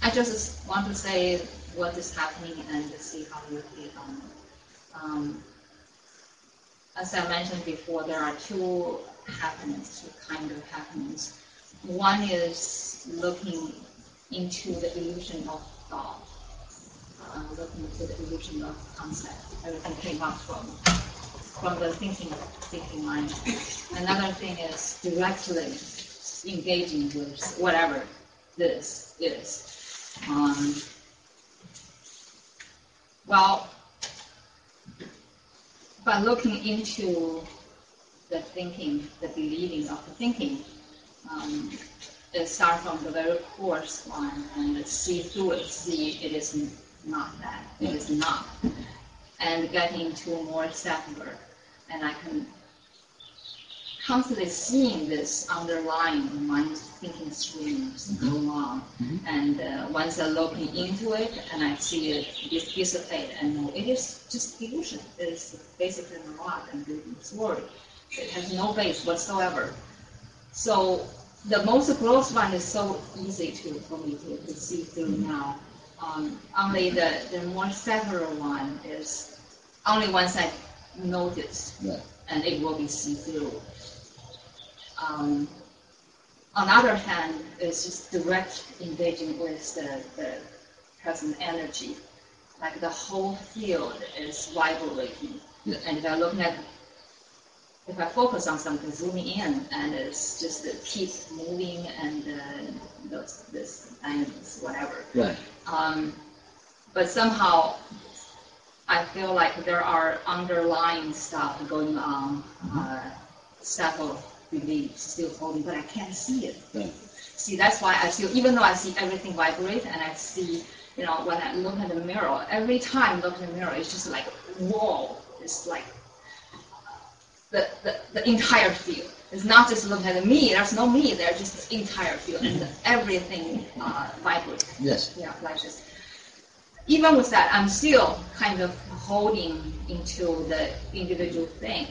I just want to say what is happening and to see how you feel on it. As I mentioned before, there are two kind of happenings. One is looking into the illusion of thought, looking into the illusion of concept. Everything came up from the thinking mind. Another thing is directly engaging with whatever this is. Well, by looking into the thinking, the believing of the thinking, it starts from the very coarse one and see through it, see it is not that, it is not, and get into more secular, and I can constantly seeing this underlying mind thinking streams going on, and once I'm looking into it and I see it dissipate, and know it is just illusion. It is basically a mirage and building story. It has no base whatsoever. So the most gross one is so easy for me to see through now. Only the more secular one is only once I notice, and it will be see through. On the other hand, it's just direct engaging with the present energy. Like the whole field is vibrating. Yes. And if I focus on something, zooming in, and it's just it keeps moving and this dynamics, whatever. Right. But somehow I feel like there are underlying stuff going on, subtle beliefs still holding, but I can't see it. Right. See, that's why I feel, even though I see everything vibrate, and I see, when I look at the mirror, every time I look at the mirror, it's just like, whoa, it's like the entire field. It's not just looking at me, there's no me there, just the entire field, and everything vibrates. Yes. Yeah, flashes. Even with that, I'm still kind of holding into the individual thing.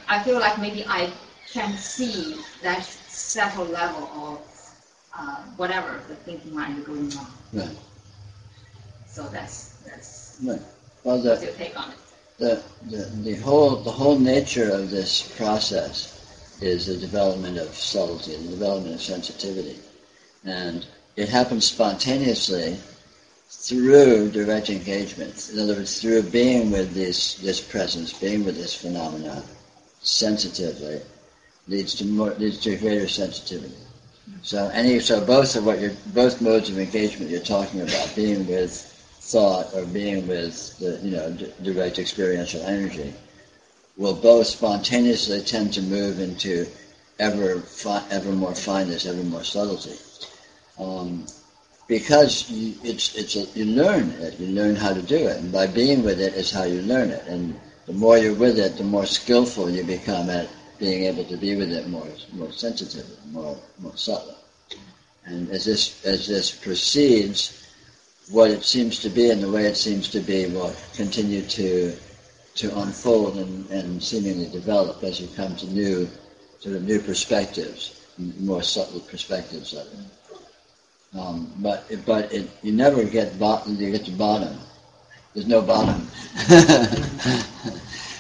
I feel like maybe I can see that subtle level of whatever the thinking mind going on. Right. So that's right. Well, what's your take on it? The whole nature of this process is the development of subtlety, the development of sensitivity, and it happens spontaneously through direct engagement. In other words, through being with this presence, being with this phenomena sensitively, leads to greater sensitivity. So both modes of engagement you're talking about, being with thought or being with the direct experiential energy, will both spontaneously tend to move into ever more fineness, ever more subtlety. Because you learn it, you learn how to do it, and by being with it is how you learn it. And the more you're with it, the more skillful you become at being able to be with it more sensitively, more subtly. And as this proceeds, what it seems to be and the way it seems to be will continue to unfold and seemingly develop as you come to new perspectives, more subtle perspectives of it. But you never get you get to bottom. There's no bottom.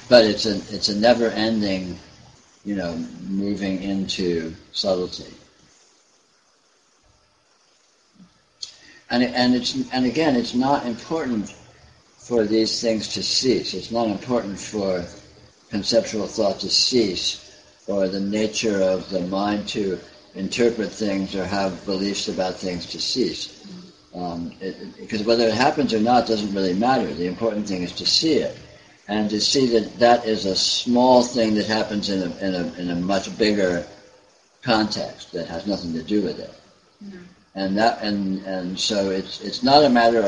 But it's a never-ending, moving into subtlety. And again, it's not important for these things to cease. It's not important for conceptual thought to cease, or the nature of the mind to interpret things or have beliefs about things to cease. Because whether it happens or not doesn't really matter. The important thing is to see it, and to see that is a small thing that happens in a much bigger context that has nothing to do with it. And so it's not a matter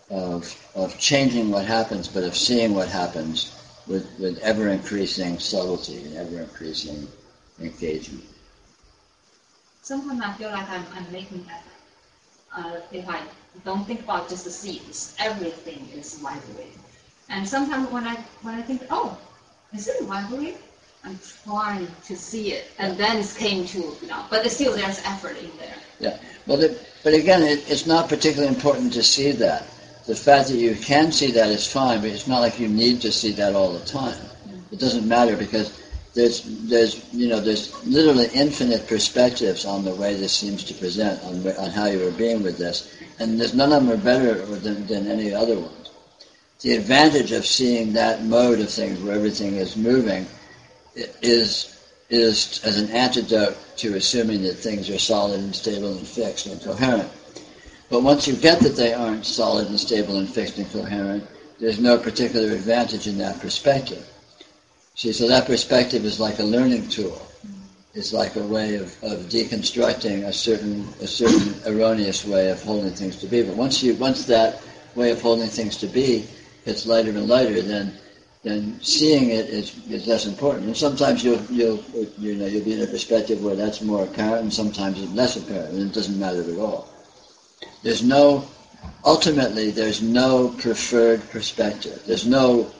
of changing what happens, but of seeing what happens with ever increasing subtlety and ever increasing engagement. Sometimes I feel like I'm making that. If I don't think about just the seeds, everything is vibrating. And sometimes when I think, oh, is it vibrating? I'm trying to see it, and then it came to, but still there's effort in there. Yeah, but again, it's not particularly important to see that. The fact that you can see that is fine, but it's not like you need to see that all the time. It doesn't matter, because there's literally infinite perspectives on the way this seems to present, on how you are being with this, and none of them are better than any other ones. The advantage of seeing that mode of things where everything is moving is as an antidote to assuming that things are solid and stable and fixed and coherent. But once you get that they aren't solid and stable and fixed and coherent, there's no particular advantage in that perspective. See, so that perspective is like a learning tool. It's like a way of deconstructing a certain erroneous way of holding things to be. But once that way of holding things to be gets lighter and lighter, then seeing it is less important. And sometimes you'll be in a perspective where that's more apparent, and sometimes it's less apparent, and it doesn't matter at all. Ultimately, there's no preferred perspective. There's no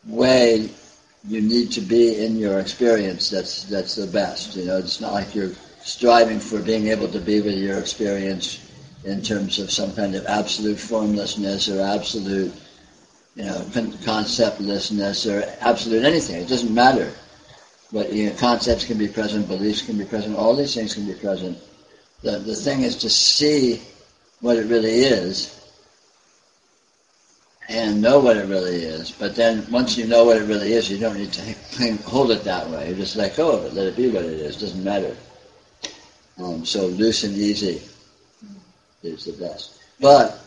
way you need to be in your experience that's the best. It's not like you're striving for being able to be with your experience in terms of some kind of absolute formlessness or absolute conceptlessness or absolute anything. It doesn't matter. But concepts can be present, beliefs can be present, all these things can be present. The thing is to see what it really is and know what it really is. But then once you know what it really is, you don't need to hold it that way. You just let go of it, let it be what it is. It doesn't matter. So loose and easy is the best. But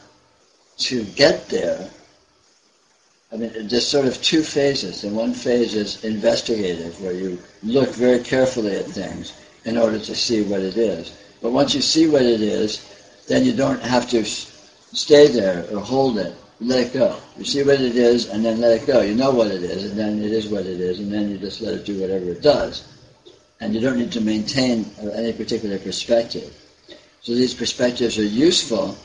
to get there, I mean, there's sort of two phases. And one phase is investigative, where you look very carefully at things in order to see what it is. But once you see what it is, then you don't have to stay there or hold it. Let it go. You see what it is, and then let it go. You know what it is, and then it is what it is, and then you just let it do whatever it does. And you don't need to maintain any particular perspective. So these perspectives are useful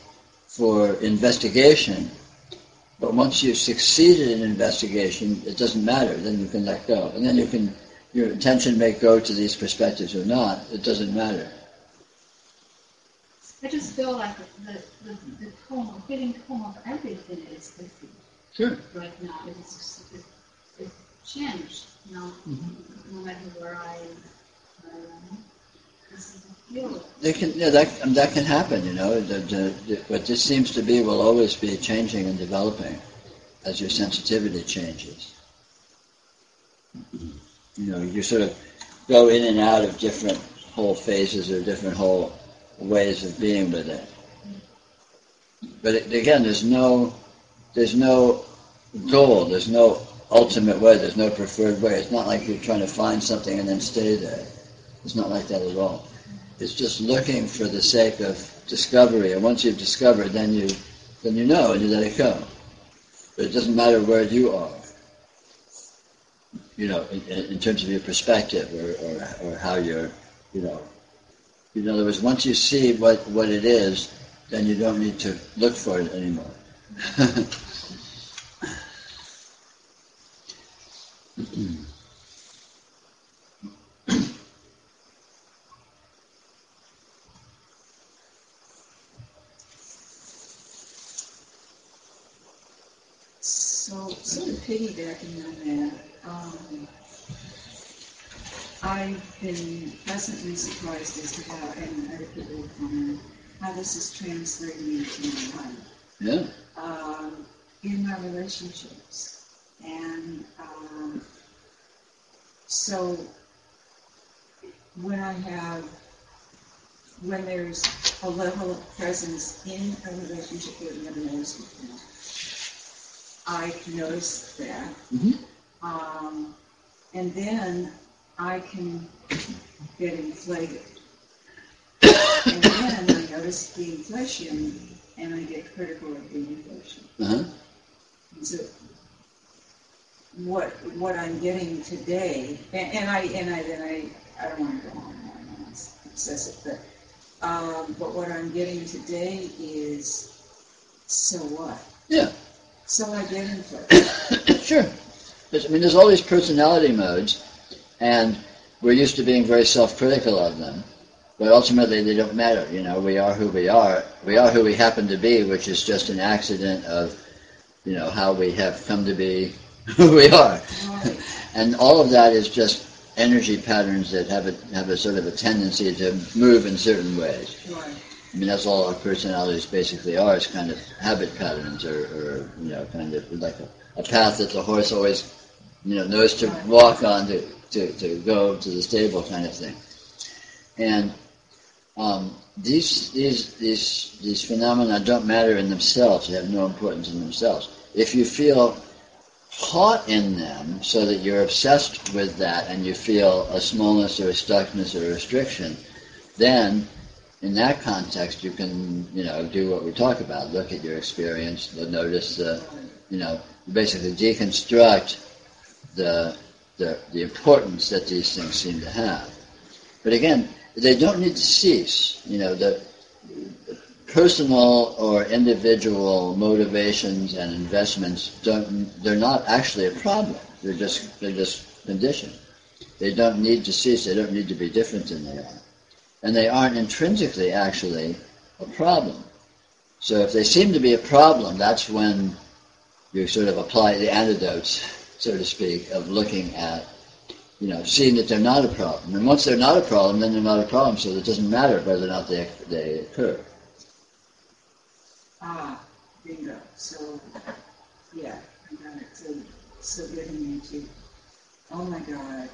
for investigation, but once you've succeeded in investigation, it doesn't matter. Then you can let go. And then your attention may go to these perspectives or not. It doesn't matter. I just feel like the tone, feeling tone of everything is different. Sure. Right now, it's changed. You know, no matter where I am, that can happen. You know, what this seems to be will always be changing and developing as your sensitivity changes. You know, you sort of go in and out of different whole phases or different whole ways of being with it. But again, there's no goal, there's no ultimate way, there's no preferred way. It's not like you're trying to find something and then stay there. It's not like that at all. It's just looking for the sake of discovery, and once you've discovered, then you know and you let it go. But it doesn't matter where you are, you know, in terms of your perspective or how you're, you know. In other words, once you see what it is, then you don't need to look for it anymore. So, sort of piggybacking on that, I've been pleasantly surprised as to how, and other people have commented, how this is translating into my life. Yeah. In my relationships. And so when there's a level of presence in a relationship that I've never noticed before, I can notice that. Mm-hmm. And then I can get inflated. And then I notice the inflation, and I get critical of the inflation. Uh-huh. So what I'm getting today, and I don't want to go on and on, it's obsessive, but what I'm getting today is, so what? Yeah. So I get inflated. Sure. There's all these personality modes, and we're used to being very self-critical of them, but ultimately they don't matter. You know, we are who we are. We are who we happen to be, which is just an accident of, you know, how we have come to be who we are. Right. And all of that is just energy patterns that have a sort of a tendency to move in certain ways. Right. I mean, that's all our personalities basically are, is kind of habit patterns, or you know, kind of like a path that the horse always, you know, knows to walk on to go to the stable, kind of thing. And these phenomena don't matter in themselves; they have no importance in themselves. If you feel caught in them, so that you're obsessed with that, and you feel a smallness or a stuckness or a restriction, then in that context, you can, you know, do what we talk about. Look at your experience, notice you know, basically deconstruct the importance that these things seem to have. But again, they don't need to cease. You know, the personal or individual motivations and investments they're not actually a problem. They're just conditioned. They don't need to cease. They don't need to be different than they are. And they aren't intrinsically actually a problem. So if they seem to be a problem, that's when you sort of apply the antidotes, so to speak, of looking at, you know, seeing that they're not a problem. And once they're not a problem, then they're not a problem, so it doesn't matter whether or not they occur. Bingo. So, yeah, I got it. So getting into, oh my God,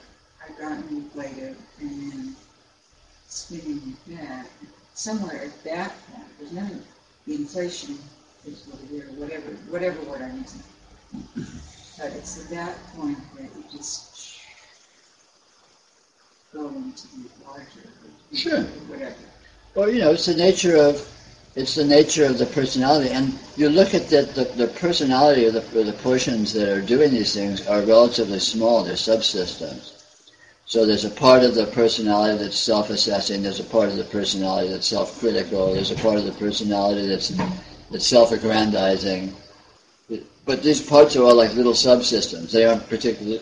I've gotten inflated, and then spinning it back. Somewhere at that point, there's nothing, the inflation is whatever word I'm using. But it's at that point that you just go into the larger, Sure. whatever. Well, it's the nature of the personality, and you look at the personality of the portions that are doing these things are relatively small. They're subsystems. So there's a part of the personality that's self-assessing. There's a part of the personality that's self-critical. There's a part of the personality that's self-aggrandizing. But these parts are all like little subsystems. They aren't particularly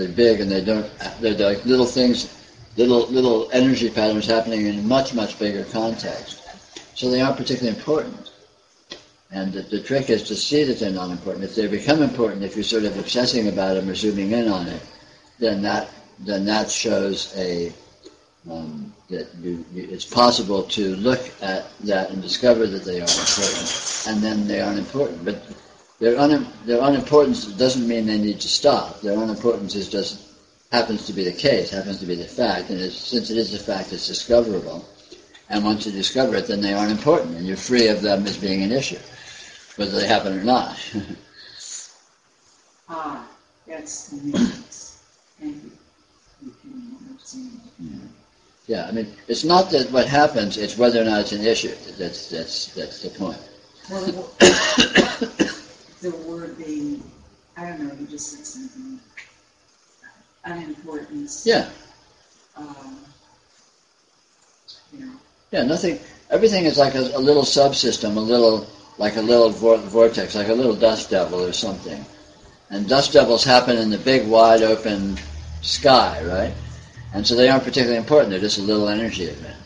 big, and they're like little things, little energy patterns happening in a much, much bigger context. So they aren't particularly important. And the trick is to see that they're not important. If they become important, if you're sort of obsessing about them or zooming in on it, then that shows that it's possible to look at that and discover that they are important, and then they aren't important. But their unimportance doesn't mean they need to stop. Their unimportance is just happens to be the case, happens to be the fact, and since it is the fact, it's discoverable. And once you discover it, then they aren't important, and you're free of them as being an issue, whether they happen or not. That's the difference. Thank you. Yeah, I mean, it's not that what happens; it's whether or not it's an issue. That's the point. Well, the word being, I don't know. You just said something. Unimportance. Yeah. Yeah, nothing. Everything is like a little subsystem, like a little vortex, like a little dust devil or something. And dust devils happen in the big, wide open sky, right? And so they aren't particularly important. They're just a little energy event.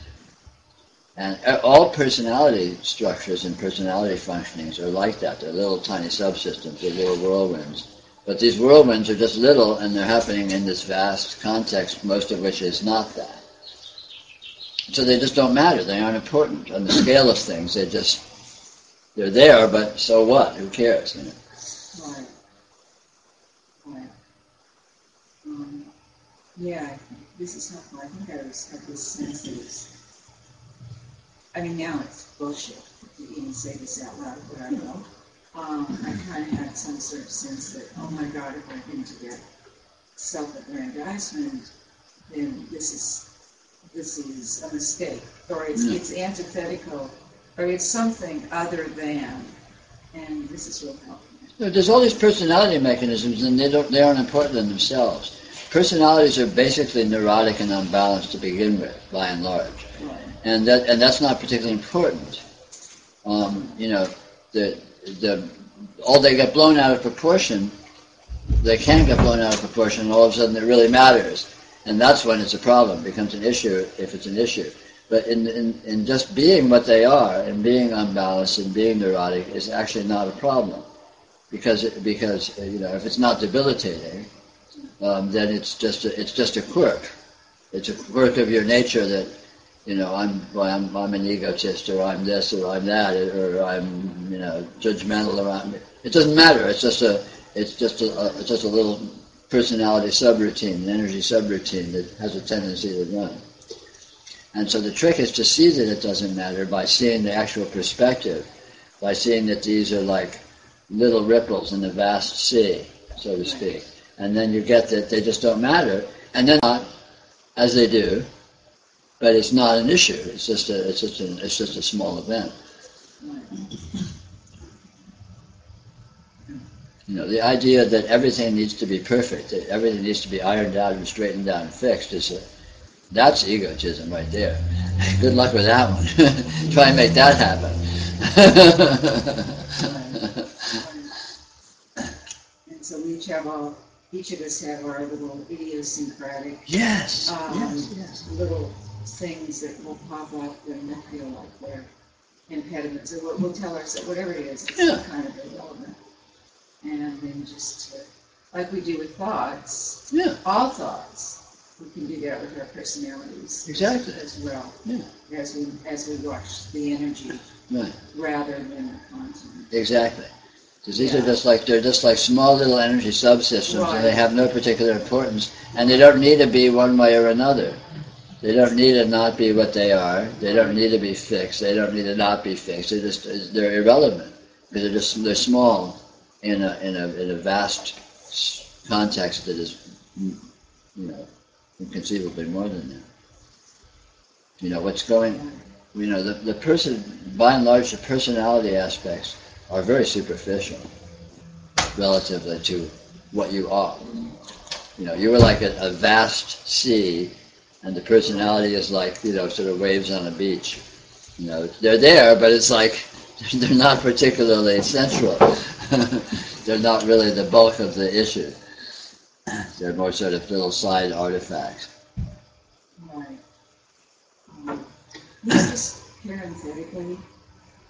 And all personality structures and personality functionings are like that. They're little tiny subsystems. They're little whirlwinds. But these whirlwinds are just little, and they're happening in this vast context, most of which is not that. So they just don't matter. They aren't important on the scale of things. They're there, but so what? Who cares? Right. Yeah, this is helpful. I think I was at this sense that I mean, now it's bullshit to even say this out loud, but I know. I kind of had some sort of sense that, oh my God, if I'm into that self-aggrandizement, then this is a mistake, or it's antithetical, or it's something other than, and this is real helpful. There's all these personality mechanisms, and they aren't important in themselves. Personalities are basically neurotic and unbalanced to begin with, by and large, Right. and that's not particularly important. All they get blown out of proportion. They can get blown out of proportion, and all of a sudden it really matters. And that's when it's a problem, becomes an issue if it's an issue. But in just being what they are, and being unbalanced and being neurotic is actually not a problem. Because if it's not debilitating, then it's just a quirk. It's a quirk of your nature that, I'm an egotist, or I'm this, or I'm that, or I'm judgmental around it. It doesn't matter. It's just a little personality subroutine, an energy subroutine that has a tendency to run. And so the trick is to see that it doesn't matter by seeing the actual perspective, by seeing that these are like little ripples in the vast sea, so to speak. And then you get that they just don't matter, and then not as they do, but it's not an issue. It's just a small event. The idea that everything needs to be perfect, that everything needs to be ironed out and straightened out and fixed, that's egotism right there. Good luck with that one. Try and make that happen. And so each of us have our little idiosyncratic yes. little things that will pop up and we'll feel like they're impediments, or we'll tell ourselves, whatever it is, it's some kind of irrelevant. And then just, like we do with thoughts, all thoughts, we can do that with our personalities exactly as well. Yeah. As we watch the energy Right. rather than the content. Exactly. Because these are they're just like small little energy subsystems, Right. and they have no particular importance, and they don't need to be one way or another. They don't need to not be what they are. They don't need to be fixed. They don't need to not be fixed. They're irrelevant because they're small in a vast context that is, inconceivably more than that. What's going. The person, by and large, the personality aspects are very superficial relatively to what you are. You were like a vast sea, and the personality is like, sort of waves on a beach. They're there, but it's like they're not particularly central. They're not really the bulk of the issue. They're more sort of little side artifacts. Right. Just parenthetically,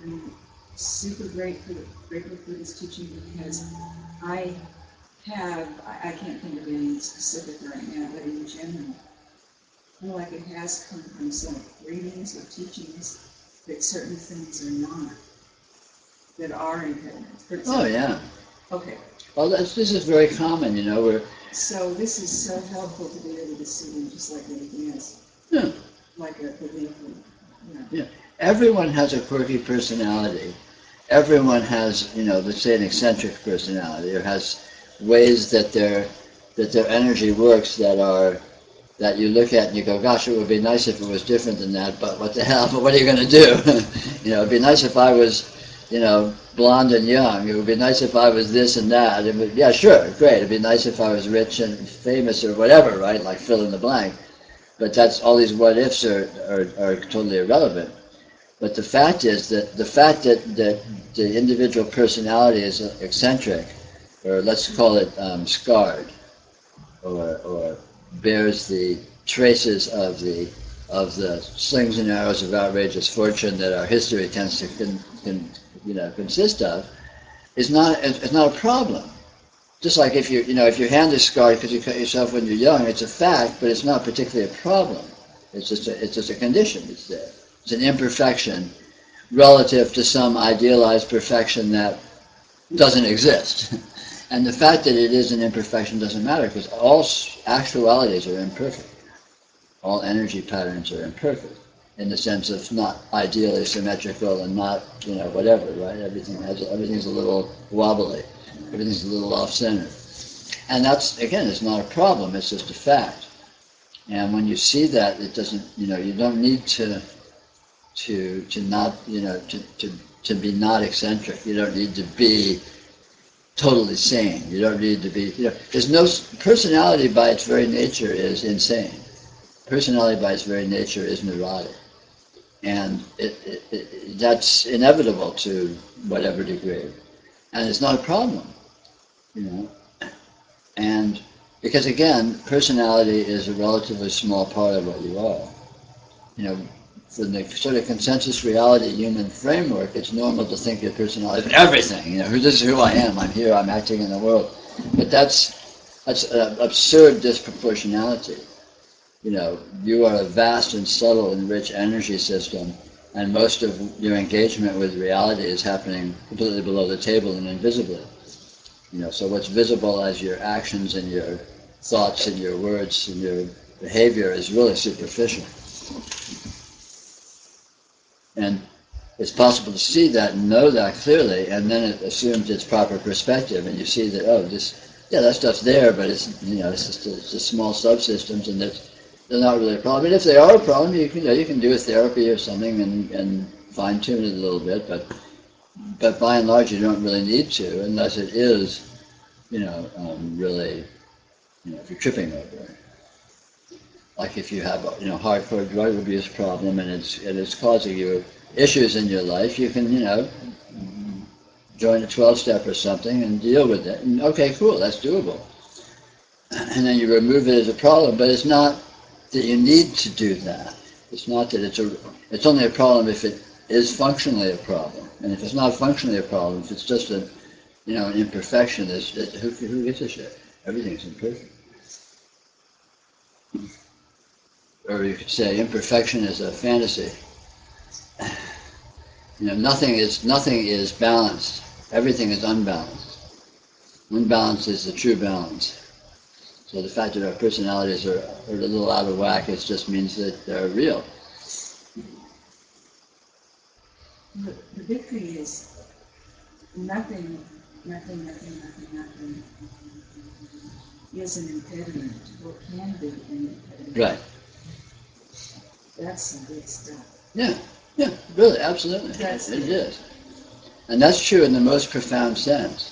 I'm super grateful for this teaching because I can't think of any specific right now, but in general, I feel like it has come from some readings or teachings that certain things are not, that are impediments. Oh, yeah. Okay. Well, this is very common, So this is so helpful to be able to see them just like anything else. Yeah. Like a belief. Yeah. Everyone has a quirky personality. Everyone has, let's say an eccentric personality, or has ways that their energy works that you look at and you go, gosh, it would be nice if it was different than that, but what the hell, but what are you going to do? It'd be nice if I was, blonde and young. It would be nice if I was this and that. Yeah, sure, great. It'd be nice if I was rich and famous or whatever, right? Like fill in the blank. But that's all these what ifs are totally irrelevant. But the fact is that the individual personality is eccentric, or let's call it scarred, or bears the traces of the slings and arrows of outrageous fortune that our history tends to consist of, it's not a problem. Just like if your hand is scarred because you cut yourself when you're young, it's a fact, but it's not particularly a problem. It's just a condition. It's there. It's an imperfection relative to some idealized perfection that doesn't exist. And the fact that it is an imperfection doesn't matter because all actualities are imperfect. All energy patterns are imperfect in the sense of not ideally symmetrical and not, whatever, right? Everything's a little wobbly. Everything's a little off-center. And that's, again, it's not a problem, it's just a fact. And when you see that, it doesn't, you don't need to not, to be not eccentric. You don't need to be totally sane. You don't need to be, there's no, personality by its very nature is insane. Personality by its very nature is neurotic. And that's inevitable to whatever degree. And it's not a problem, And because again, personality is a relatively small part of what you are. From the sort of consensus reality human framework, it's normal to think your personality is everything. This is who I am. I'm here. I'm acting in the world. But that's absurd disproportionality. You are a vast and subtle and rich energy system, and most of your engagement with reality is happening completely below the table and invisibly. So what's visible as your actions and your thoughts and your words and your behavior is really superficial. And it's possible to see that and know that clearly, and then it assumes its proper perspective, and you see that, that stuff's there, but it's just small subsystems, and they're not really a problem. And if they are a problem, you can do a therapy or something and fine tune it a little bit, but by and large you don't really need to, unless it is, really, if you're tripping over it. Like if you have hardcore drug abuse problem and it's causing you issues in your life, you can join a 12-step or something and deal with it. And okay, cool, that's doable. And then you remove it as a problem, but it's not that you need to do that. It's not that it's only a problem if it is functionally a problem. And if it's not functionally a problem, if it's just an imperfection, who gives a shit? Everything's imperfect. Or you could say imperfection is a fantasy. Nothing is balanced. Everything is unbalanced. Unbalance is the true balance. So the fact that our personalities are a little out of whack, it just means that they're real. The big thing is nothing is an impediment, or can be an impediment. Right. That's some good stuff. Yeah, really, absolutely. It is. And that's true in the most profound sense.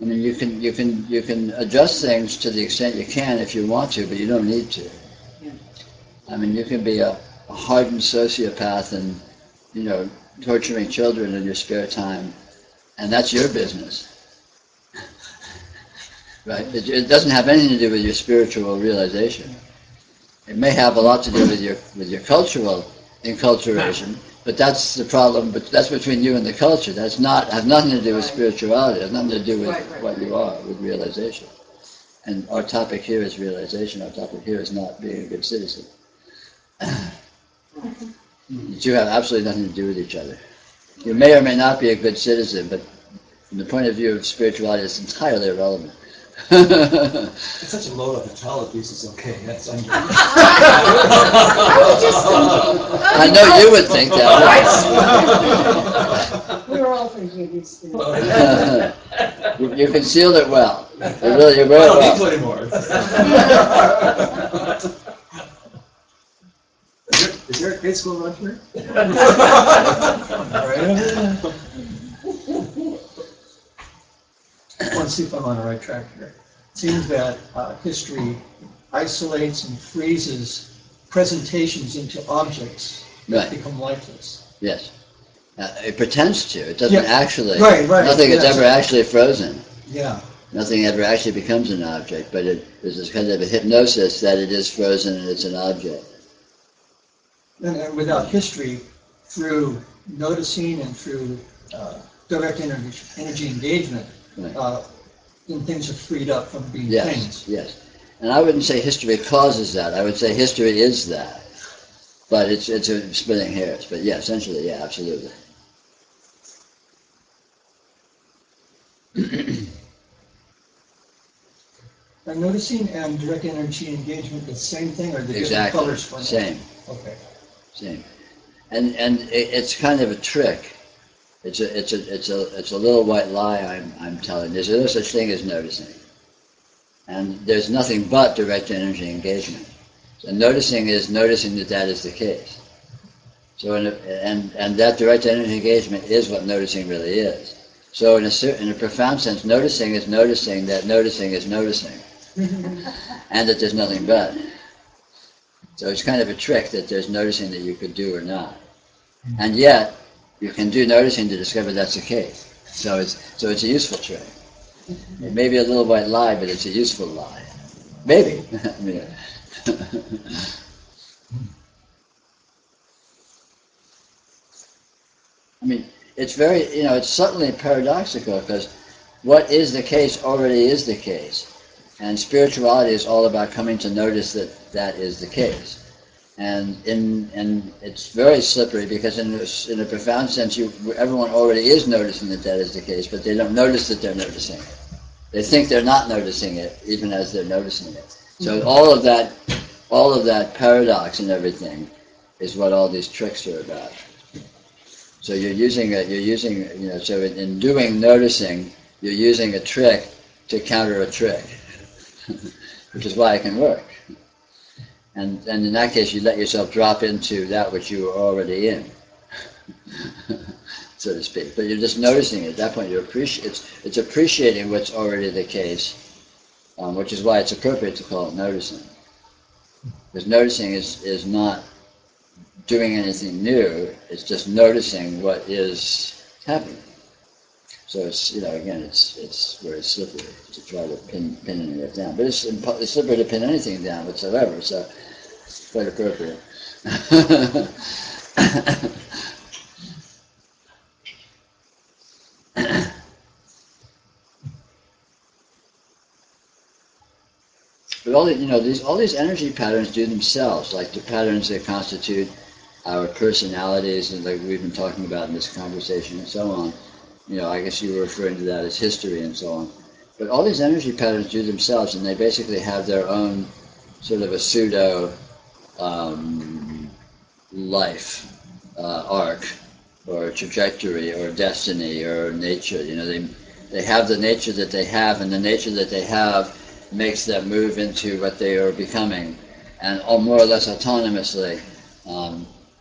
I mean, you can adjust things to the extent you can if you want to, but you don't need to. I mean, you can be a hardened sociopath and, torturing children in your spare time, and that's your business. Right? It doesn't have anything to do with your spiritual realization. It may have a lot to do with your cultural enculturation, but that's the problem. But that's between you and the culture. That's has nothing to do with spirituality. It has nothing to do with what you are, with realization. And our topic here is realization. Our topic here is not being a good citizen. The two have absolutely nothing to do with each other. You may or may not be a good citizen, but from the point of view of spirituality, it's entirely irrelevant. It's such a load of mentality, it's okay. That's I know you would think that. We're all thinking these things. You concealed it well. You're very well. Is there a grade school lunch here? I want to see if I'm on the right track here. It seems that history isolates and freezes presentations into objects that become lifeless. Yes. It pretends to. It doesn't actually. Right. Nothing is ever actually frozen. Yeah. Nothing ever actually becomes an object, but there's this kind of a hypnosis that it is frozen and it's an object. And without history, through noticing and through direct energy engagement, then things are freed up from being things. Yes. And I wouldn't say history causes that. I would say history is that. But it's a splitting hairs. But yeah, essentially, yeah, absolutely. Are noticing and direct energy engagement the same thing, or the different Exactly. colors for it? Same. Okay. Same. And it's kind of a trick. It's a little white lie I'm telling. There's no such thing as noticing. And there's nothing but direct energy engagement. So noticing is noticing that is the case. So and that direct energy engagement is what noticing really is. So in a profound sense, noticing is noticing that noticing is noticing. And that there's nothing but. So it's kind of a trick that there's noticing that you could do or not. And yet, you can do noticing to discover that's the case. So it's a useful trick. It may be a little white lie, but it's a useful lie. Maybe. I mean, it's very, it's subtly paradoxical because what is the case already is the case. And spirituality is all about coming to notice that is the case. And it's very slippery because in a profound sense, everyone already is noticing that is the case, but they don't notice that they're noticing it. They think they're not noticing it, even as they're noticing it. So all of that paradox and everything is what all these tricks are about. So you're using, so in doing noticing, you're using a trick to counter a trick, which is why it can work. And in that case, you let yourself drop into that which you were already in, so to speak. But you're just noticing it. At that point, it's appreciating what's already the case, which is why it's appropriate to call it noticing. Because noticing is not doing anything new. It's just noticing what is happening. So it's, again, it's very slippery to try to pin any of that down. But it's slippery to pin anything down whatsoever, so it's quite appropriate. But all these energy patterns do themselves, like the patterns that constitute our personalities, and like we've been talking about in this conversation and so on. I guess you were referring to that as history and so on. But all these energy patterns do themselves, and they basically have their own sort of a pseudo life arc, or trajectory, or destiny, or nature. They have the nature that they have, and the nature that they have makes them move into what they are becoming, and more or less autonomously.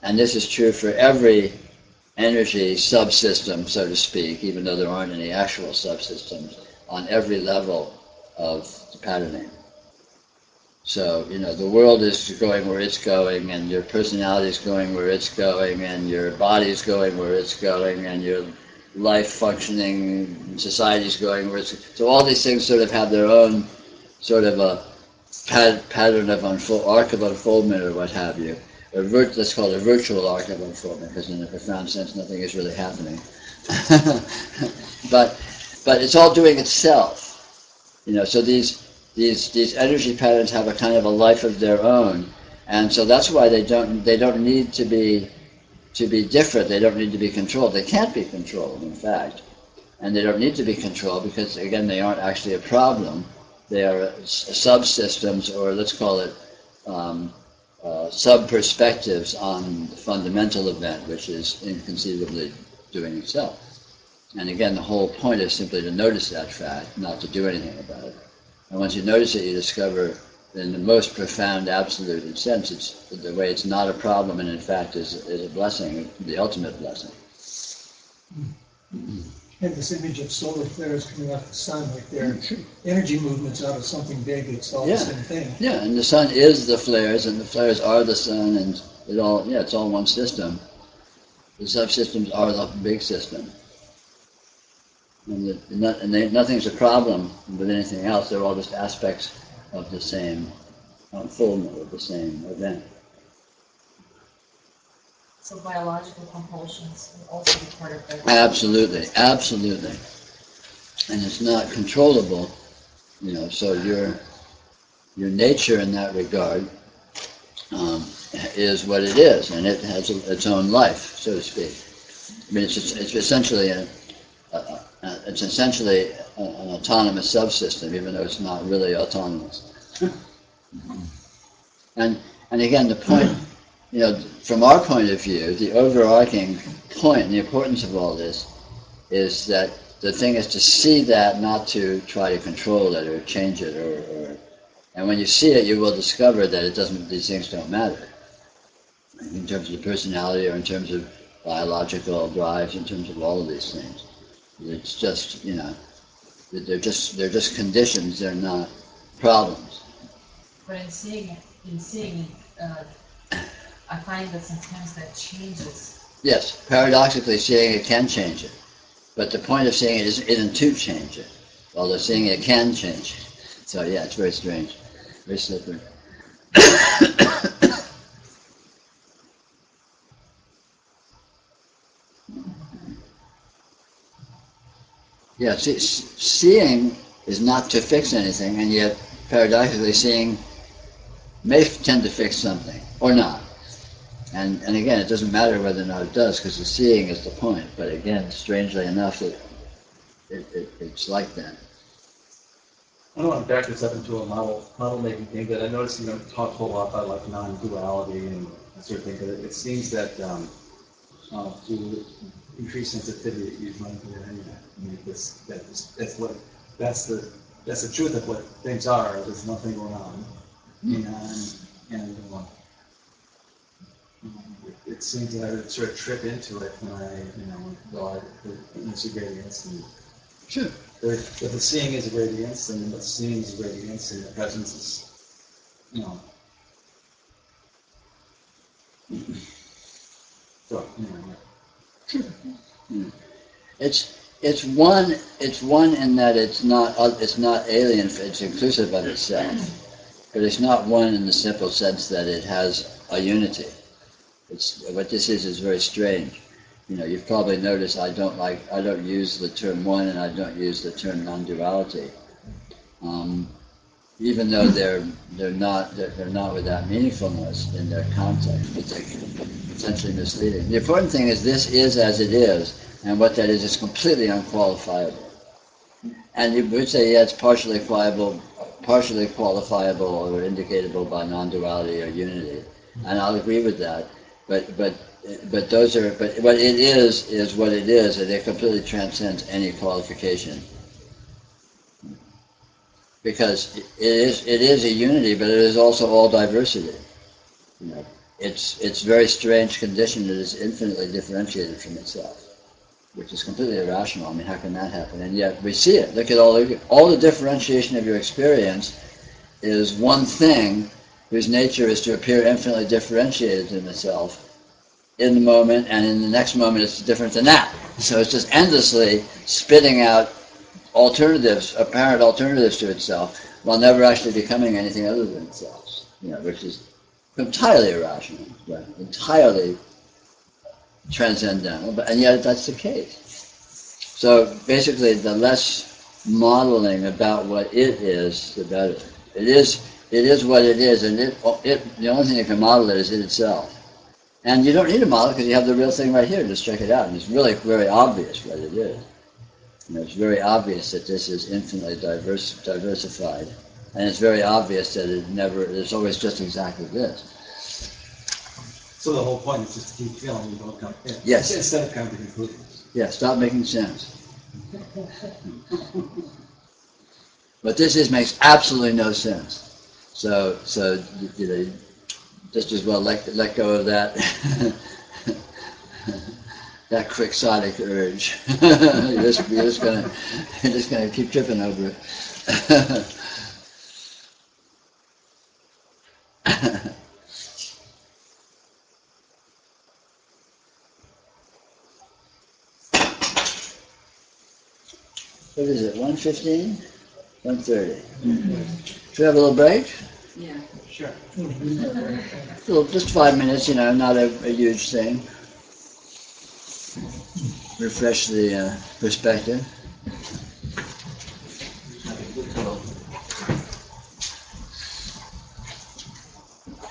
And this is true for every energy subsystem, so to speak, even though there aren't any actual subsystems, on every level of the patterning. So, the world is going where it's going, and your personality is going where it's going, and your body is going where it's going, and your life functioning society is going where it's... So all these things sort of have their own sort of a pattern of arc of unfoldment, or what have you. Let's call it a virtual arc of unfoldment, because in a profound sense nothing is really happening. but it's all doing itself. So these energy patterns have a kind of a life of their own, and so that's why they don't need to be different. They don't need to be controlled. They can't be controlled, in fact, and they don't need to be controlled because, again, they aren't actually a problem. They are subsystems, or let's call it sub-perspectives on the fundamental event, which is inconceivably doing itself. And again, the whole point is simply to notice that fact, not to do anything about it. And once you notice it, you discover, in the most profound, absolute sense, it's the way it's not a problem, and in fact is a blessing, the ultimate blessing. And this image of solar flares coming off the sun, like they're energy movements out of something big, it's all the same thing. Yeah, and the sun is the flares, and the flares are the sun, and it's all one system. The subsystems are the big system. And nothing's a problem with anything else. They're all just aspects of the same unfoldment, of the same event. So biological compulsions will also be part of that. Absolutely. And it's not controllable, so your nature in that regard is what it is, and it has its own life, so to speak. I mean, it's essentially an autonomous subsystem, even though it's not really autonomous. And again, the point, from our point of view, the overarching point and the importance of all this is that the thing is to see that, not to try to control it or change it, and when you see it, you will discover that these things don't matter in terms of personality, or in terms of biological drives, in terms of all of these things. It's just, they're just conditions. They're not problems. But in seeing, I find that sometimes that changes. Yes, paradoxically, seeing it can change it. But the point of seeing it isn't to change it, although seeing it can change it. So yeah, it's very strange, very slippery. Yeah, seeing is not to fix anything, and yet paradoxically seeing may tend to fix something, or not. And again, it doesn't matter whether or not it does, because the seeing is the point. But again, strangely enough, it's like that. I don't want to back this up into a model making thing, but I noticed you don't talk a whole lot about like non-duality and that sort of thing. But it seems that to increase sensitivity, you run into it anyway. I mean, that's the truth of what things are. There's nothing going on, and it seems that I would sort of trip into it when it's a gradients. And sure. But the seeing is a radiance, and the seeing is a radiance, and the presence is, So, Sure. Yeah. It's one in that it's not alien. It's inclusive of itself, but it's not one in the simple sense that it has a unity. What this is very strange. You've probably noticed I don't use the term one, and I don't use the term non-duality. even though they're not without meaningfulness in their context, but they're potentially misleading. The important thing is this is as it is, and what that is completely unqualifiable. And you would say, yeah, it's partially qualifiable or indicatable by non-duality or unity, and I'll agree with that. But what it is what it is, and it completely transcends any qualification. Because it is a unity, but it is also all diversity. It's very strange condition that is infinitely differentiated from itself, which is completely irrational. I mean, how can that happen? And yet we see it. Look at all the differentiation of your experience is one thing whose nature is to appear infinitely differentiated in itself in the moment, and in the next moment it's different than that. So it's just endlessly spitting out alternatives, apparent alternatives to itself, while never actually becoming anything other than itself, which is entirely irrational, right? Entirely transcendental, and yet that's the case. So basically, the less modeling about what it is, the better. It is what it is, and the only thing that can model it is it itself. And you don't need a model because you have the real thing right here. Just check it out, and it's really very obvious what it is. It's very obvious that this is infinitely diversified, and it's very obvious that it's always just exactly this. So the whole point is just to keep feeling you don't come in. Yes. Instead of coming to conclusions. Yeah, stop making sense. What this makes absolutely no sense. So just as well let go of that that quixotic urge. you're just gonna keep tripping over it. What is it? 1:15? 1:30. Should we have a little break? Yeah. Sure. Just 5 minutes, not a huge thing. Refresh the perspective.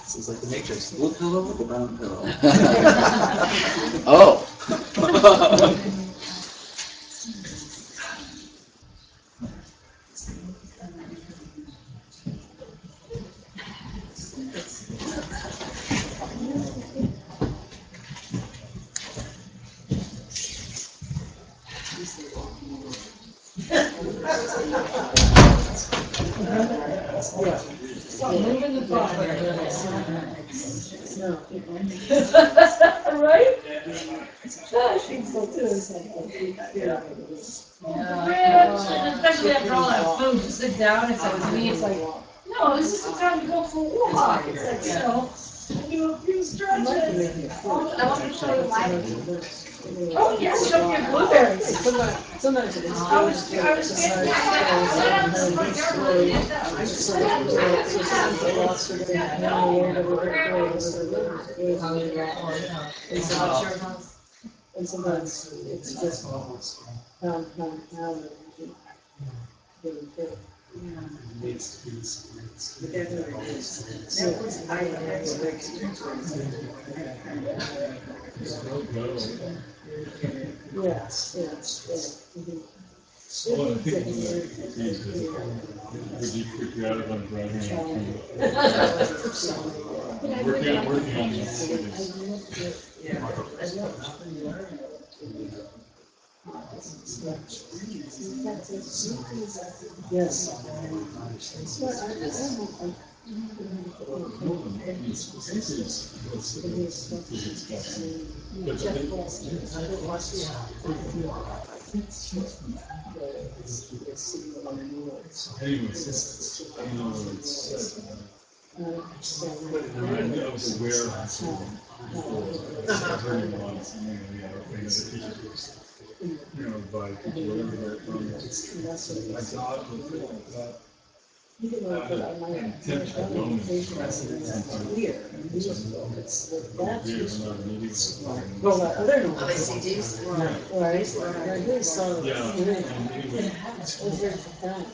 This is like the Matrix. The blue pillow with the brown pillow. Oh. Right? I think so too. Especially after all that food, to sit down, it's like, to me, it's like, no, this is the time to go for a walk. It's like, do a few stretches. I want to show you my. Oh, yes, show me your blueberries. Sometimes it's I was getting and sometimes it's just pound. Yes. Well, I think would you figure out if I'm driving working on this. Yes. I was aware of by people, whatever they're from, I got You can look it up, my conversation is clear, and useful, it's, that's useful. Well, the other one. LACDs? Right, I really saw it. Yeah. It was very profound.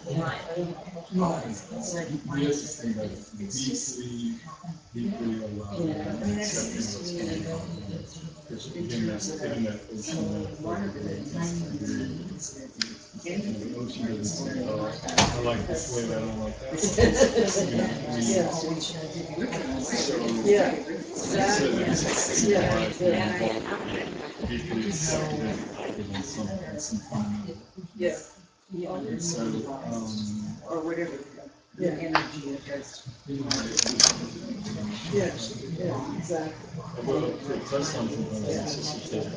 It's like, we have to think about it deeply allowed and accepting what's going on. Because again, that's given that ocean doesn't say, oh, I like this way, I don't like that way. Yeah. Deeply accepted in some fundamental. Yeah. And so, Or whatever, the energy of just. Yeah, exactly. well, to touch on something like this, it's just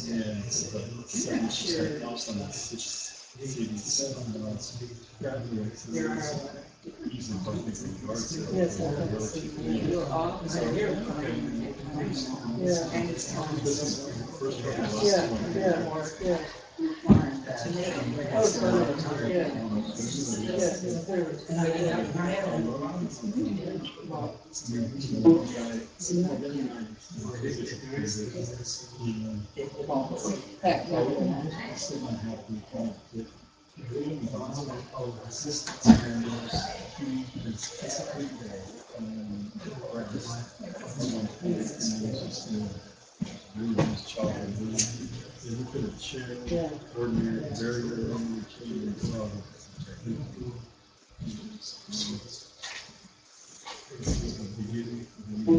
yeah, it's about 7% off on the 6 cities graduates. Usually don't think of yard sales. Yes, You're all, you're First one, yeah. really nice child, they look at a chair, ordinary, very, very ordinary chair, and saw the beginning of the new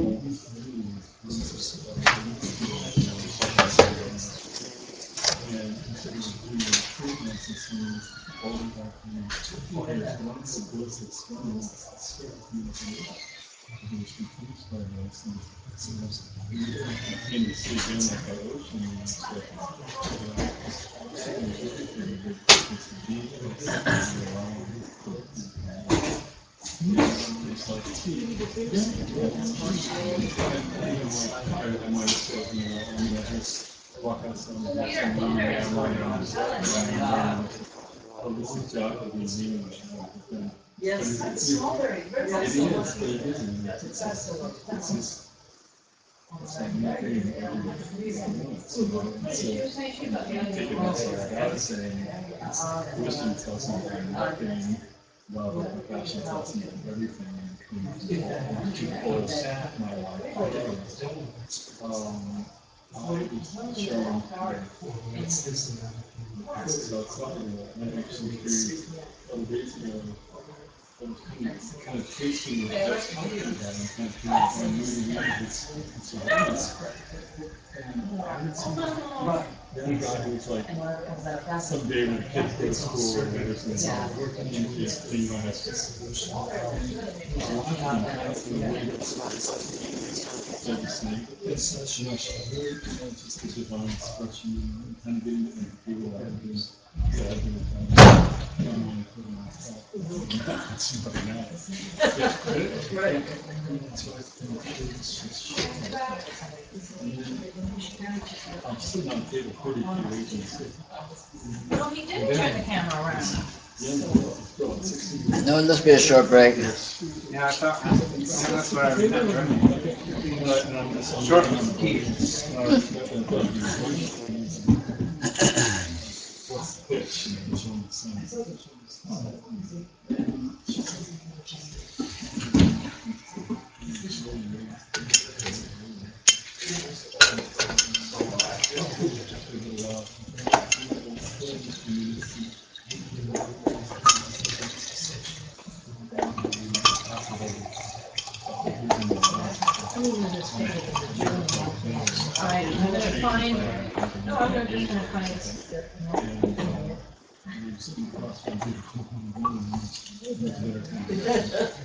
and instead of doing the treatments and seeing all the back and there's one supposed experience, which was confused by this, and came to see again like that ocean, and said, it's deep, it's like tea. I might have said, I just walk outside and have some money, and I'm lying on the side, oh, this is chocolate and English. Yes, it's strawberry. It is. It's just. It's like nothing take it myself out saying wisdom tells me nothing, love and compassion tells me everything, and to close my life. I was showing so it's something that I actually experienced a couple days ago. I was kind of tasting the best of that and kind of moving into this awareness. And I would see then God was like, someday when the kids go to school or there's an thing you want to it's such just the divine expression, kind of getting to feel that and doing I'm sitting on the table 32 agents. No, he didn't turn the camera around. No, it must be a short break. Yeah, I thought, that's what I remember. Short was key. Alright, I'm gonna find, no, I'm gonna find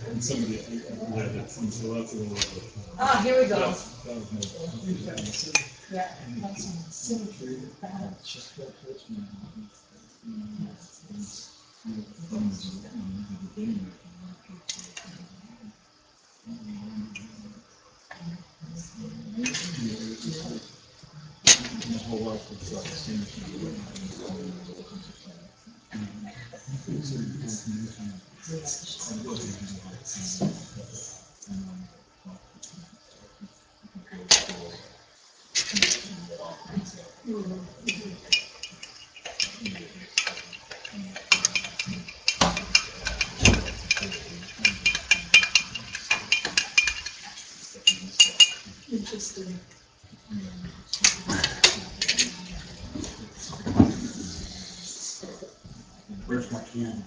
And somebody read it, and so that's a little bit. Ah, here we go. Yeah. My whole life was like Interesting. Where's my can?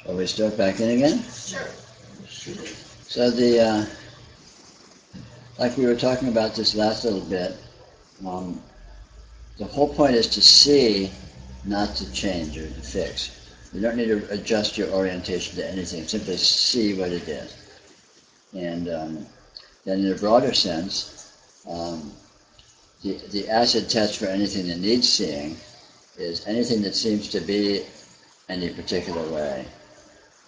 Shall we start back in again? Sure. So like we were talking about this last little bit, the whole point is to see, not to change or to fix. You don't need to adjust your orientation to anything, simply see what it is. And then in a broader sense, the acid test for anything that needs seeing is anything that seems to be any particular way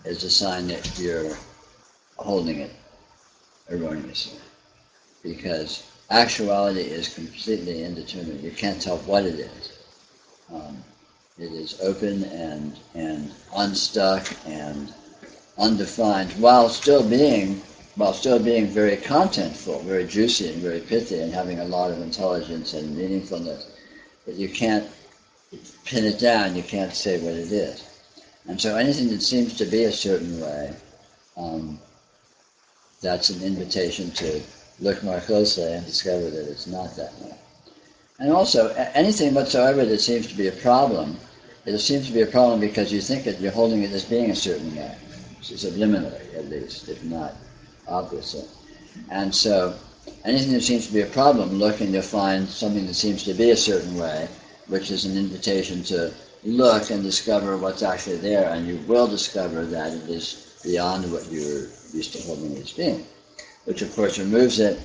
is a sign that you're holding it erroneously. Because actuality is completely indeterminate. You can't tell what it is. It is open and unstuck and undefined while still being very contentful, very juicy and very pithy and having a lot of intelligence and meaningfulness. But you can't pin it down, you can't say what it is. And so anything that seems to be a certain way, that's an invitation to look more closely and discover that it's not that way. And also, anything whatsoever that seems to be a problem, it seems to be a problem because you think that you're holding it as being a certain way, subliminally at least, if not obviously. And so, anything that seems to be a problem, look and you'll find something that seems to be a certain way, which is an invitation to look and discover what's actually there, and you will discover that it is beyond what you're used to holding it as being, which of course removes it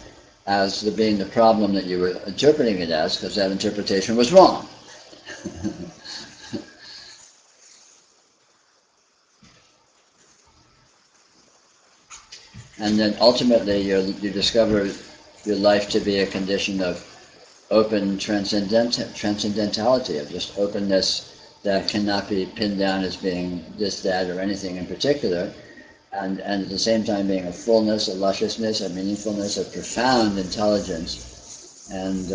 as being the problem that you were interpreting it as, because that interpretation was wrong. And then ultimately you discover your life to be a condition of open transcendentality, of just openness that cannot be pinned down as being this, that, or anything in particular, and at the same time being a fullness, a lusciousness, a meaningfulness, a profound intelligence, and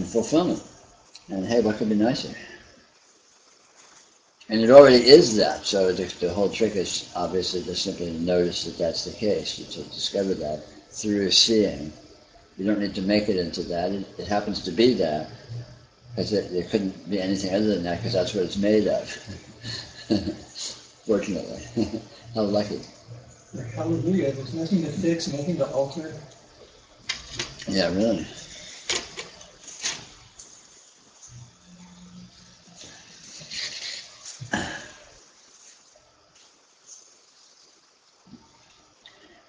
fulfillment. And hey, what could be nicer? And it already is that, so the whole trick is obviously just simply to notice that that's the case, to discover that through seeing. You don't need to make it into that, it happens to be that, because it couldn't be anything other than that, because that's what it's made of. Fortunately. How lucky. Hallelujah, there's nothing to fix, nothing to alter. Yeah, really.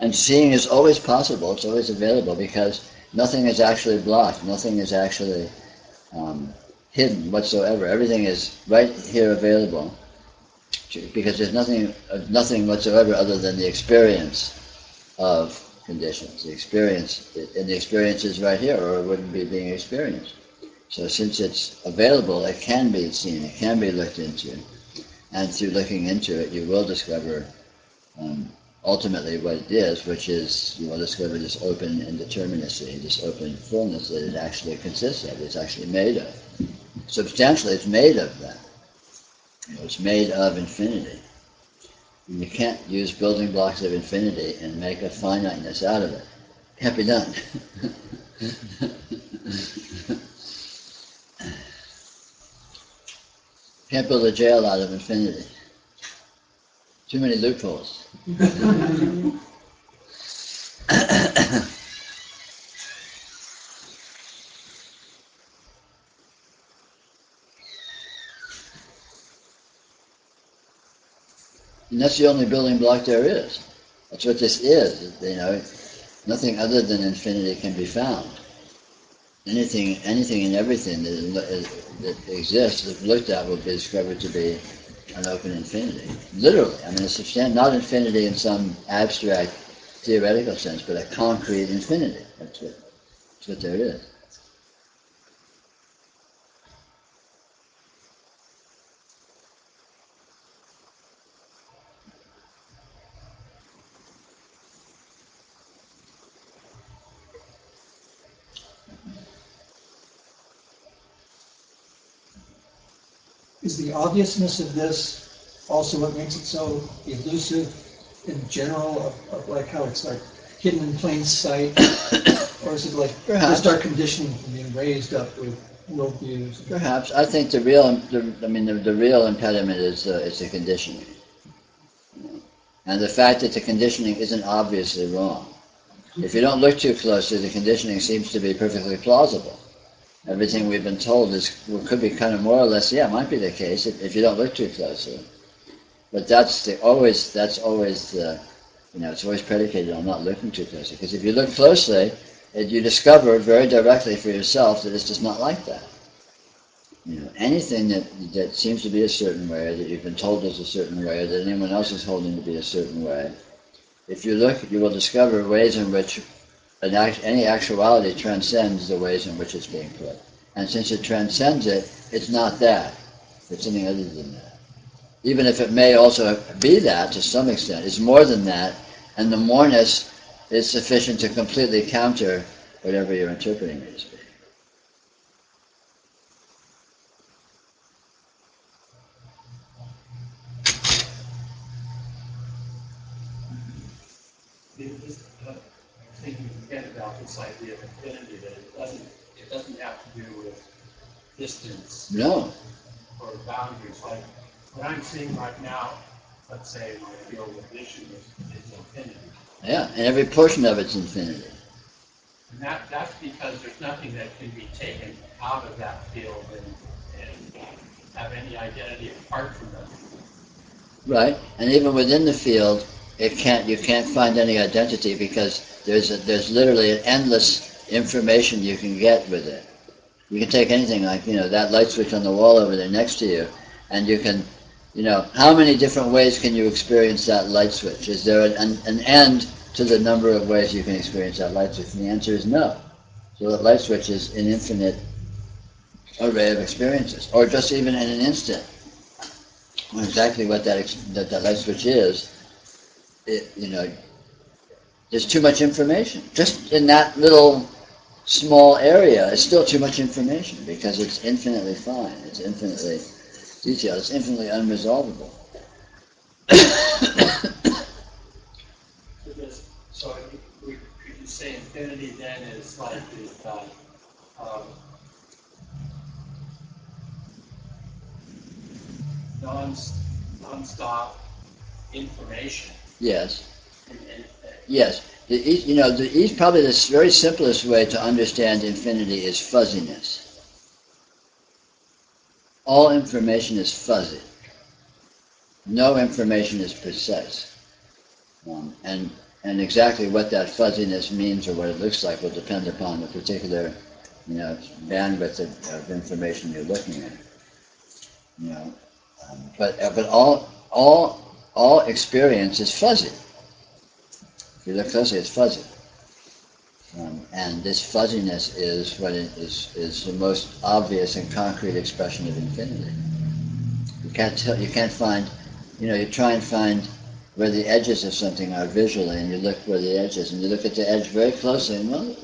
And seeing is always possible, it's always available, because nothing is actually blocked, nothing is actually hidden whatsoever. Everything is right here available, because there's nothing whatsoever other than the experience of conditions. The experience is right here, or it wouldn't be being experienced. So since it's available, it can be seen, it can be looked into, and through looking into it, you will discover ultimately what it is, which is, you will discover this open indeterminacy, this open fullness that it actually consists of, it's actually made of. Substantially, it's made of that. It's made of infinity. And you can't use building blocks of infinity and make a finiteness out of it. Can't be done. Can't build a jail out of infinity. Too many loopholes. And that's the only building block there is. That's what this is. Nothing other than infinity can be found. Anything and everything that exists, if looked at, will be discovered to be an open infinity. Literally. I mean, it's not infinity in some abstract theoretical sense, but a concrete infinity. That's what there is. Is the obviousness of this also what makes it so elusive in general, of like how it's like hidden in plain sight? Or is it like just our conditioning from being raised up with worldviews? Perhaps. I think the real impediment is the conditioning. And the fact that the conditioning isn't obviously wrong. If you don't look too closely, the conditioning seems to be perfectly plausible. Everything we've been told could be kind of more or less, might be the case if you don't look too closely. But it's always predicated on not looking too closely. Because if you look closely, you discover very directly for yourself that it's just not like that. Anything that seems to be a certain way, that you've been told is a certain way, or that anyone else is holding to be a certain way, if you look, you will discover ways in which any actuality transcends the ways in which it's being put. And since it transcends it, it's not that. It's something other than that. Even if it may also be that to some extent, it's more than that, and the moreness is sufficient to completely counter whatever you're interpreting it as being. I think you forget about this idea of infinity, that it doesn't have to do with distance. No. Or boundaries. Like what I'm seeing right now, let's say my field of vision is infinity. Yeah, and every portion of it's infinity. And that's because there's nothing that can be taken out of that field and have any identity apart from that. Right, and even within the field, you can't find any identity, because there's literally an endless information you can get with it. You can take anything like, that light switch on the wall over there next to you, and you can, how many different ways can you experience that light switch? Is there an end to the number of ways you can experience that light switch? And the answer is no. So that light switch is an infinite array of experiences, or just even in an instant. Exactly what that light switch is, there's too much information. Just in that little small area, it's still too much information, because it's infinitely fine. It's infinitely detail. It's infinitely unresolvable. So could you say infinity then is like non-stop information? Yes. Yes. Probably the very simplest way to understand infinity is fuzziness. All information is fuzzy. No information is precise. And exactly what that fuzziness means or what it looks like will depend upon the particular, bandwidth of information you're looking at. But all experience is fuzzy. If you look closely, it's fuzzy. And this fuzziness is what is the most obvious and concrete expression of infinity. You can't find, you try and find where the edges of something are visually, and you look where the edge is, and you look at the edge very closely, and well,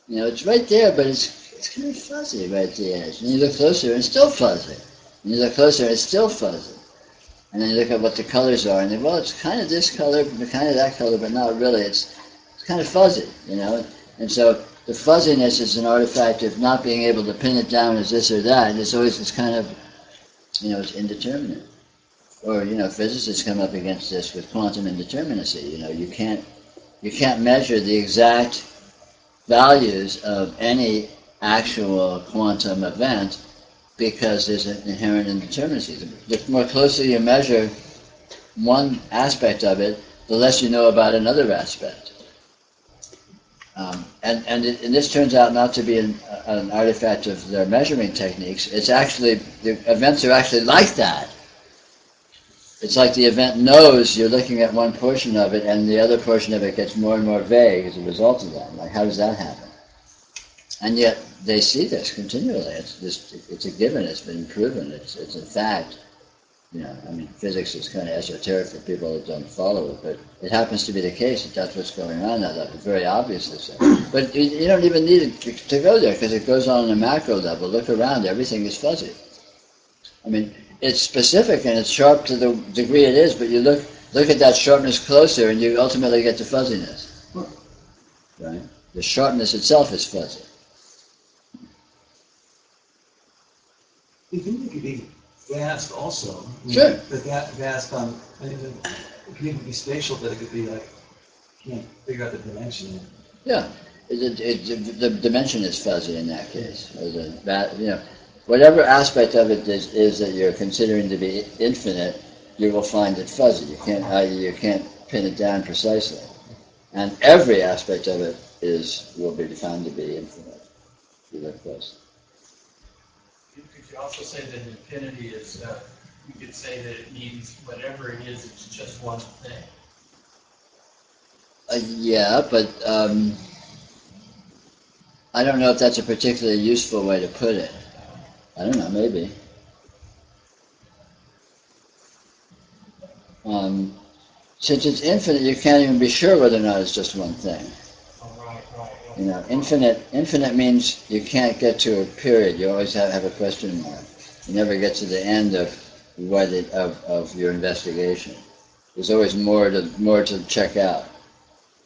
it's right there, but it's kind of fuzzy right at the edge. And you look closer, and it's still fuzzy. And you look closer, and it's still fuzzy. And then you look at what the colors are, and then, well, it's kind of this color, kind of that color, but not really. It's kind of fuzzy, And so the fuzziness is an artifact of not being able to pin it down as this or that, and it's always this kind of, it's indeterminate. Or, physicists come up against this with quantum indeterminacy. You can't measure the exact values of any actual quantum event because there's an inherent indeterminacy. The more closely you measure one aspect of it, the less you know about another aspect. And this turns out not to be an artifact of their measuring techniques. It's actually, the events are actually like that. It's like the event knows you're looking at one portion of it, and the other portion of it gets more and more vague as a result of that. Like, how does that happen? And yet they see this continually. It's a given. It's been proven. It's a fact. Physics is kind of esoteric for people that don't follow it, but it happens to be the case that's what's going on now. That's very obviously so. But you don't even need to go there because it goes on a macro level. Look around. Everything is fuzzy. It's specific and it's sharp to the degree it is, but you look at that sharpness closer and you ultimately get to fuzziness. Right? The sharpness itself is fuzzy. It could be vast also. Sure. But vast it could even be spatial, but it could be like, you can't figure out the dimension. Yeah. The dimension is fuzzy in that case. Whatever aspect of it is that you're considering to be infinite, you will find it fuzzy. You can't pin it down precisely. And every aspect of it will be found to be infinite. If you look close. Could you also say that infinity is, you could say that it means whatever it is, it's just one thing? Yeah, but I don't know if that's a particularly useful way to put it. I don't know, maybe. Since it's infinite, you can't even be sure whether or not it's just one thing. Infinite means you can't get to a period. You always have a question mark. You never get to the end of your investigation. There's always more to check out.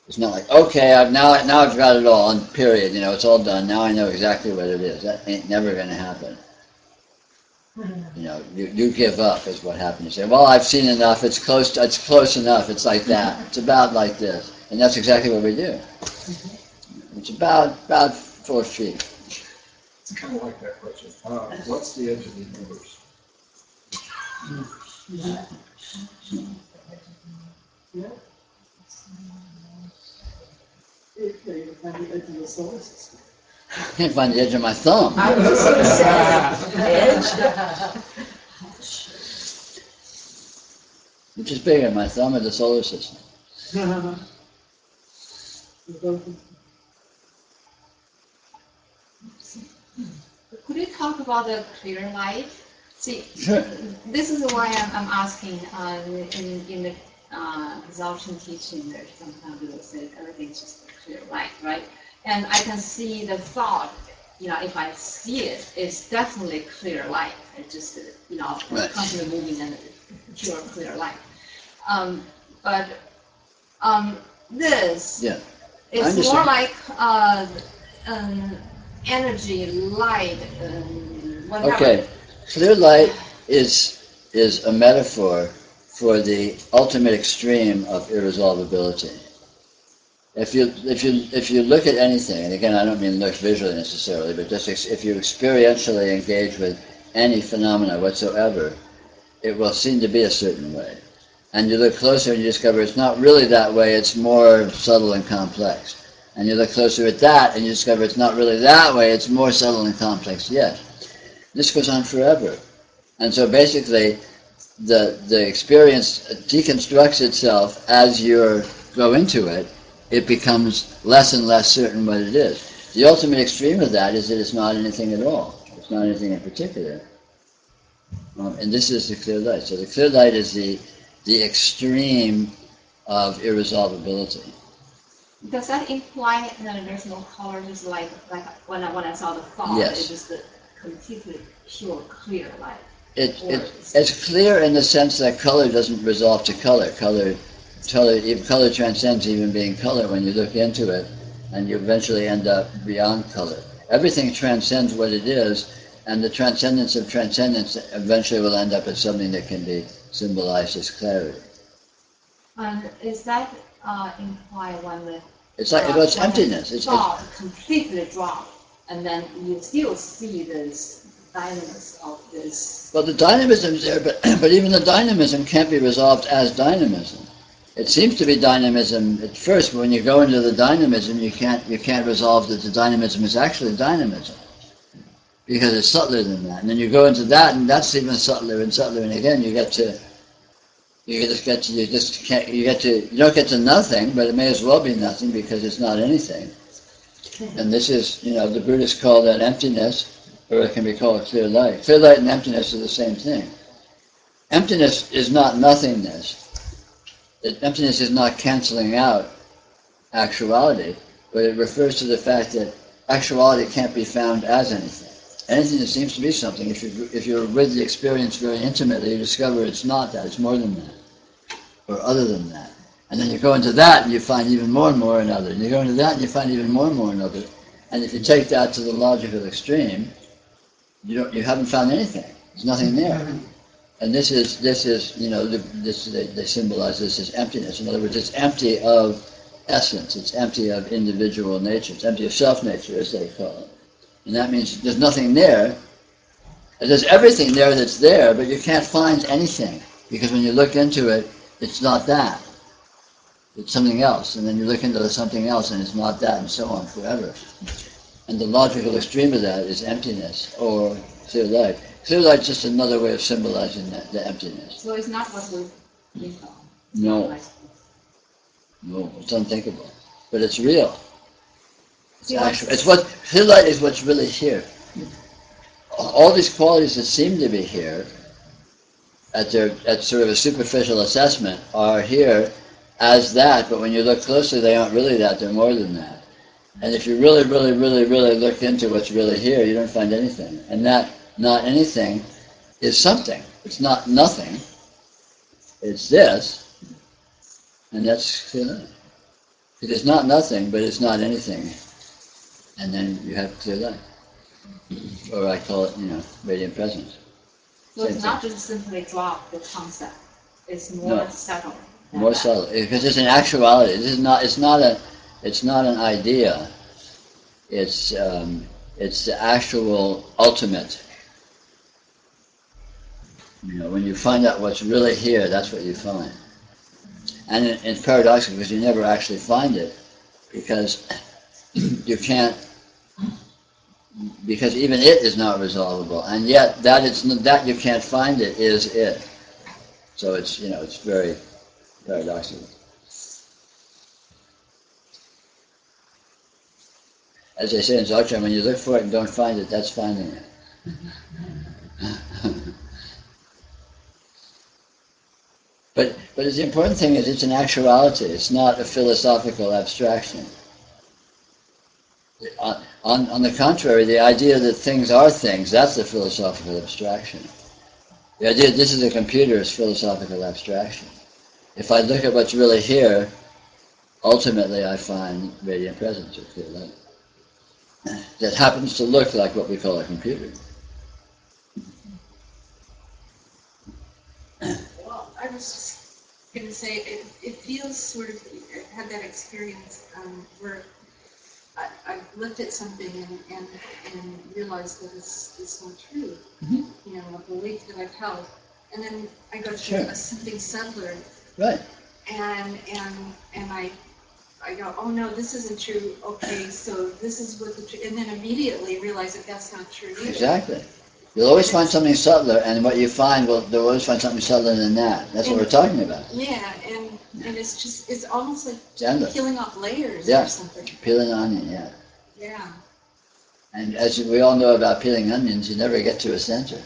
It's not like, okay, now I've got it all, and period. It's all done. Now I know exactly what it is. That ain't never going to happen. You give up is what happens. You say, well, I've seen enough. It's close enough. It's like that. It's about like this, and that's exactly what we do. It's about 4 feet. It's kind of like that question. What's the edge of the universe? You find the edge of the solar system. I can't find the edge of my thumb. I was just going to say, edge. Which is bigger, my thumb or the solar system? Could you talk about the clear light? See, Sure. This is why I'm asking in the Dzogchen teaching, there's sometimes they will say everything's just clear light, right? And I can see the thought if I see it, it's definitely clear light. It just, Right. constantly moving and pure clear light. But this Yeah. is understand. more like energy, light, whatever. Okay, clear light is a metaphor for the ultimate extreme of irresolvability. If you look at anything, and again I don't mean look visually necessarily, but just if you experientially engage with any phenomena whatsoever, it will seem to be a certain way. And you look closer and you discover it's not really that way, it's more subtle and complex. And you look closer at that and you discover it's not really that way, it's more subtle and complex yet. This goes on forever. And so basically, the experience deconstructs itself as you go into it. It becomes less and less certain what it is. The ultimate extreme of that is that it's not anything at all. It's not anything in particular. And this is the clear light. So the clear light is the extreme of irresolvability. Does that imply that there's no color, just like when I saw the fog, Yes. it's just a completely pure, clear light? It's clear in the sense that color doesn't resolve to color. Color transcends even being color when you look into it, and you eventually end up beyond color. Everything transcends what it is, and the transcendence of transcendence eventually will end up as something that can be symbolized as clarity. Is that imply when the It's like it's emptiness. It's fog completely drop, and then you still see this dynamism of this? Well, the dynamism is there, but even the dynamism can't be resolved as dynamism. It seems to be dynamism at first, but when you go into the dynamism, you can't resolve that the dynamism is actually dynamism, because it's subtler than that. And then you go into that, and that's even subtler and subtler, and again you don't get to nothing, but it may as well be nothing because it's not anything. And this is, the Buddhists call that emptiness, or it can be called clear light. Clear light and emptiness are the same thing. Emptiness is not nothingness. Emptiness is not canceling out actuality, but it refers to the fact that actuality can't be found as anything. Anything that seems to be something, if you're with the experience very intimately, you discover it's not that, it's more than that, or other than that. And then you go into that and you find even more and more another. And you go into that and you find even more and more another. And if you take that to the logical extreme, you haven't found anything. There's nothing there. And this is they symbolize this as emptiness. In other words, it's empty of essence. It's empty of individual nature. It's empty of self-nature, as they call it. And that means there's nothing there. There's everything there that's there, but you can't find anything. Because when you look into it, it's not that. It's something else. And then you look into something else, and it's not that, and so on forever. And the logical extreme of that is emptiness, or clear light. Clear light is just another way of symbolizing the emptiness. So it's not what we think of. No, it's unthinkable, but it's real. It's actual. Clear light is what's really here. All these qualities that seem to be here, at sort of a superficial assessment, are here as that. But when you look closely, they aren't really that. They're more than that. And if you really, really, really, really look into what's really here, you don't find anything. And that not anything is something. It's not nothing. It's this. And that's clear light. It's not nothing, but it's not anything. And then you have clear light. Or I call it, radiant presence. So it's not just simply drop the concept. It's more subtle. More subtle. Because it's an actuality. It's not an idea. It's the actual ultimate. When you find out what's really here, that's what you find. And it's paradoxical because you never actually find it, because you can't, because even it is not resolvable, and yet that you can't find it is it. So it's very paradoxical. As they say in Dzogchen, when you look for it and don't find it, that's finding it. But the important thing is it's an actuality. It's not a philosophical abstraction. On the contrary, the idea that things are things, that's the philosophical abstraction. The idea that this is a computer is philosophical abstraction. If I look at what's really here, ultimately I find radiant presence or clear light. That happens to look like what we call a computer. Well, I was just going to say, it feels sort of, I had that experience where I looked at something and realized that it's not true. Mm-hmm. You know, a belief that I've held. And then I go to something subtler. Right. And I go, oh no, this isn't true. Okay, so this is what the truth, and then immediately realize that that's not true either. Exactly. You'll always find something subtler, and what you find, well, they'll always find something subtler than that. That's what we're talking about. Yeah, and it's just, it's almost like Endless. peeling off layers Yeah. or something. Peeling an onion, yeah. Yeah. And as we all know about peeling onions, you never get to a center.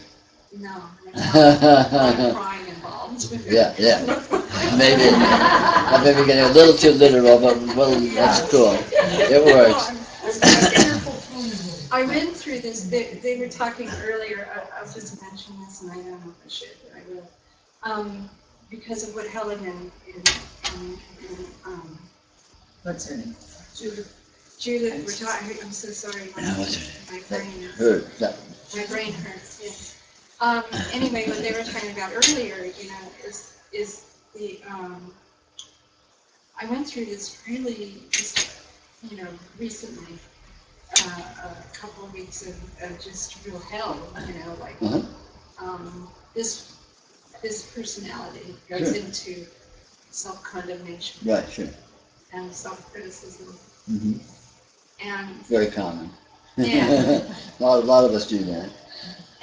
No. I'm crying involved. Yeah. Maybe getting a little too literal, but well, that's cool. It works. I went through this. They were talking earlier. I'll just mention this, and I don't know if I should, but I will. Because of what Helen and what's her name? Judith were talking. I'm so sorry. My brain hurt. My brain hurts. Yes. Anyway, what they were talking about earlier, you know, is the I went through this really, you know, recently, a couple of weeks of just real hell, you know, like this personality goes into self-condemnation, right, sure, and self-criticism, and very common. Yeah, a lot of us do that.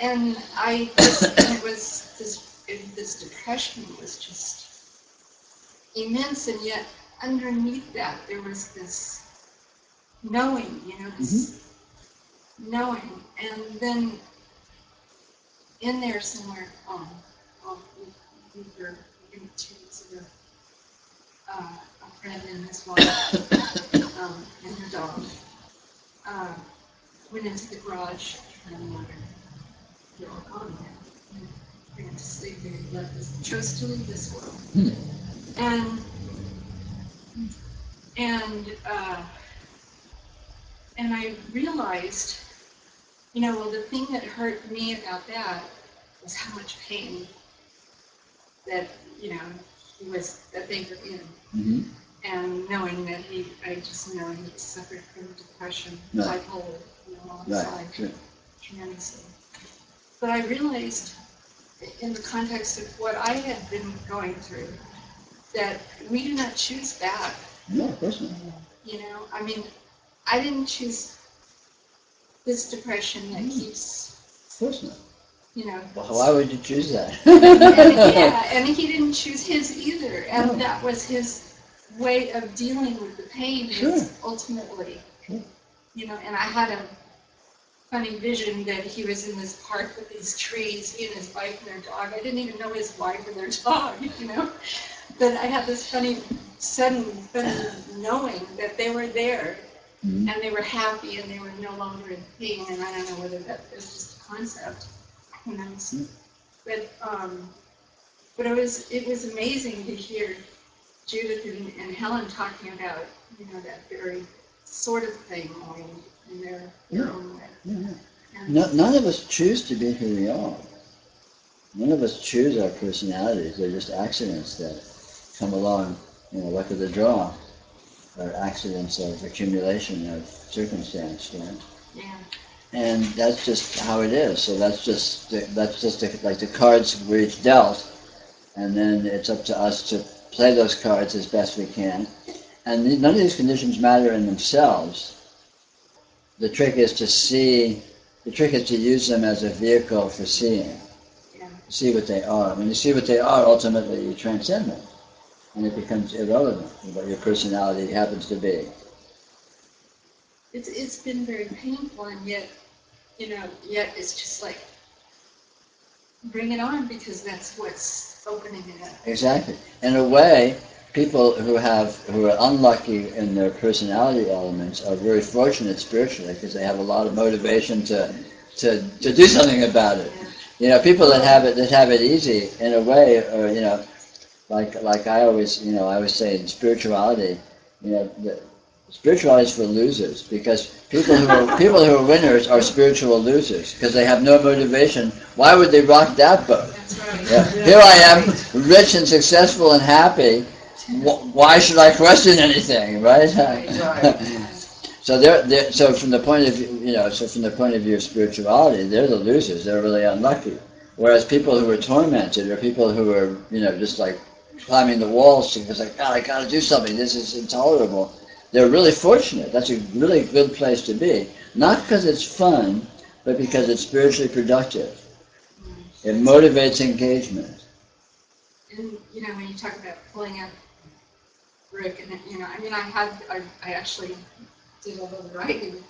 And it was this depression was just immense, and yet underneath that there was this knowing, you know, this knowing, and then in there somewhere, we were 2 weeks ago, a friend and his wife and her dog went into the garage and they're all gone now. They went to sleep, they chose to leave this world. And I realized, you know, well, the thing that hurt me about that was how much pain that, you know, that they were in. And knowing that I just know he suffered from depression, bipolar, you know, on the side, tremendously. But I realized, in the context of what I had been going through, that we do not choose that. No, of course not. You know, I mean, I didn't choose this depression that keeps. Of course not. You know. Well, why would you choose that? and he didn't choose his either, and that was his way of dealing with the pain. Was ultimately, you know, and I had a funny vision that he was in this park with these trees, he and his wife and their dog. I didn't even know his wife and their dog, you know. But I had this sudden knowing that they were there, and they were happy, and they were no longer in pain. And I don't know whether that was just a concept, who knows. But it was amazing to hear Judith and Helen talking about, you know, that very sort of thing in their own way. None of us choose to be who we are. None of us choose our personalities. They're just accidents that come along, you know, luck of the draw, or accidents of accumulation of circumstance, right? Yeah. And that's just how it is. So that's just like the cards we're each dealt, and then it's up to us to play those cards as best we can. And none of these conditions matter in themselves. The trick is to use them as a vehicle for seeing. See what they are. When you see what they are, ultimately you transcend them. And it becomes irrelevant what your personality happens to be. It's been very painful, and yet it's just like, bring it on, because that's what's opening it up. Exactly. In a way, people who are unlucky in their personality elements are very fortunate spiritually because they have a lot of motivation to do something about it. You know, people that have it easy in a way, or like I always say in spirituality, spirituality is for losers, because people who are winners are spiritual losers because they have no motivation. Why would they rock that boat? That's right. Yeah. Here I am, rich and successful and happy. Why should I question anything, right? So from the point of view of spirituality, they're the losers. They're really unlucky. Whereas people who are tormented, or people who are just like climbing the walls because like, God, I got to do something. This is intolerable. They're really fortunate. That's a really good place to be. Not because it's fun, but because it's spiritually productive. It motivates engagement. And, when you talk about pulling up Rick, and, I actually did a little writing,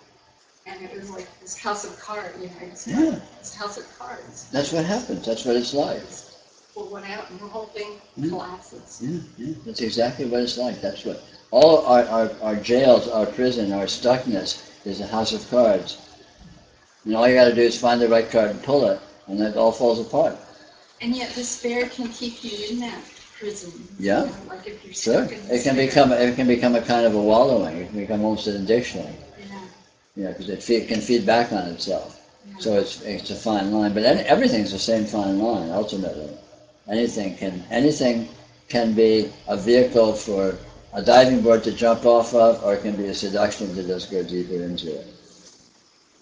and it was like this house of cards, this house of cards. That's what happens. That's what it's like. Pull one out and the whole thing collapses. Yeah. That's exactly what it's like. That's what all our jails, our prison, our stuckness is a house of cards. And all you got to do is find the right card and pull it, and it all falls apart. And yet despair can keep you in that prison. Yeah. Like if you're Sure. stuck in It can become a kind of a wallowing. It can become almost an addiction. Yeah. Because it can feed back on itself. Yeah. So it's a fine line. But everything's the same fine line ultimately. Anything can be a vehicle for a diving board to jump off of, or it can be a seduction to just go deeper into it.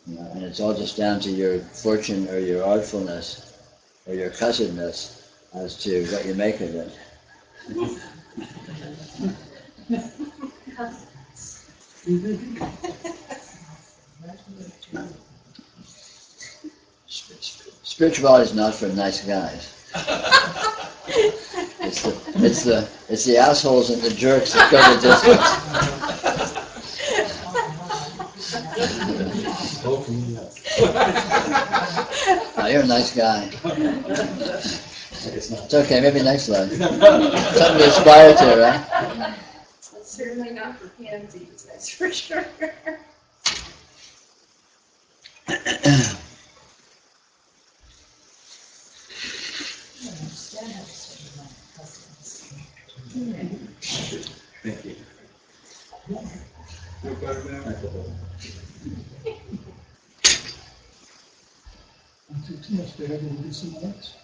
And it's all just down to your fortune or your artfulness or your cussedness as to what you make of it. Spirituality is not for nice guys. It's the assholes and the jerks that go the distance. Oh, you're a nice guy. It's okay, maybe next life. Something to aspire to, right? It's certainly not for pansies, that's for sure. Thank you. Feel better now? Not too much, Dad. You want to do some lights?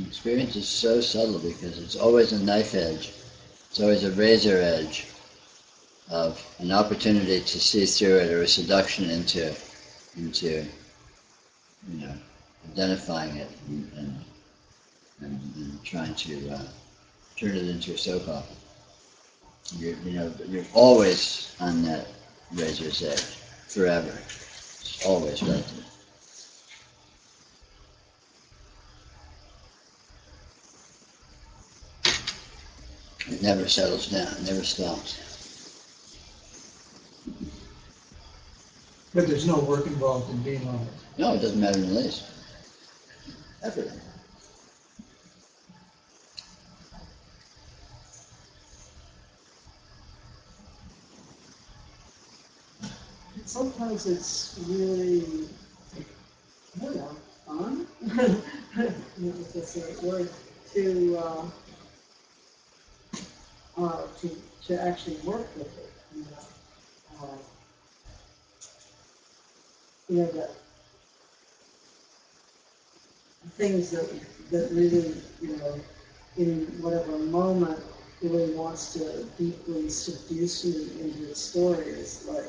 Experience is so subtle because it's always a knife edge. It's always a razor edge of an opportunity to see through it, or a seduction into identifying it and trying to turn it into a soap opera. You're always on that razor's edge forever. It's always right there. It never settles down, it never stops. But there's no work involved in being on it. No, it doesn't matter in the least. Ever. Sometimes it's really, I don't know, fun, if that's the right word, to actually work with it. That things that really, in whatever moment really wants to deeply seduce you into its story is like,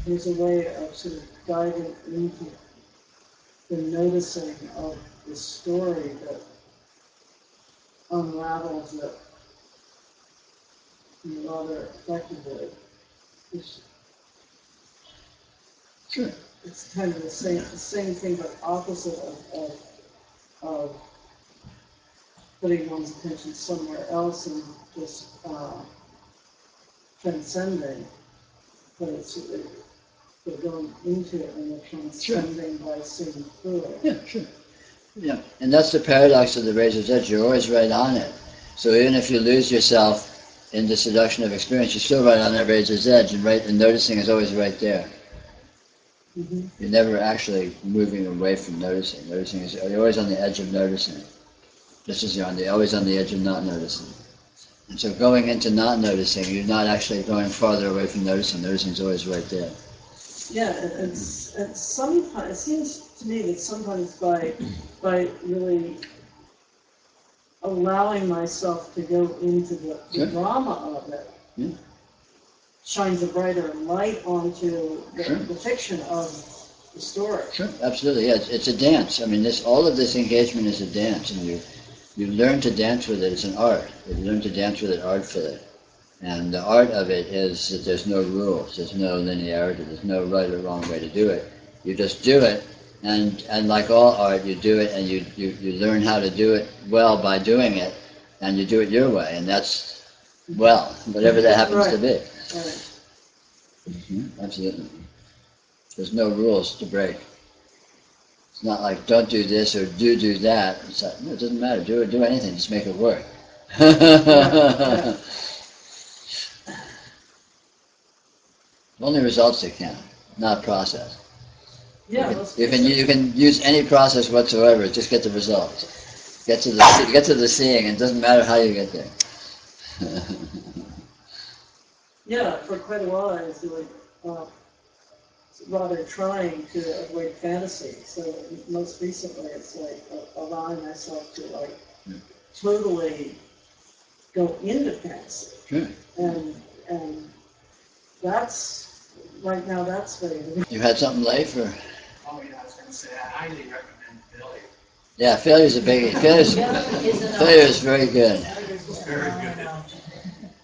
there's a way of sort of diving into the noticing of the story that unravels it rather effectively. Sure. It's kind of the same thing, but opposite of putting one's attention somewhere else and just transcending, but it's they're going into it and they're transcending by seeing through it. Yeah, sure. Yeah, and that's the paradox of the razor's edge. You're always right on it. So even if you lose yourself in the seduction of experience, you're still right on that razor's edge, and noticing is always right there. Mm-hmm. You're never actually moving away from noticing. Noticing is you're always on the edge of noticing, just as you're always on the edge of not noticing. And so going into not noticing, you're not actually going farther away from noticing. Noticing is always right there. Yeah, and sometimes it seems to me that sometimes by really allowing myself to go into the drama of it, shines a brighter light onto the fiction of the story. Sure, absolutely. Yeah, it's a dance. I mean, all of this engagement is a dance, and you learn to dance with it. It's an art. You learn to dance with it artfully. And the art of it is that there's no rules, there's no linearity, there's no right or wrong way to do it. You just do it, and like all art, you do it and you learn how to do it well by doing it, and you do it your way, and that's, well, whatever that happens to be. Right. Mm-hmm, absolutely. There's no rules to break. It's not like, don't do this or do that. It's like, no, it doesn't matter, do anything, just make it work. Only results that count, not process. Yeah, you can use any process whatsoever, just get the results. Get to the seeing, and it doesn't matter how you get there. Yeah, for quite a while I was doing rather trying to avoid fantasy. So most recently it's like allowing myself to totally go into fantasy. Sure. And that's right now. That's very. You had something late for? Oh yeah, I was going to say I highly recommend failure. Yeah, failure's a biggie. Failure is very good. Very good.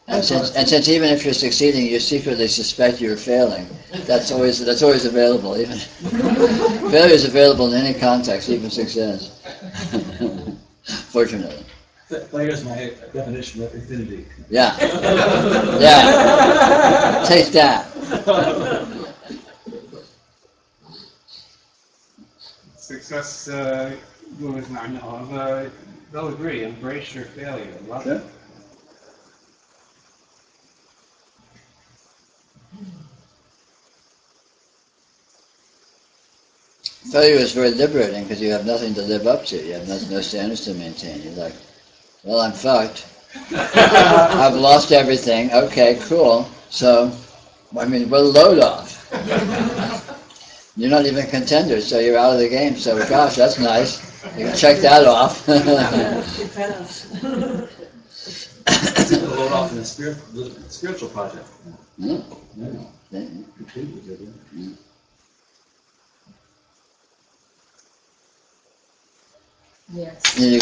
And since even if you're succeeding, you secretly suspect you're failing. That's always available. Even failure is available in any context, even success. Fortunately. Failure is my definition of infinity. Yeah. Yeah. Take that. Success gurus I know of, they'll agree, embrace your failure. Love it. Failure is very liberating because you have nothing to live up to. You have no standards to maintain. You're like, well, I'm fucked. I've lost everything. Okay, cool. So, I mean, we'll load off. You're not even contenders, so you're out of the game. So, gosh, that's nice. You can check that off. Load off in a spiritual project. Yes. And you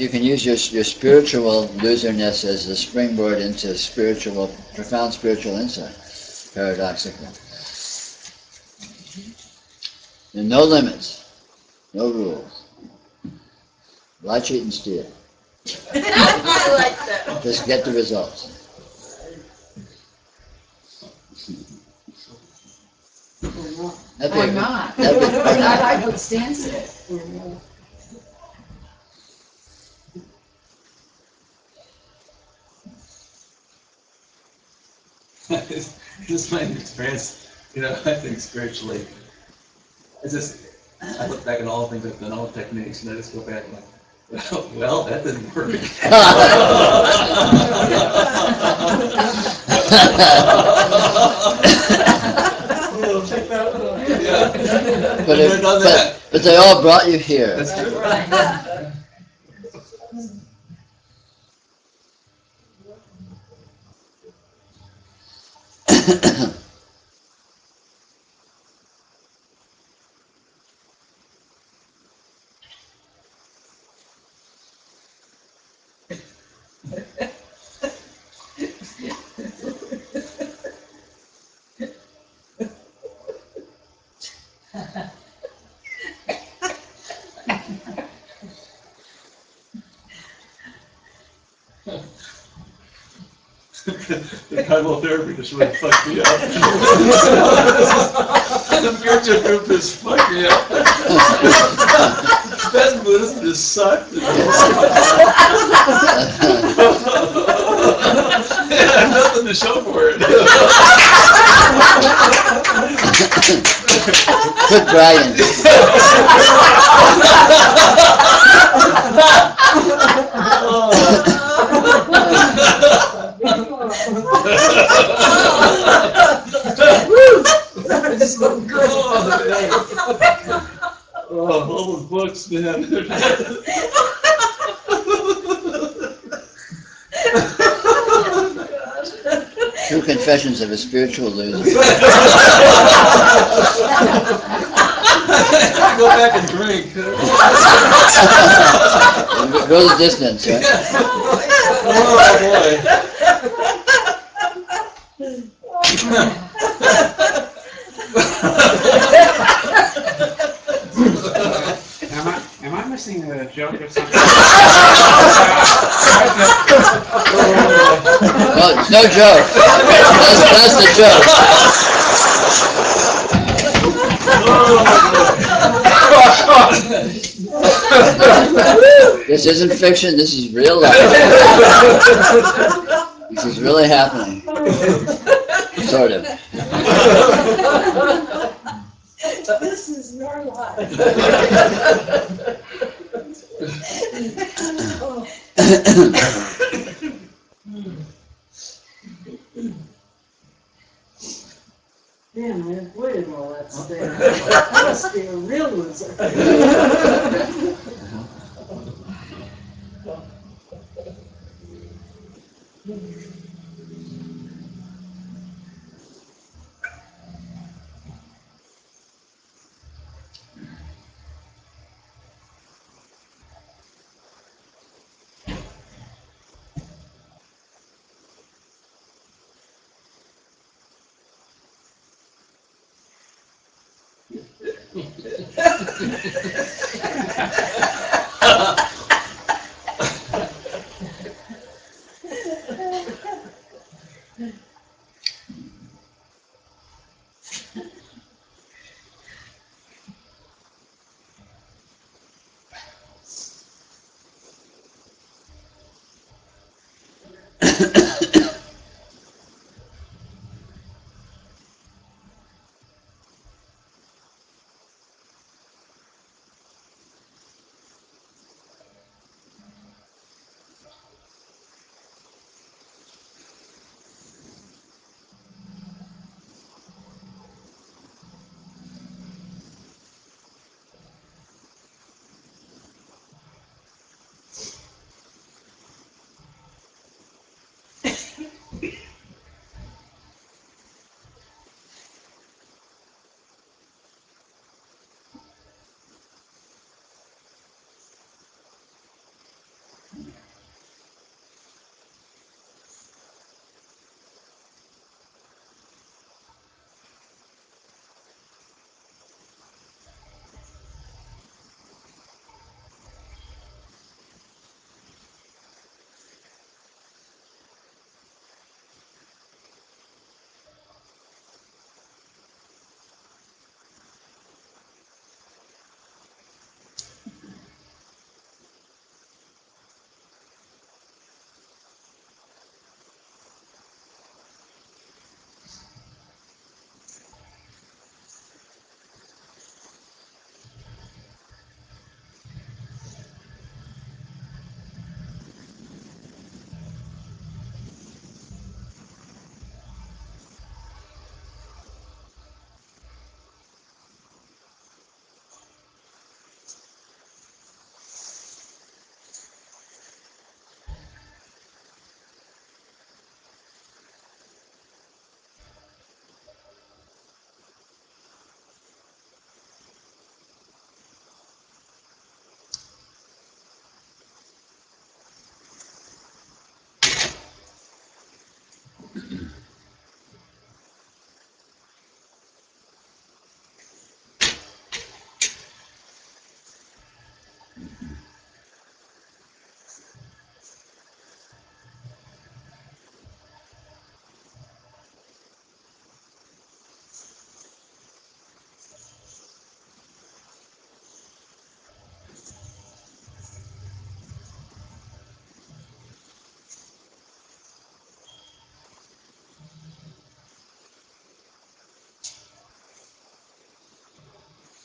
can use your spiritual loserness as a springboard into profound spiritual insight. paradoxical. And no limits, no rules. Lie, cheat, and steal. I like that. Just get the results. That'd be Or a- not. that'd be- I like what Stan said. Just my experience, I think spiritually, it's just, I look back at all the things I've done, all the techniques, and I just go back and like, well, that didn't work. But they all brought you here. That's true. The chemotherapy just really fucked me up. The future group just fucked me up. That Buddhism just sucked. I have nothing to show for it. Quit bragging. Oh, all those books, man. True Confessions of a Spiritual Loser. Go back and drink. Go the distance, right? Oh boy. Am I missing a joke or something? No, it's no joke. That's the joke. This isn't fiction, this is real life. This is really happening. Sort of. This is your life. Man, I avoided all that stuff. I must be a real loser.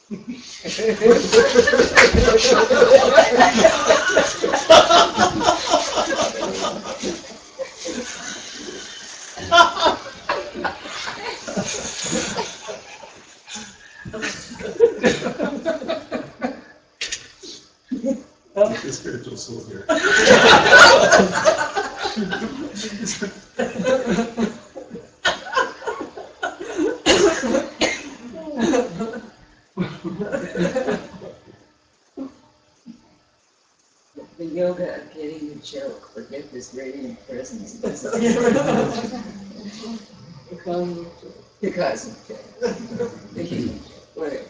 The spiritual soul here. The yoga of getting the joke, forget this radiant presence. The cosmic joke. The human joke, whatever.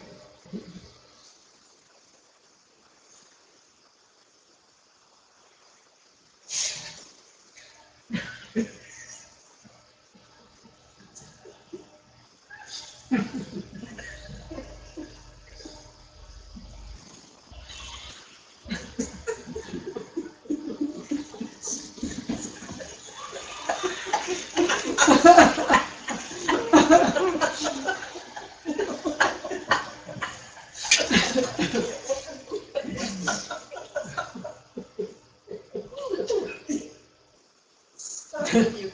Thank you.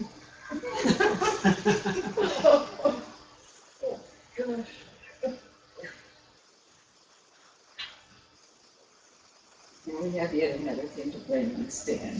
And we have yet another thing to blame on Stan.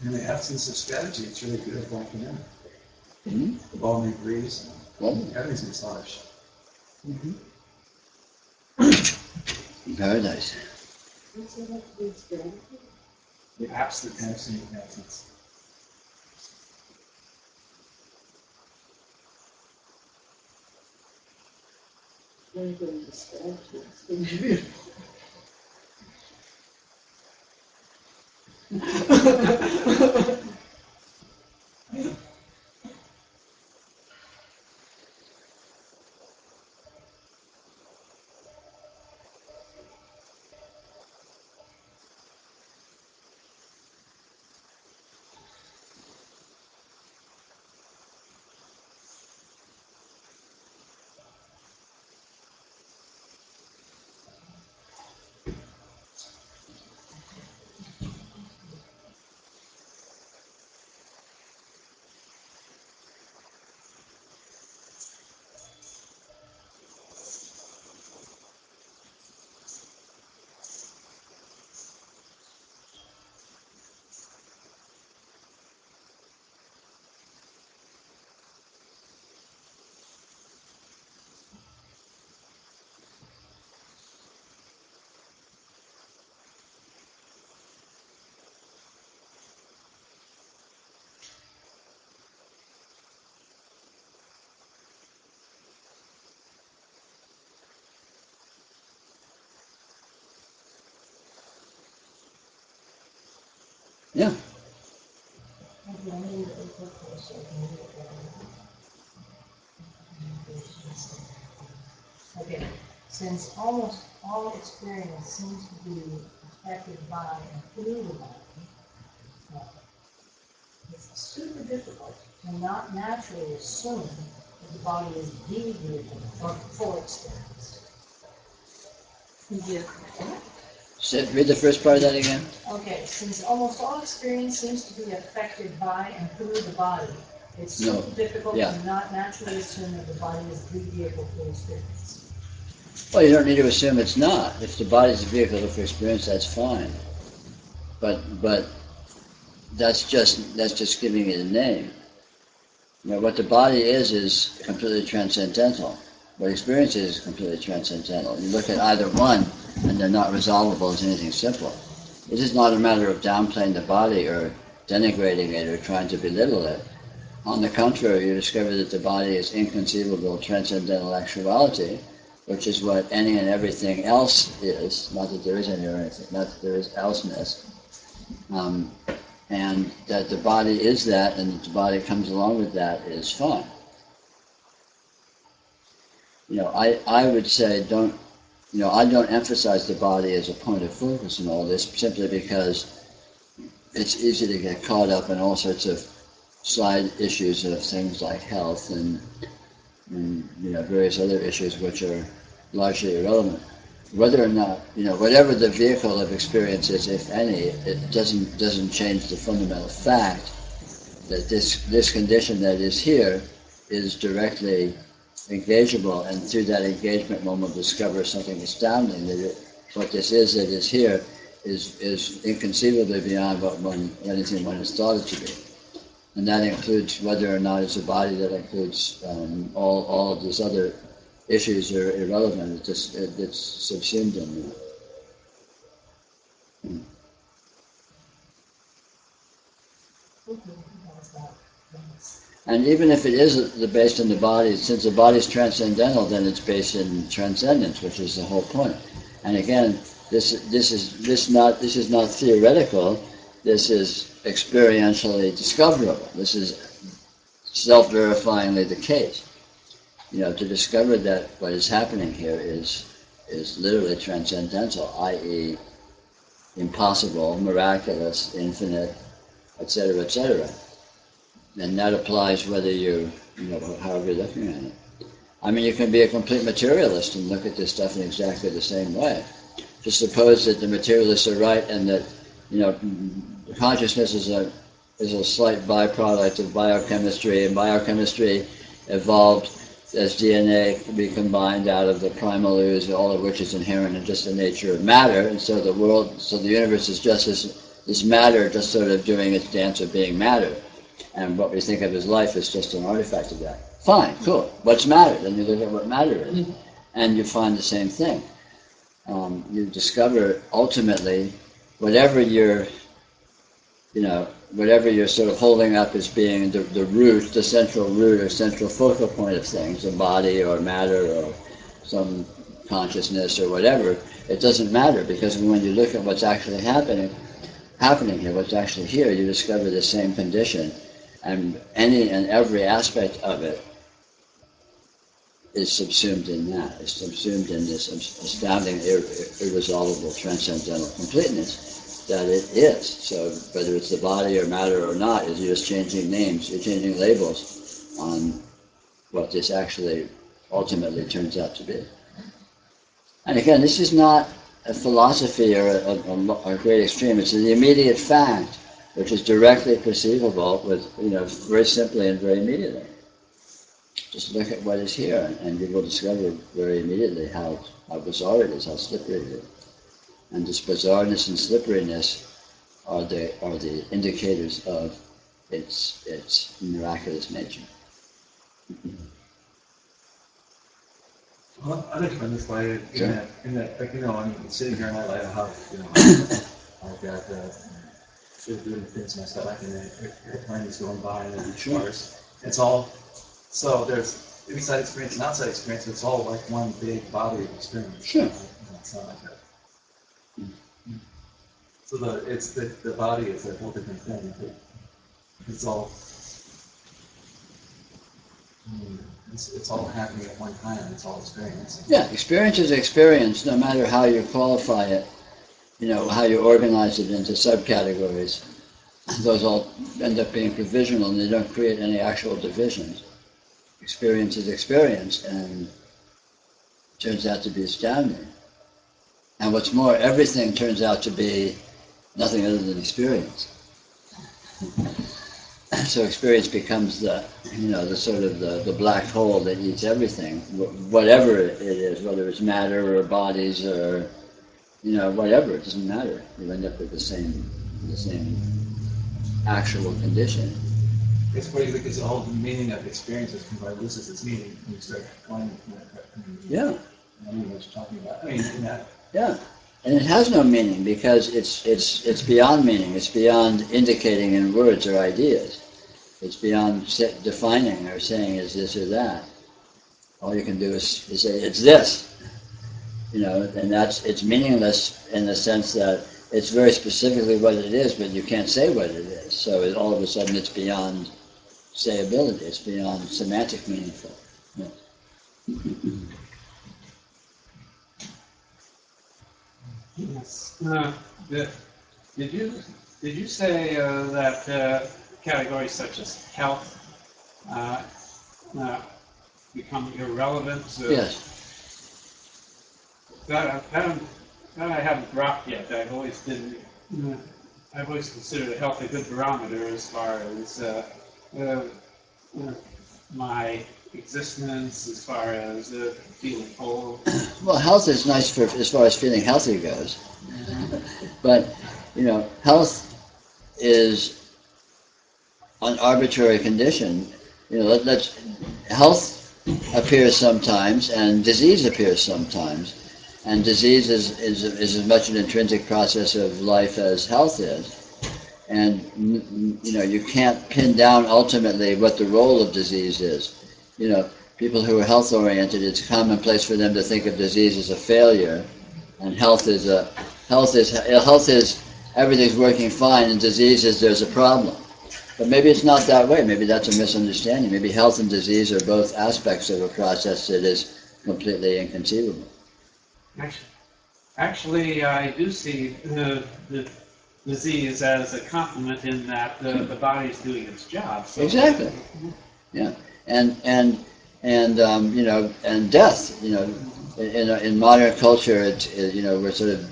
In the absence of strategy, it's really good at walking in. Mm-hmm. The balmy breeze, Well, everything's massage. mm-hmm. Very nice. The absolute absence. Yeah. Okay, since almost all experience seems to be affected by and through the body, it's super difficult to not naturally assume that the body is the vehicle for experience. Read the first part of that again. Okay, since almost all experience seems to be affected by and through the body, it's super difficult to not naturally assume that the body is the vehicle for experience. Well, you don't need to assume it's not. If the body's a vehicle for experience, that's fine. But that's just giving it a name. You know, what the body is completely transcendental. What experience is completely transcendental. You look at either one, and they're not resolvable as anything simple. This is not a matter of downplaying the body or denigrating it or trying to belittle it. On the contrary, you discover that the body is inconceivable transcendental actuality, which is what any and everything else is. Not that there is any or anything, not that there is elseness. And that the body is that, and that the body comes along with that is fine. You know, I would say I don't emphasize the body as a point of focus in all this, simply because it's easy to get caught up in all sorts of side issues of things like health and various other issues which are largely irrelevant. Whether or not, whatever the vehicle of experience is, if any, it doesn't change the fundamental fact that this condition that is here is directly engageable, and through that engagement one will discover something astounding, that what this is that is here is inconceivably beyond anything one has thought it to be. And that includes whether or not it's a body, that includes all of these other issues are irrelevant. It's subsumed in that. And even if it is based in the body, since the body is transcendental, then it's based in transcendence, which is the whole point. And again, this is not theoretical. This is experientially discoverable. This is self-verifyingly the case. To discover that what is happening here is literally transcendental, i.e., impossible, miraculous, infinite, etc., etc. And that applies whether however you're looking at it. I mean, you can be a complete materialist and look at this stuff in exactly the same way. Just suppose that the materialists are right and that, consciousness is a slight byproduct of biochemistry, and biochemistry evolved as DNA can be combined out of the primal ooze, all of which is inherent in just the nature of matter, and so the universe is just this matter just sort of doing its dance of being matter. And what we think of as life is just an artifact of that. Fine, cool. What's matter? Then you look at what matter is, and you find the same thing. You discover ultimately whatever you're sort of holding up as being the root, the central root or central focal point of things, a body or matter or some consciousness or whatever, it doesn't matter, because when you look at what's actually happening here, what's actually here, you discover the same condition, and any and every aspect of it is subsumed in that, is subsumed in this astounding, irresolvable, transcendental completeness that it is. So whether it's the body or matter or not, you're just changing names, you're changing labels on what this actually ultimately turns out to be. And again, this is not a philosophy or a great extreme. It's the immediate fact, which is directly perceivable with, very simply and very immediately. Just look at what is here, and you will discover very immediately how bizarre it is, how slippery it is. And this bizarreness and slipperiness are the indicators of its miraculous nature. Well, I think from this way, in that, I'm sitting here in my life, I've got doing things in my stomach, and the airplane is going by, and there's cars. It's all, so there's inside experience and outside experience, it's all like one big body of experience. Sure. It's not like that. So the body is a whole different thing. It's all it's all happening at one time, it's all experience. Yeah, experience is experience, no matter how you qualify it, how you organize it into subcategories. Those all end up being provisional and they don't create any actual divisions. Experience is experience and turns out to be astounding. And what's more, everything turns out to be nothing other than experience. So experience becomes the sort of the black hole that eats everything, whatever it is, whether it's matter or bodies or, whatever, it doesn't matter. You end up with the same actual condition. It's funny because the whole meaning of experiences loses its meaning when you start going. Yeah. I don't know what you're talking about. I mean, in that. Yeah. And it has no meaning because it's beyond meaning. It's beyond indicating in words or ideas. It's beyond defining or saying is this or that. All you can do is say it's this. And it's meaningless in the sense that it's very specifically what it is, but you can't say what it is. So all of a sudden it's beyond sayability. It's beyond semantic meaningful. Yeah. Yes. Did you say that categories such as health become irrelevant? Yes. That I haven't dropped yet. I've always considered health a good barometer as far as my existence, as far as feeling whole. Well, health is nice as far as feeling healthy goes. But, health is an arbitrary condition. Health appears sometimes and disease appears sometimes. And disease is as much an intrinsic process of life as health is. And, you can't pin down ultimately what the role of disease is. People who are health-oriented, it's commonplace for them to think of disease as a failure, and health is everything's working fine, and disease is there's a problem. But maybe it's not that way. Maybe that's a misunderstanding. Maybe health and disease are both aspects of a process that is completely inconceivable. Actually, I do see the disease as a complement in that the body is doing its job. So. Exactly. Yeah, and death. In modern culture, we're sort of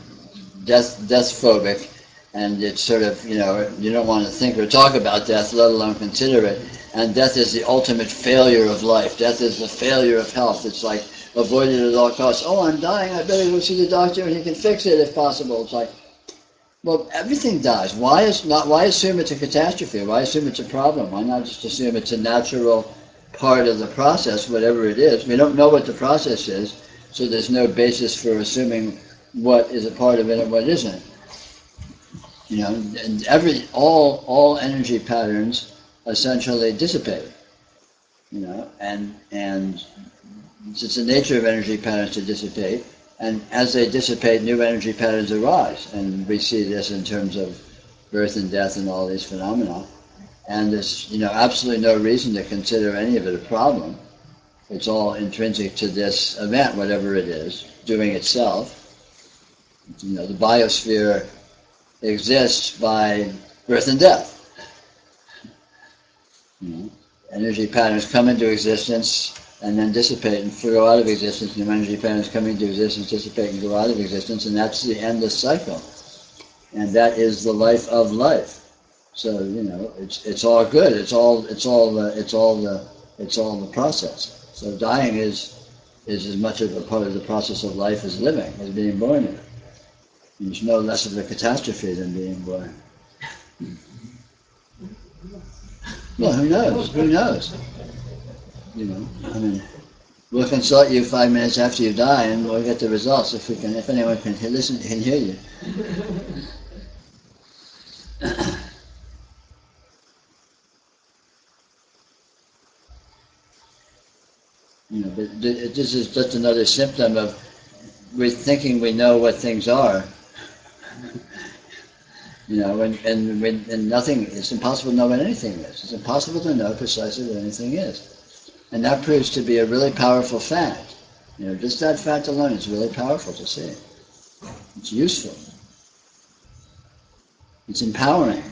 death phobic, and it's sort of you don't want to think or talk about death, let alone consider it. And death is the ultimate failure of life. Death is the failure of health. It's like avoid it at all costs. Oh, I'm dying. I better go see the doctor, and he can fix it if possible. It's like, well, everything dies. Why assume it's a catastrophe? Why assume it's a problem? Why not just assume it's a natural part of the process, whatever it is? We don't know what the process is, so there's no basis for assuming what is a part of it and what isn't. And all energy patterns essentially dissipate. And it's the nature of energy patterns to dissipate. And as they dissipate, new energy patterns arise. And we see this in terms of birth and death and all these phenomena. And there's, absolutely no reason to consider any of it a problem. It's all intrinsic to this event, whatever it is, doing itself. The biosphere exists by birth and death. Energy patterns come into existence and then dissipate and go out of existence. New energy patterns come into existence, dissipate and go out of existence, and that's the endless cycle. And that is the life of life. So it's all good. It's all the process. So dying is as much of a part of the process of life as living, as being born in it. There's no less of a catastrophe than being born. Well, who knows? Who knows? We'll consult you 5 minutes after you die, and we'll get the results if anyone can listen, can hear you. But this is just another symptom of we're thinking we know what things are. And nothing, it's impossible to know what anything is. It's impossible to know precisely what anything is. And that proves to be a really powerful fact. Just that fact alone is really powerful to see. It's useful. It's empowering.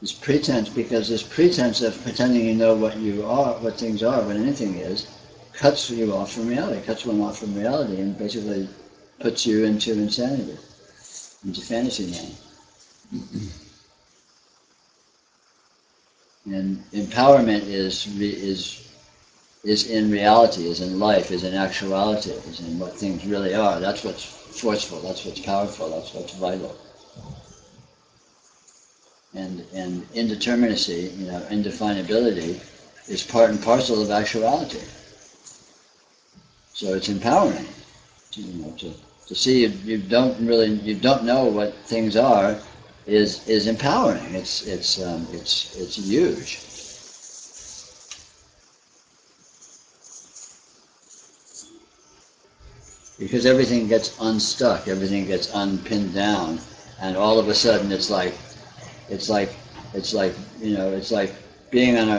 This pretense, because this pretense of pretending you know what you are, what things are, what anything is, cuts you off from reality, cuts one off from reality, and basically puts you into insanity, into fantasy land. And empowerment is in reality, is in life, is in actuality, is in what things really are. That's what's forceful, that's what's powerful, that's what's vital. And indeterminacy, indefinability, is part and parcel of actuality. So it's empowering, to see you don't know what things are, is empowering. It's huge. Because everything gets unstuck, everything gets unpinned down, and all of a sudden it's like being on a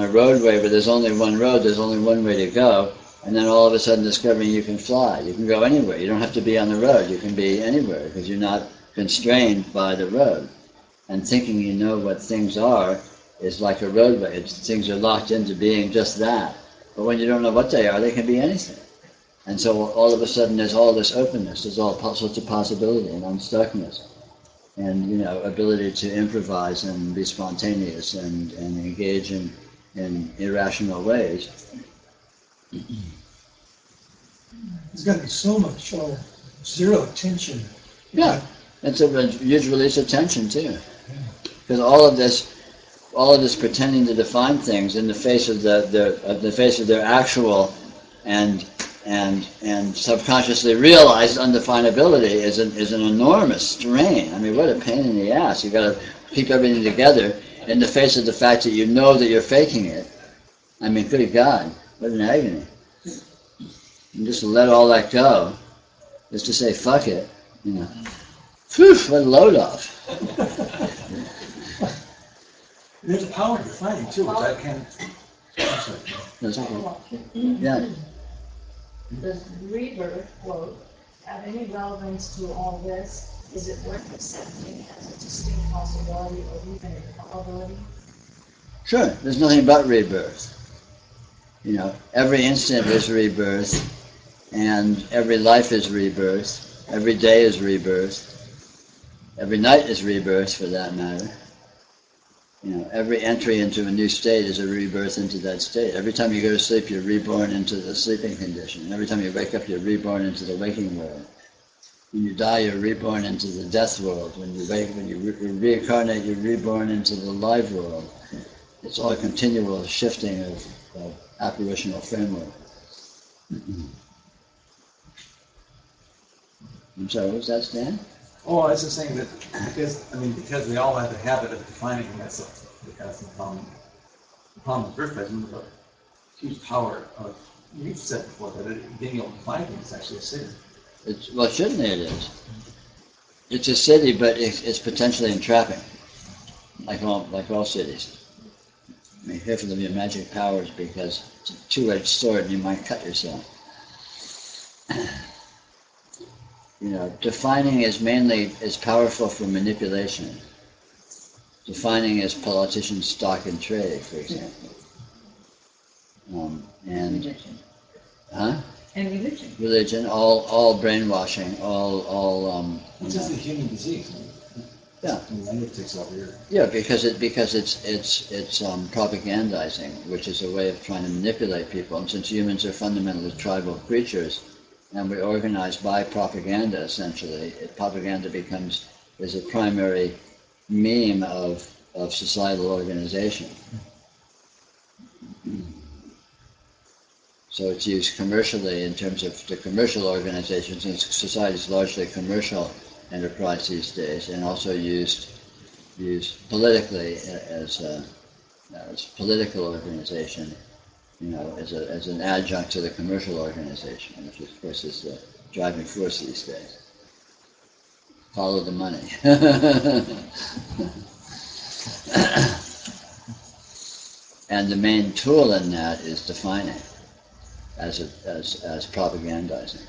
roadway where there's only one road, there's only one way to go, and then all of a sudden discovering you can fly. You can go anywhere. You don't have to be on the road. You can be anywhere because you're not constrained by the road. And thinking you know what things are is like a roadway. Things are locked into being just that. But when you don't know what they are, they can be anything. And so all of a sudden there's all this openness, there's all sorts of possibility and unstuckness. And ability to improvise and be spontaneous and engage in irrational ways. There's got to be so much zero tension. Yeah, it's a huge release of tension too, because all of this pretending to define things in the face of their actual and subconsciously realized undefinability is an enormous strain. I mean, what a pain in the ass. You've got to keep everything together in the face of the fact that you know that you're faking it. I mean, good God, what an agony. And just to let all that go, just to say, fuck it, Phew, what a load off. There's a power in defining too, which I can't... That's okay. Yeah. Does rebirth quote have any relevance to all this? Is it worth accepting as a distinct possibility or even a probability? Sure, there's nothing but rebirth. Every instant is rebirth, and every life is rebirth, every day is rebirth, every night is rebirth for that matter. Every entry into a new state is a rebirth into that state. Every time you go to sleep, you're reborn into the sleeping condition. Every time you wake up, you're reborn into the waking world. When you die, you're reborn into the death world. When you reincarnate, you're reborn into the live world. It's all a continual shifting of apparitional framework. I'm sorry, what was that, Stan? Oh, I was just saying that because we all have the habit of defining, and that's the problem with birthplace, but huge power of, you've said before, that being able to define things is actually a city. Well, certainly it is. It's a city, but it's potentially entrapping, like all cities. Be careful of your magic powers, because it's a two-edged sword and you might cut yourself. Defining is powerful for manipulation. Defining is politicians' stock and trade, for example. And religion. Huh? And religion. Religion, all brainwashing, all. It's just a human disease. Yeah. It takes over here. Yeah, because it's propagandizing, which is a way of trying to manipulate people. And since humans are fundamentally tribal creatures, and we're organized by propaganda, essentially, propaganda is a primary meme of societal organization. So it's used commercially in terms of the commercial organizations, and society is largely commercial enterprise these days, and also used politically as political organization, as an adjunct to the commercial organization, which of course is the driving force these days. Follow the money. And the main tool in that is defining, as propagandizing.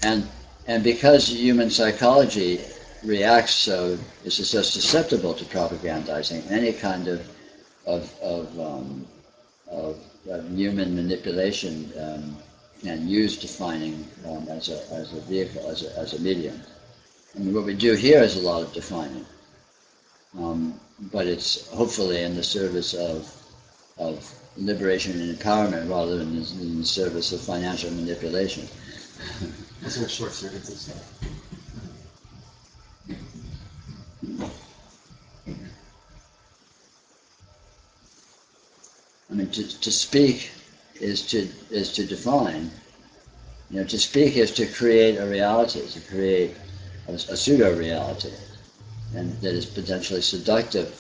And because human psychology reacts so, is so susceptible to propagandizing, any kind of human manipulation can use defining as a vehicle, as a medium. I mean, what we do here is a lot of defining, but it's hopefully in the service of liberation and empowerment rather than in the service of financial manipulation. Those are short circuits of stuff. I mean, to speak is to define. You know, to speak is to create a reality, to create a pseudo-reality, and that is potentially seductive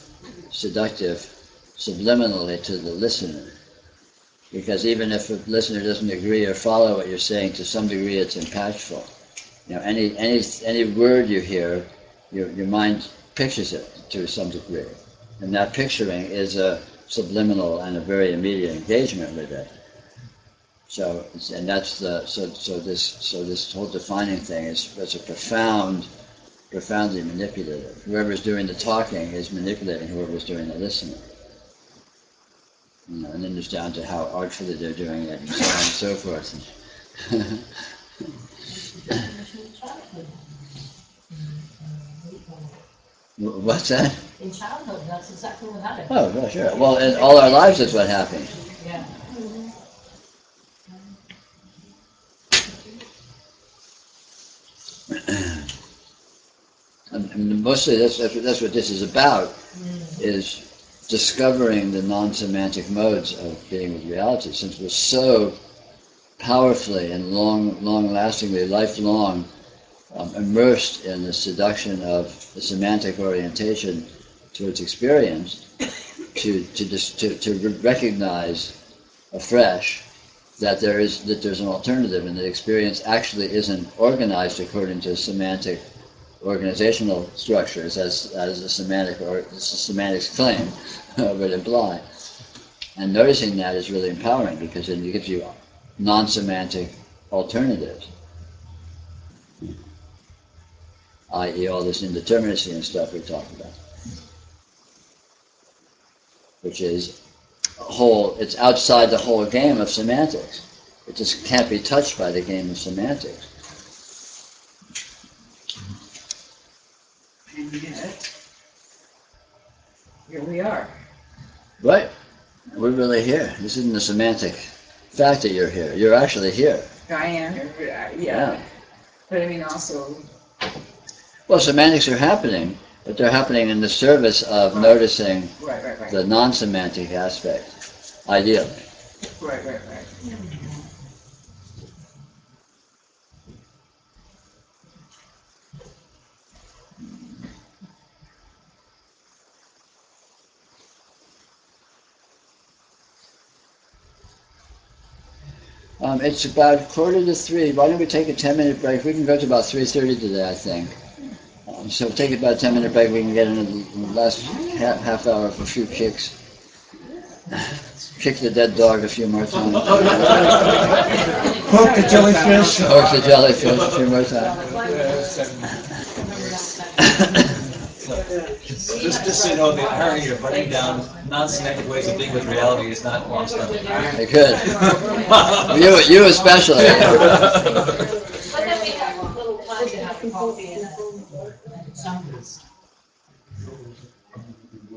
subliminally to the listener. Because even if the listener doesn't agree or follow what you're saying, to some degree it's impactful. You know, any word you hear, your mind pictures it to some degree, and that picturing is a subliminal and a very immediate engagement with it. So, and that's this whole defining thing is a profoundly manipulative. Whoever's doing the talking is manipulating whoever's doing the listening. You know, and then it's down to how artfully they're doing it, and so on and so forth. What's that? In childhood, that's exactly what happened. Oh, well, sure. Well, in all our lives, that's what happened. Yeah. And mostly that's what this is about, is discovering the non-semantic modes of being with reality, since we're so powerfully and long-lastingly, lifelong, immersed in the seduction of the semantic orientation towards experience, to recognize afresh that there's an alternative, and that experience actually isn't organized according to semantic organizational structures as the semantics claim would imply. And noticing that is really empowering, because it gives you non-semantic alternatives, i.e. all this indeterminacy and stuff we talked about, which is it's outside the whole game of semantics. It just can't be touched by the game of semantics. And yet, here we are. Right. We're really here. This isn't a semantic fact that you're here. You're actually here. I am, yeah. But I mean also... Well, semantics are happening, but they're happening in the service of noticing the non-semantic aspect, ideally. Right. It's about 2:45. Why don't we take a 10-minute break? We can go to about 3:30 today, I think. So take about a 10-minute break. We can get into the last half hour for a few kicks. Kick the dead dog a few more times. Poke the jellyfish. Poke the jellyfish a few more times. Just so you know, the irony of writing down non-semantic ways of being with reality is not lost on me. Good. You especially. But then we have a little time to have coffee and something's.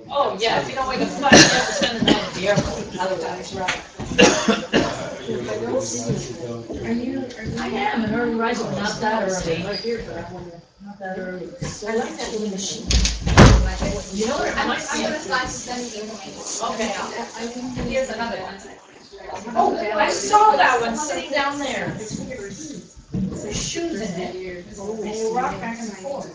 Oh, yeah, if you don't wake up tonight, you have to send them out at the airport. Otherwise, right. I am an early riser, but not that early. Not that early. I like that little machine. You know what? I'm gonna start sending you. Okay. Here's another one. Oh, I saw that one sitting down there. There's shoes in it. And you rock back and forth.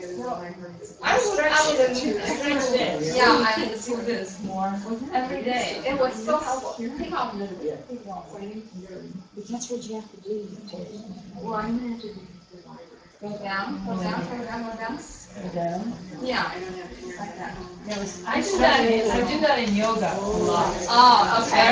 I would fix this. Yeah, I would do this more every day. It was so helpful. Take off a little bit. But that's what you have to do. Well, I'm gonna have to do the library. Go down, go down, go down, go down. Go down. Yeah, like that. I do that in yoga a lot. Oh, okay. I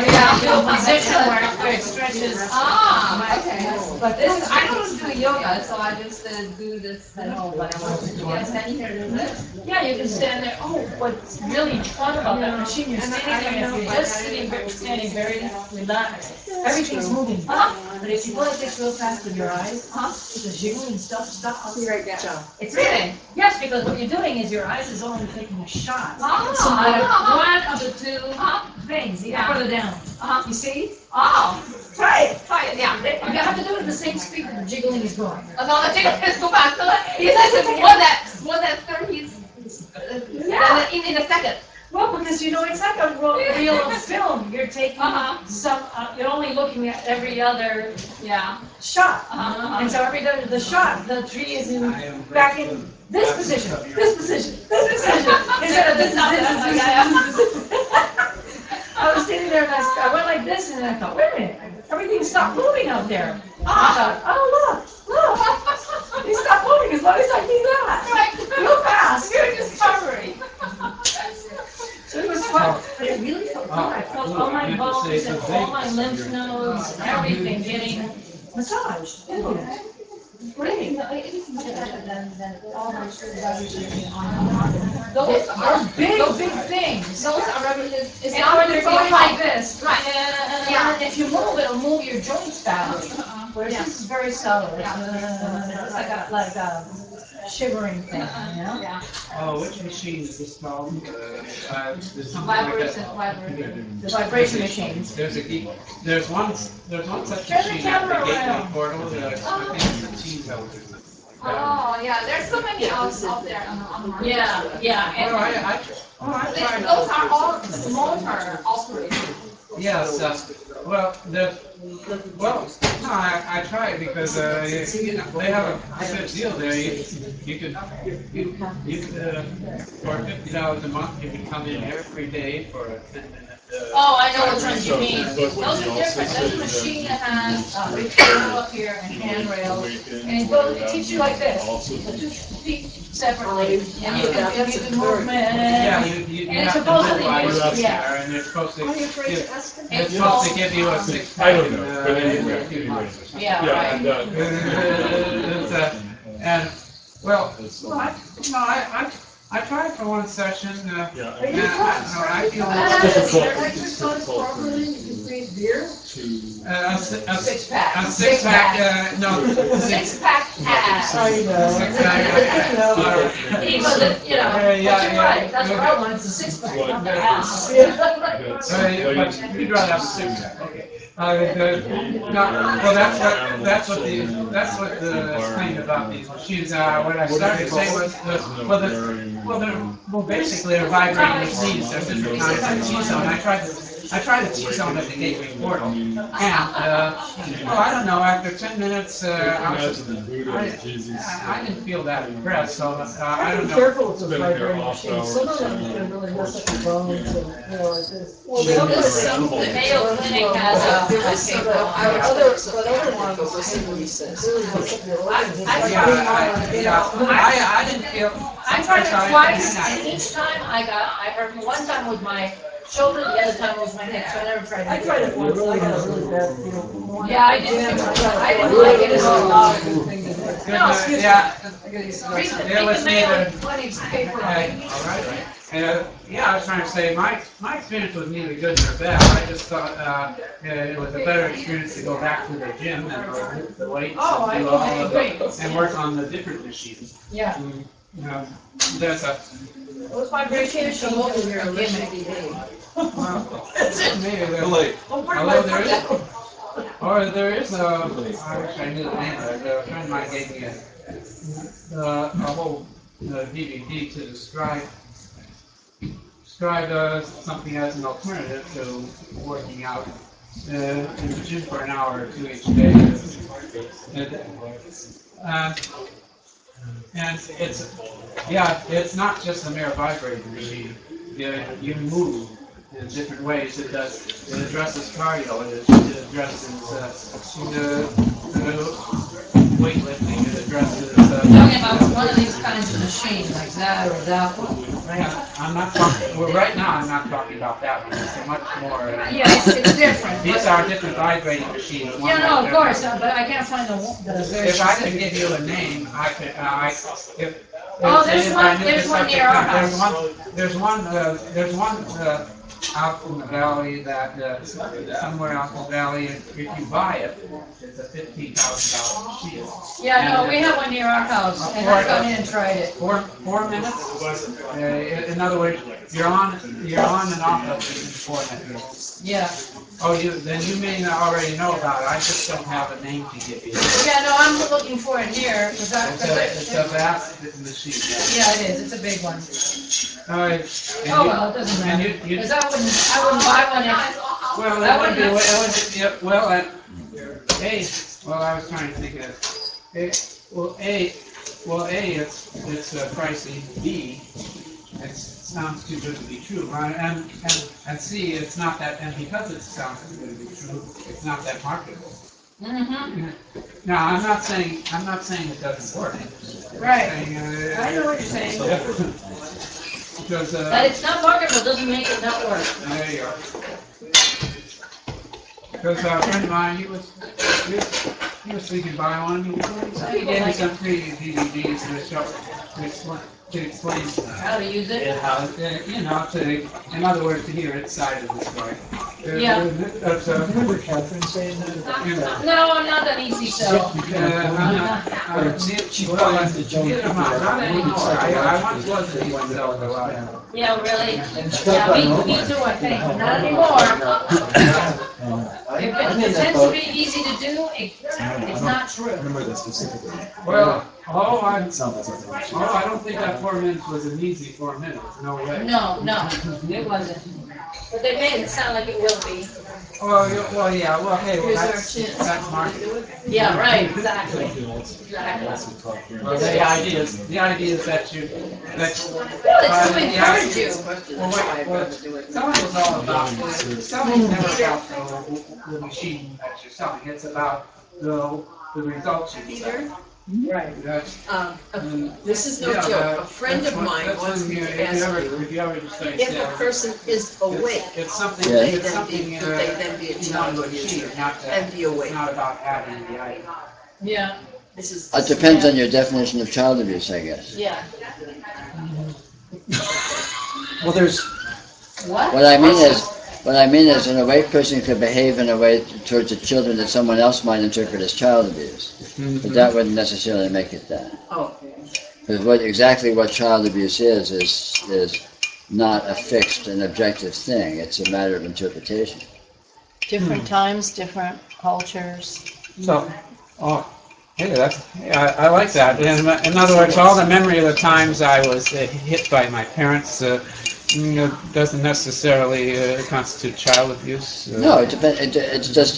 do a position where it stretches. Okay. But this, I don't do yoga, so I just do this at home when I want to do it. Stand here and do this. Yeah, you can stand there. Oh, what's really fun about that machine, you're standing there, you're just standing very relaxed. Everything's moving. But if you go like this real fast with your eyes, the jiggling stuff stops. Be right down. It's really? Yes, because what you're doing is your eyes is only taking a shot. Oh. So one of the two things, the up or the down. You see? Oh. Try it. Try it, yeah. You have to do it at the same speed that the jiggling is going. No, the chicken is go back. He says it's more than 30. Yeah. In a second. Well, because you know, it's like a reel of film. You're taking some, you're only looking at every other shot. And so every other the shot, the tree is in back in this position, this position, this position. Instead of this. I was sitting there and I went like this and I thought, wait a minute, everything stopped moving out there. I thought, oh look, it stopped moving as long as I do that. Real fast. Good discovery. So it was fun, but it really felt good. I felt all my bones and all my lymph nodes, everything getting massaged. It was great. Those are big things. Those are really, it's And not when really you're going high. like this, Right. and if you move, it'll move your joints badly. Whereas this is very subtle. It's like a shivering thing, you know? Yeah. Oh, which machine is this called? There's something Vibration, like vibration. The vibration machines. there's one such Turn the machine at the camera Gateway around. portal. I think it's a team out. Oh, yeah, there's so many out there on the market. Yeah. Oh, I tried. Those are all motor operated. Yes, I tried because they have a good deal there. You could for $50 a month you could come in every day for a 10-minute. Oh, I know which ones you mean. Those are different. There's a machine that has a table up here and handrails, and it teaches you like this. The 2 feet separately, and you can give the movement. Yeah, And you it's have to supposed to visualize be, there, and they're supposed to Are you afraid to ask them? it's supposed to give you a six-pack. I don't know, but anyway, a few months or something. Yeah, right. And well, I tried for one session. I feel difficult a six-pack. Six-pack. A six-pack. No, Six-pack abs. I know. Six-pack. He wasn't, but you're right. That's what I want. It's a six-pack, not the ass. But you'd rather have a six-pack. Okay. Well, that's what the claim about these machines are. What I started to say was they're basically they're vibrating machines. There's different kinds of T-zone. I tried the T-zone at the Gateway portal, and I don't know. After 10 minutes, I didn't feel that impressed. So I don't Be know. careful with those vibrating machines. Some of them can really mess up your bones and, like this. Well, the Mayo Clinic has other ones, listen what he says. I didn't feel. I tried it twice, and each time I hurt me. One time with my shoulder, the other time was my neck, so I never tried it. I tried it once, and I got a really bad feel. Yeah, I didn't like it at all. No, Read the Mayo Clinic's paper. I was trying to say my experience was neither good nor bad. I just thought it was a better experience to go back to the gym and lift the weights and do all of it and work on the different machines. Yeah. There's a Those vibration machines are a gimmick. maybe there's although there is I wish I knew the name of it. A friend of mine gave me a whole DVD to describe something as an alternative to working out in the gym for an hour or two each day. And it's not just a mere vibrating machine. You move in different ways. It addresses cardio. It addresses weightlifting. It addresses talking about one of these kinds of machines, like that or that one, right? I'm not talking, well, right now, I'm not talking about that one, it's a much more. Yes, it's different. These are different vibrating machines. One Yeah, no, like of that. course, but I can't find the very If I could specific. give you a name, I could, Oh, there's if one- I knew the there's one subject near our matter, house. There's one out in the valley that, somewhere out in the valley, if you buy it, it's a $15,000 machine. Yeah, no, And, we have one near our house, and I got in and tried it. 4 minutes? In other words, you're on and off of it in 4 minutes. Yeah. Oh, then you may not already know about it, I just don't have a name to give you. Yeah, no, I'm looking for it here, because It's a vast machine. Yeah, it is, it's a big one. Oh, Oh, well, it doesn't matter, because I wouldn't buy one if. Well, I that would be, wouldn't- yeah, well, I was trying to think of it. It's pricey. B, it sounds too good to be true, right? And C, it's not that, and because it sounds too good to be true, it's not that marketable. Mm-hmm. Now, I'm not saying it doesn't work. Right. I'm saying, I know what you're saying. Because, That it's not marketable doesn't make it not work. there you go. Because a friend of mine, he was thinking buy one. He gave me some free DVDs to explain How to use it? how, in other words, to hear its side of the story. Yeah. Remember Catherine saying that? No, I'm not an easy sell. She finds the junk. Not anymore. I once was an easy seller for a while. Yeah, really? Yeah, me too, I think, not anymore. If it pretends to be easy to do, it's not true. Remember that specifically. Well, I Sounds like something. I don't think that 4 minutes was an easy 4 minutes. No way. No, it wasn't. But they made it sound like it will be. Hey, Here's our that's chance. marketing. Yeah, right, exactly. Well, the idea is that you, Well, it's to encourage you. selling is all about, selling is never about the machine that you're selling, it's about the results you get. Right. That's, This is no yeah, joke. A friend of mine wants me to ask you if you ever just say if a sales, person is awake, it's something, could they it's then something, be, could they then be a you want child to of achieve, nature not and be awake? not about adding the item. Yeah, This is. It depends on your definition of child abuse, I guess. yeah. Well, there's, What? What I mean is an awake person could behave in a way towards the children that someone else might interpret as child abuse. But that wouldn't necessarily make it that. Oh. Because exactly what child abuse is not a fixed and objective thing. It's a matter of interpretation. Different times, different cultures. So, I like that. In other words, all the memory of the times I was hit by my parents, doesn't necessarily constitute child abuse. No, it depends.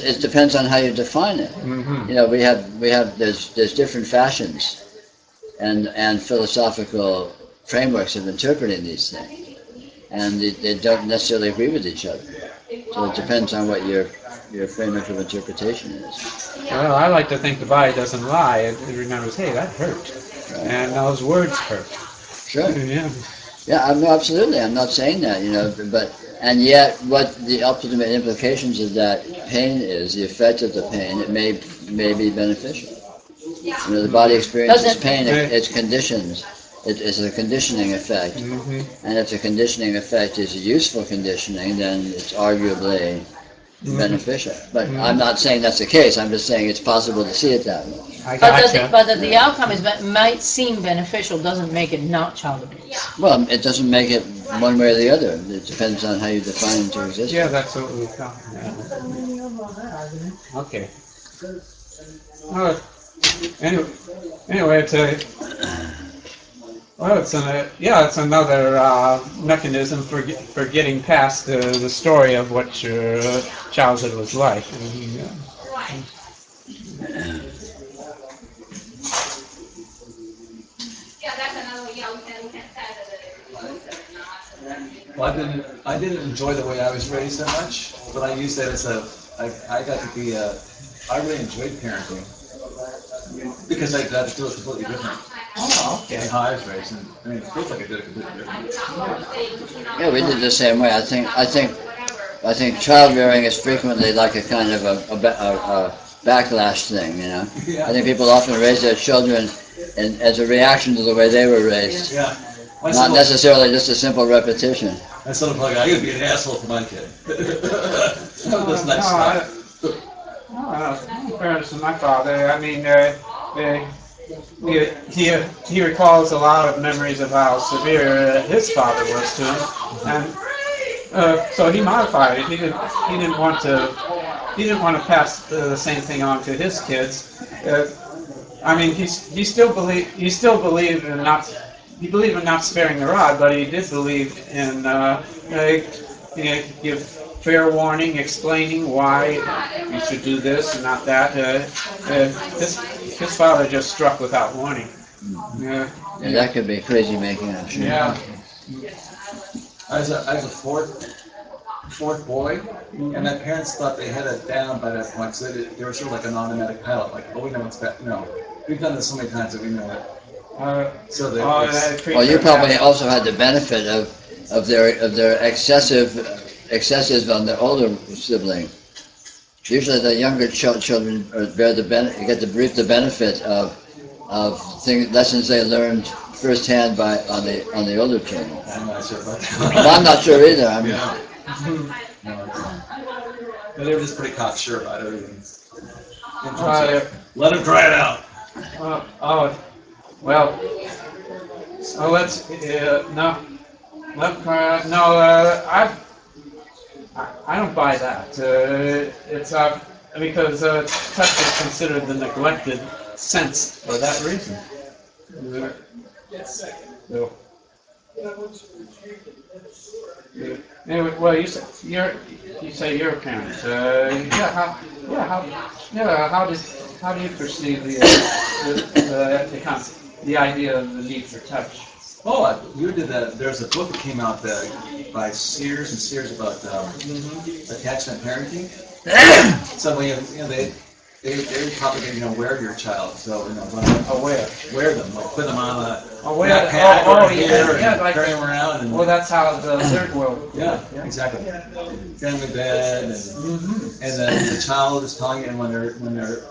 It depends on how you define it. Mm-hmm. There's different fashions, and philosophical frameworks of interpreting these things, and they don't necessarily agree with each other. So it depends on what your framework of interpretation is. Well, I like to think the body doesn't lie. It remembers, hey, that hurt, and those words hurt. Sure. Yeah. Yeah, absolutely. I'm not saying that, and yet what the ultimate implications of that pain is, the effect of the pain, it may be beneficial. The body experiences pain, it's conditions. It's a conditioning effect. Mm-hmm. And if the conditioning effect is a useful conditioning, then it's arguably beneficial. But I'm not saying that's the case. I'm just saying it's possible to see it that way. But that the outcome might seem beneficial doesn't make it not child abuse. Well, it doesn't make it one way or the other. It depends on how you define into existence. Yeah, that's what we're talking about. Okay. Anyway, it's another mechanism for getting past the story of what your childhood was like. Well, I didn't enjoy the way I was raised that much, but I used that as I got to be I really enjoyed parenting because I got to do it completely different. Oh, Getting okay. hives raised, and I mean, it feels like it did a completely different. Yeah, we did the same way. I think child rearing is frequently like a kind of a backlash thing, you know. I think people often raise their children as a reaction to the way they were raised. Yeah. Not necessarily just a simple repetition. I sort of like, I gotta be an asshole for my kid. This nice stuff. In fairness to my father, I mean, he recalls a lot of memories of how severe his father was to him, and so he modified it. He didn't want to pass the same thing on to his kids. I mean, he still believed in not sparing the rod, but he did believe in give fair warning, explaining why you should do this and not that. His father just struck without warning. Yeah, that could be crazy making, I'm sure. Yeah. I was a fourth boy, and my parents thought they had it down by that point, so they were sort of like an automatic pilot, like, oh, we know what's bad. No, we've done this so many times that we know it. So well, you probably also had the benefit of their excesses on the older sibling. Usually, the younger children get the benefit of lessons they learned firsthand on the older children. I'm not sure about that. Well, I'm not sure either. I mean, but they were just pretty cocksure about everything. Let them try it out. I don't buy that. It's because touch is considered the neglected sense for that reason. So. Anyway, well, you say you're a parent. How do you perceive the concept, the idea of the need for touch? Oh, you did that. There's a book that came out by Sears and Sears about attachment parenting. So they propagate, wear your child. So wear them, like put them on a backpack or here and carry them around. And, well, that's how the third world. Yeah, exactly. Family bed, and then the child is telling you, and when they're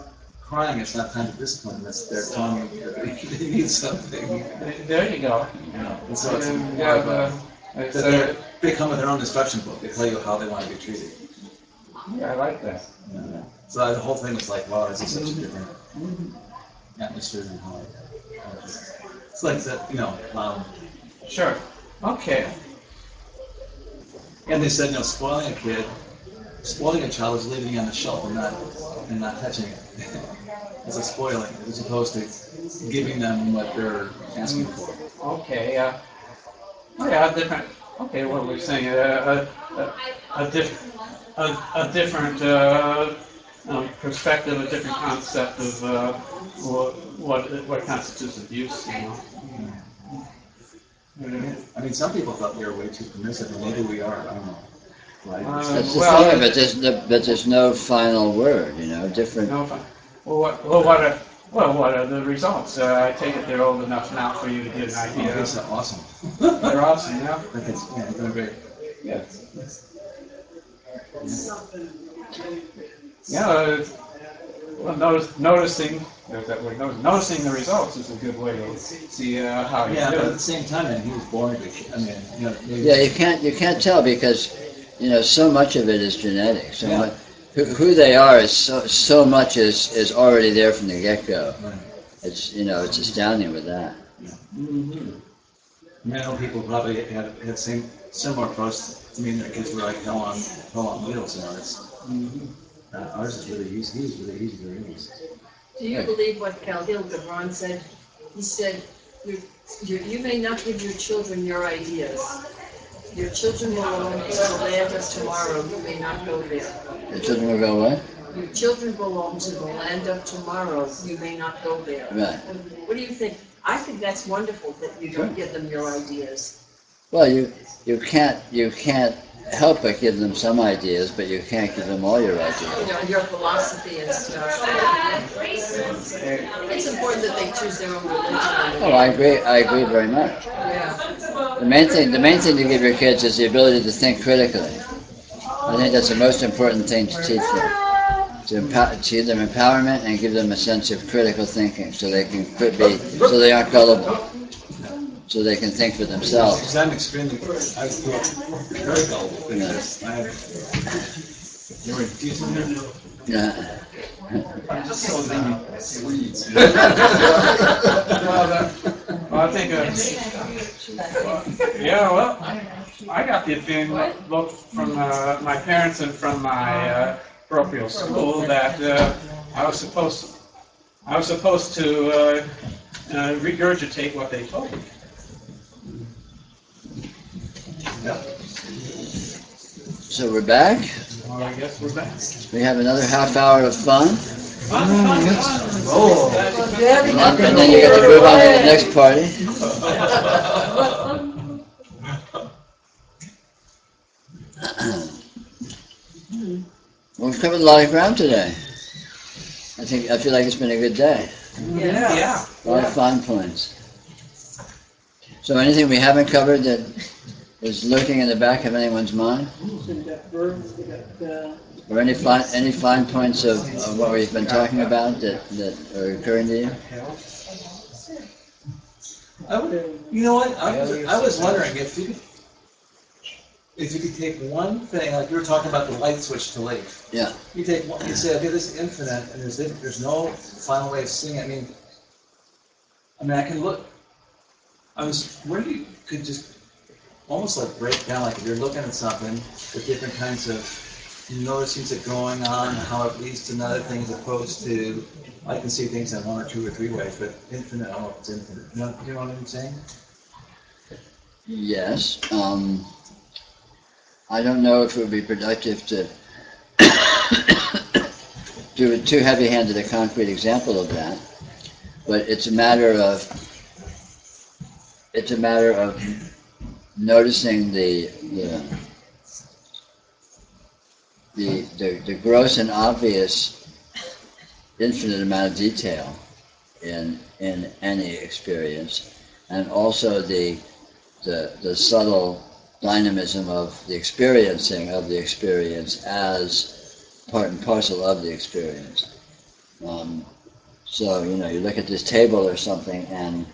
crying, it's not time to discipline. It's they're telling you that they need something. There you go. And so it's they come with their own instruction book. They tell you how they want to be treated. Yeah, I like that. Yeah. So the whole thing was like, wow, this is such a different atmosphere than how it's like that, Sure. Okay. And they said, spoiling a child is leaving it on the shelf and not touching it. It's a spoiling, as opposed to giving them what they're asking for. Okay. Different. Okay, what we're saying, a different perspective, a different concept of what constitutes abuse. I mean, some people thought we were way too permissive, and maybe we are. I don't know. Right? That's the thing, but there's no final word. Different. No. What are the results? I take it they're old enough now for you to get an idea. Oh, they're awesome. They're awesome, yeah. They're great. Yeah. Yeah. Well, noticing the results is a good way to see how you do. Yeah, but at the same time, he was born with. I mean, Yeah, you can't tell because so much of it is genetic. So much, who they are is so much is already there from the get-go. Right. It's it's astounding with that. Yeah. Mm-hmm. I know people probably had similar approach. I mean, their kids were like hell on wheels. Ours is really easy. He's really easy to raise. Do you believe what Khalil Gibran said? He said, you may not give your children your ideas. Your children belong to the land of tomorrow. You may not go there. Your children will go what? Your children belong to the land of tomorrow. You may not go there. Right. What do you think? I think that's wonderful that you don't give them your ideas. Well, you can't help but give them some ideas, but you can't give them all your ideas. Your philosophy and stuff. It's important that they choose their own religion. Oh, I agree very much. Yeah. The main thing to give your kids is the ability to think critically. I think that's the most important thing to teach them. To give them empowerment and give them a sense of critical thinking, so they can so they aren't gullible, so they can think for themselves. Because I'm extremely, I feel very gullible because I have, you were teaching me. Yeah. I'm just so sweet. Well, I think, I got the opinion both from my parents and from my parochial school that I was supposed to regurgitate what they told me. So we're back. Well, I guess we're back. We have another half hour of fun. Oh. And then you get to move on to the next party. We've covered a lot of ground today. I feel like it's been a good day. Yeah. A lot of fine points. So anything we haven't covered that is lurking in the back of anyone's mind? Or any fine points of what we've been talking about that are occurring to you? You know what? I was wondering if you could take one thing, like you were talking about the light switch to life. Yeah. You take one, you say, okay, this is infinite, and there's no final way of seeing it. I mean, I can look. Where you could just almost like break down, like if you're looking at something, the different kinds of noticing it going on, how it leads to another thing, as opposed to I can see things in one or two or three ways, but infinite, I don't know if it's infinite. You know what I'm saying? Yes. I don't know if it would be productive to do a too heavy-handed a concrete example of that, but it's a matter of noticing the gross and obvious infinite amount of detail in any experience, and also the subtle dynamism of the experiencing of the experience as part and parcel of the experience. So, you look at this table or something, and,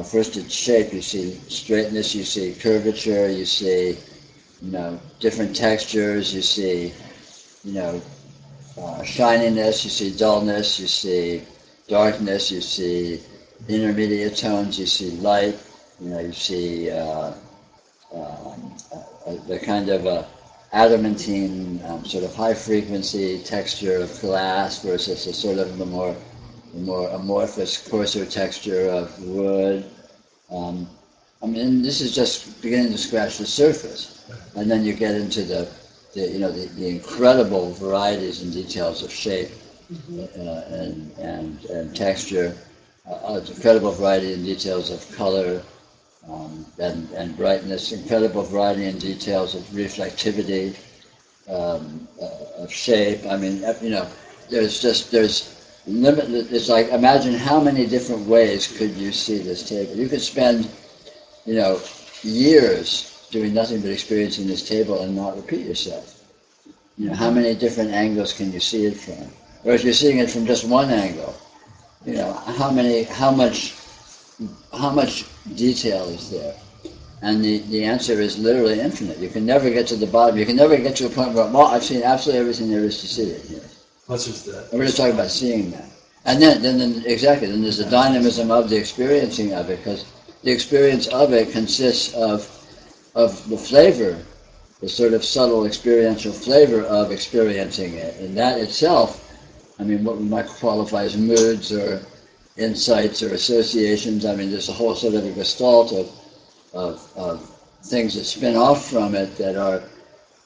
first its shape, you see straightness, you see curvature, you see, different textures, you see, shininess, you see dullness, you see darkness, you see intermediate tones, you see light, you see the kind of adamantine sort of high frequency texture of glass versus a sort of the more amorphous, coarser texture of wood. This is just beginning to scratch the surface, and then you get into the incredible varieties and details of shape and texture, incredible variety and details of color. And brightness, incredible variety and details of reflectivity, of shape. There's limitless. It's like, imagine how many different ways could you see this table. You could spend, years doing nothing but experiencing this table and not repeat yourself. How many different angles can you see it from? Or if you're seeing it from just one angle, how much detail is there? And the answer is literally infinite. You can never get to the bottom. You can never get to a point where, I've seen absolutely everything there is to see it here. What's just that? And we're just talking about seeing that. And then exactly, then there's the dynamism of the experiencing of it, because the experience of it consists of the flavor, the sort of subtle experiential flavor of experiencing it. And that itself, what we might qualify as moods or insights or associations. There's a whole sort of a gestalt of things that spin off from it that are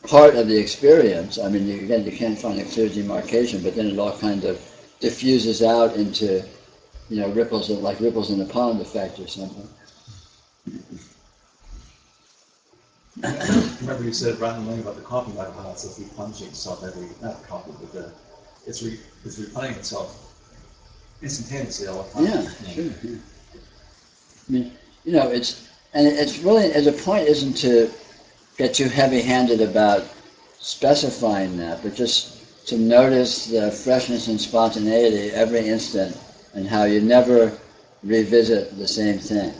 part of the experience. You can't find a clear demarcation, but then it all kind of diffuses out into, ripples in a pond effect or something. Remember you said Ryan Lane about the coffee bottle, how it's replenishing itself not coffee, but it's replenishing itself instantaneously all the time. Yeah, sure. Yeah. I mean, it's really, the point isn't to get too heavy-handed about specifying that, but just to notice the freshness and spontaneity every instant and how you never revisit the same thing.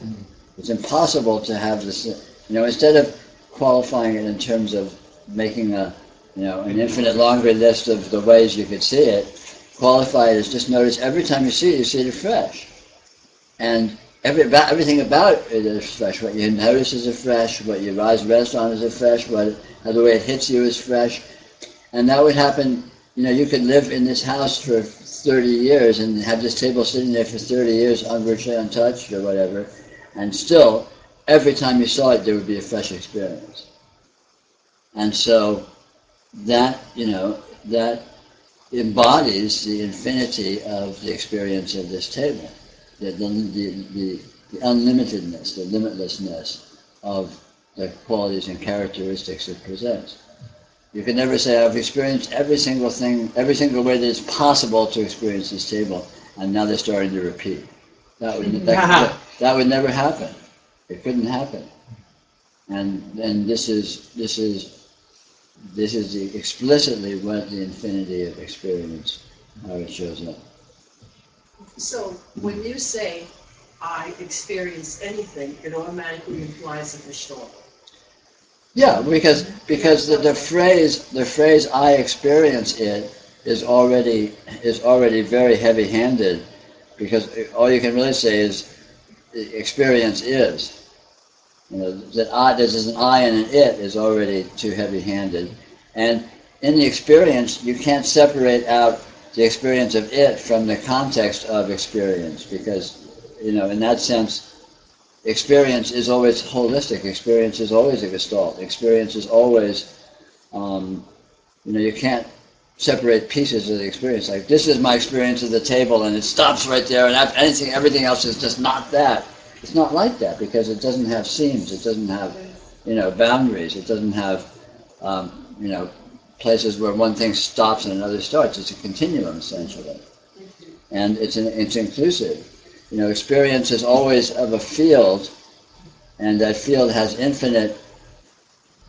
It's impossible to have this, instead of qualifying it in terms of making an infinite longer list of the ways you could see it, qualify it as just notice every time you see it afresh. And everything about it is fresh. What you notice is fresh, what your eyes rest on is fresh, the way it hits you is fresh. And that would happen, you could live in this house for 30 years and have this table sitting there for 30 years virtually untouched or whatever, and still, every time you saw it, there would be a fresh experience. And so that embodies the infinity of the experience of this table, the unlimitedness, the limitlessness of the qualities and characteristics it presents. You can never say, I've experienced every single thing, every single way that it's possible to experience this table, and now they're starting to repeat. That would never happen. It couldn't happen. And this is explicitly what the infinity of experience, how it shows up. So when you say, I experience anything, it automatically implies a Gestalt. Yeah, because the phrase "I experience it" is already very heavy-handed, because all you can really say is experience is. That there's an I and an it is already too heavy-handed, and in the experience you can't separate out the experience of it from the context of experience, because in that sense, experience is always holistic. Experience is always a Gestalt. Experience is always, you can't separate pieces of the experience. Like, this is my experience of the table, and it stops right there, and everything else is just not that. It's not like that, because it doesn't have seams. It doesn't have, boundaries. It doesn't have, places where one thing stops and another starts. It's a continuum, essentially, and it's inclusive. Experience is always of a field, and that field has infinite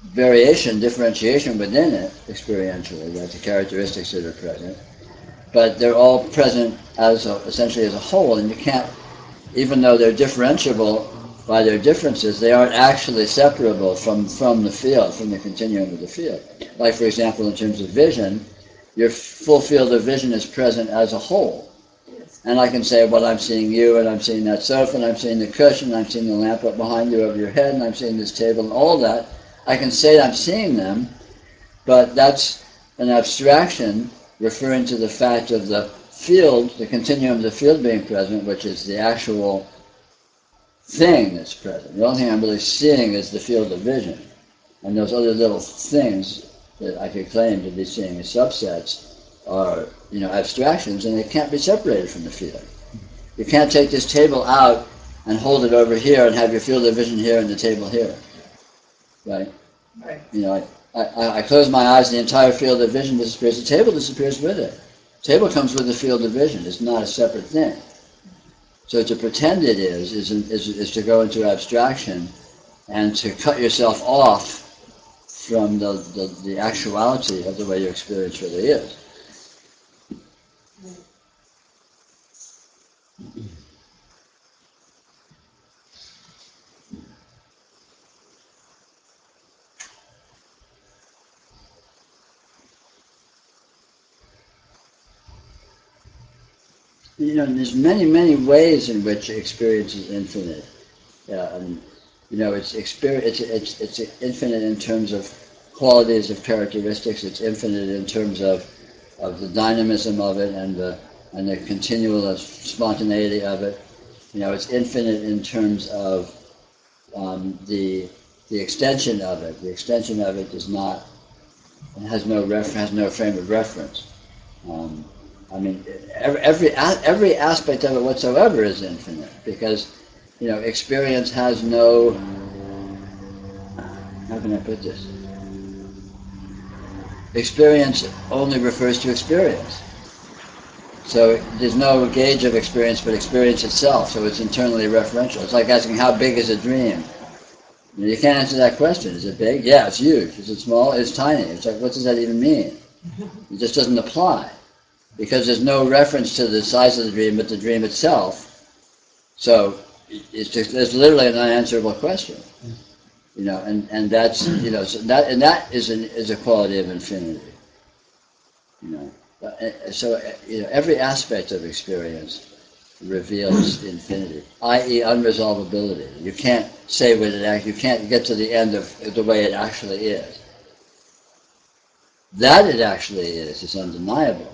variation, differentiation within it, experientially. That's the characteristics that are present. But they're all present essentially as a whole, and you can't, even though they're differentiable by their differences, they aren't actually separable from the field, from the continuum of the field. Like, for example, in terms of vision, your full field of vision is present as a whole. And I can say, well, I'm seeing you, and I'm seeing that sofa, and I'm seeing the cushion, and I'm seeing the lamp up behind you over your head, and I'm seeing this table, and all that. I can say I'm seeing them, but that's an abstraction referring to the fact of the field, the continuum of the field being present, which is the actual thing that's present. The only thing I'm really seeing is the field of vision. And those other little things that I could claim to be seeing as subsets are, abstractions, and they can't be separated from the field. You can't take this table out and hold it over here and have your field of vision here and the table here, right? Right. I close my eyes, and the entire field of vision disappears. The table disappears with it. The table comes with the field of vision. It's not a separate thing. So to pretend it is to go into abstraction and to cut yourself off from the actuality of the way your experience really is. There's many ways in which experience is infinite. It's infinite in terms of qualities of characteristics. It's infinite in terms of the dynamism of it and the continual spontaneity of it. It's infinite in terms of the extension of it. The extension of it has no frame of reference. Every aspect of it whatsoever is infinite, because experience has no can I put this? Experience only refers to experience. So there's no gauge of experience but experience itself, so it's internally referential. It's like asking how big is a dream? You can't answer that question. Is it big? Yeah, it's huge. Is it small? It's tiny. It's like, what does that even mean? It just doesn't apply. Because there's no reference to the size of the dream but the dream itself. So it's literally an unanswerable question. And that's, so that is a quality of infinity. So every aspect of experience reveals infinity, i.e. unresolvability. You can't say what it you can't get to the end of the way it actually is. That it actually is undeniable.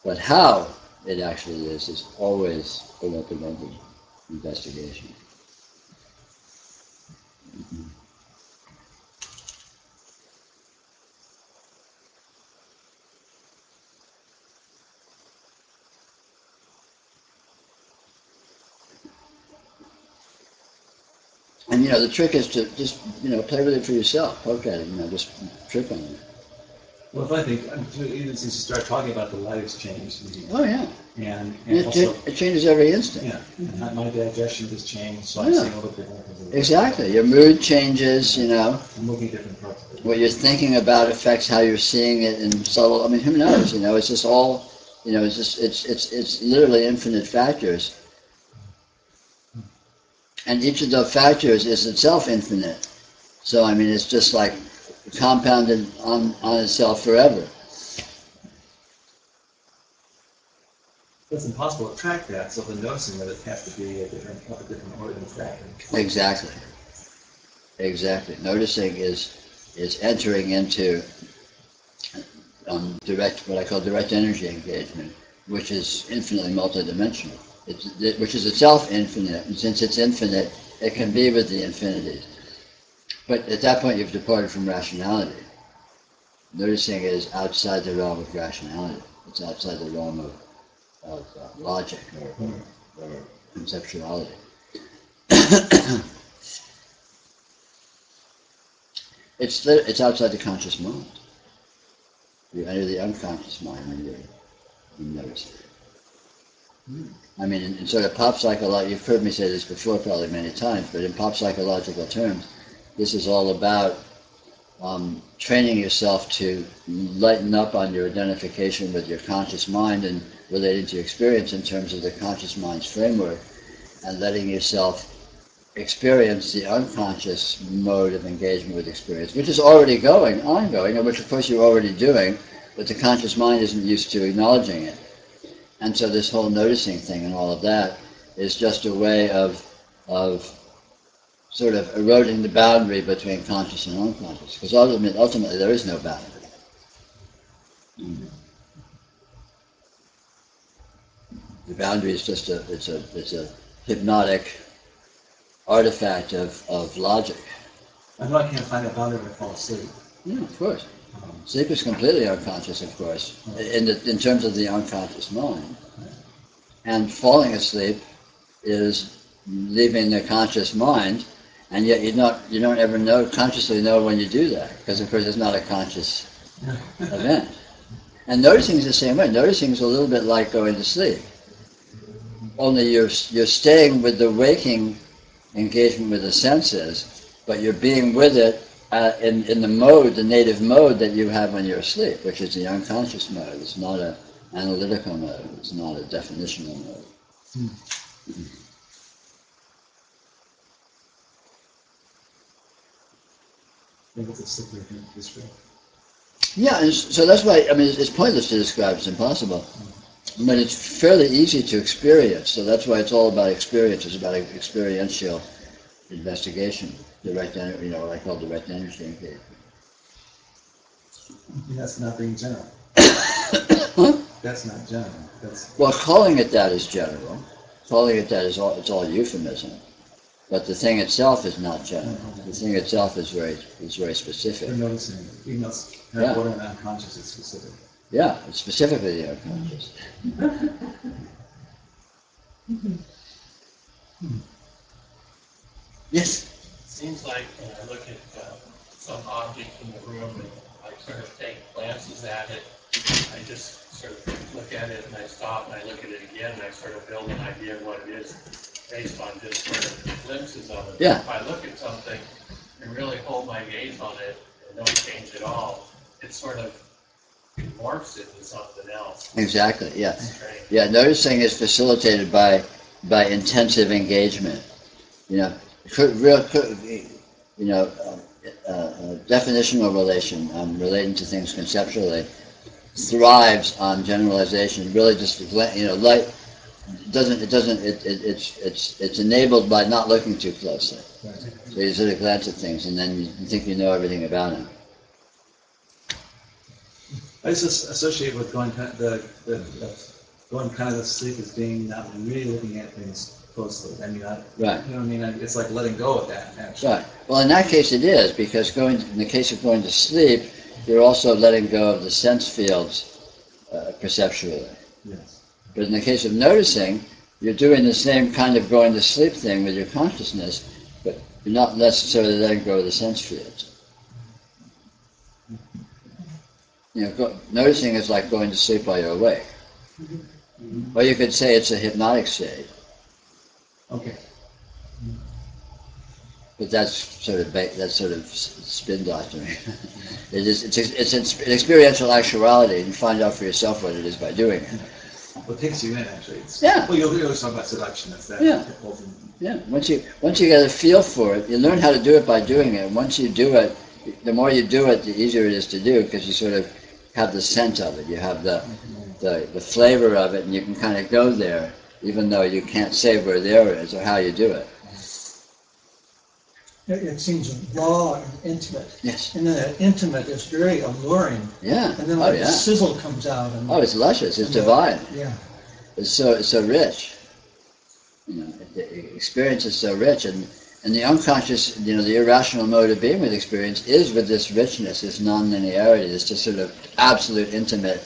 But how it actually is always an open-ended investigation. Mm-hmm. And the trick is to just play with it for yourself. Poke at it, just trip on it. Well, if I think even since you start talking about the light exchange. Oh yeah. And also, it changes every instant. Yeah. And my digestion has changed, so I'm seeing a little bit more. Exactly. Your mood changes. I'm looking at different parts of it. What you're thinking about affects how you're seeing it in subtle. I mean, who knows? It's just all. It's literally infinite factors. And each of those factors is itself infinite. So, it's just like compounded on itself forever. It's impossible to track that, so the noticing that it has to be a different order than tracking. Exactly. Noticing is entering into what I call direct energy engagement, which is infinitely multidimensional. Which is itself infinite, and since it's infinite, it can be with the infinities. But at that point, you've departed from rationality. Noticing is outside the realm of rationality. It's outside the realm of logic or conceptuality. It's outside the conscious mind. You enter the unconscious mind when you notice it. In sort of pop psychology, you've heard me say this before probably many times, but in pop psychological terms, this is all about training yourself to lighten up on your identification with your conscious mind and relating to your experience in terms of the conscious mind's framework, and letting yourself experience the unconscious mode of engagement with experience, which is already ongoing, and which of course you're already doing, but the conscious mind isn't used to acknowledging it. And so this whole noticing thing and all of that is just a way of sort of eroding the boundary between conscious and unconscious, because ultimately there is no boundary. The boundary is just a hypnotic artifact of logic. I know I can't find a boundary when I fall asleep. Yeah, of course. Sleep is completely unconscious, of course, in terms of the unconscious mind. And falling asleep is leaving the conscious mind, and yet you don't ever consciously know when you do that, because of course it's not a conscious event. And noticing is the same way. Noticing is a little bit like going to sleep. Only you're staying with the waking engagement with the senses, but you're being with it in the mode, the native mode that you have when you're asleep, which is the unconscious mode. It's not an analytical mode. It's not a definitional mode. I think it's a simpler thing to describe. Yeah, and so that's why, it's pointless to describe, it's impossible. But it's fairly easy to experience, so that's why it's all about experience. It's about experiential investigation, what I call direct energy engagement. That's not being general. That's not general. Well, calling it that is general. Calling it that it's all euphemism. But the thing itself is not general. The thing itself is very specific. We're noticing, even though it's bordering on unconscious, it's specific. Yeah, it's specifically the unconscious. Yes? Seems like when I look at some object in the room and I sort of take glances at it. I just sort of look at it and I stop and I look at it again and I sort of build an idea of what it is based on just sort of glimpses of it. Yeah. If I look at something and really hold my gaze on it and don't change at all, it sort of morphs into something else. Exactly. Yeah. Yeah. Noticing is facilitated by intensive engagement. You know, definitional relation, relating to things conceptually, thrives on generalization. Really, just light it's enabled by not looking too closely. So you sort of glance at things, and then you think you know everything about them. I just associate with going kind of to sleep as being not really looking at things closely. I mean, right. You know what I mean? It's like letting go of that. Actually. Right. Well, in that case, it is, because in the case of going to sleep, you're also letting go of the sense fields perceptually. Yes. But in the case of noticing, you're doing the same kind of going to sleep thing with your consciousness, but you're not necessarily letting go of the sense fields. Noticing is like going to sleep while you're awake. Or you could say it's a hypnotic state. Okay. But that's sort of spin doctoring. It's an experiential actuality, and you find out for yourself what it is by doing it. Well, it takes you in, actually. Yeah. Well, you always talk about seduction. That's that. Yeah. Yeah. Once you get a feel for it, you learn how to do it by doing it. And once you do it, the more you do it, the easier it is to do, because you sort of have the scent of it. You have the flavor of it, and you can kind of go there, even though you can't say where there is or how you do it. It seems raw and intimate. Yes. And then that intimate is very alluring. Yeah. And then the sizzle comes out. And it's luscious. It's divine. Yeah. It's so rich. The experience is so rich, and the unconscious, the irrational mode of being with experience is with this richness, this non-linearity, this just sort of absolute intimate,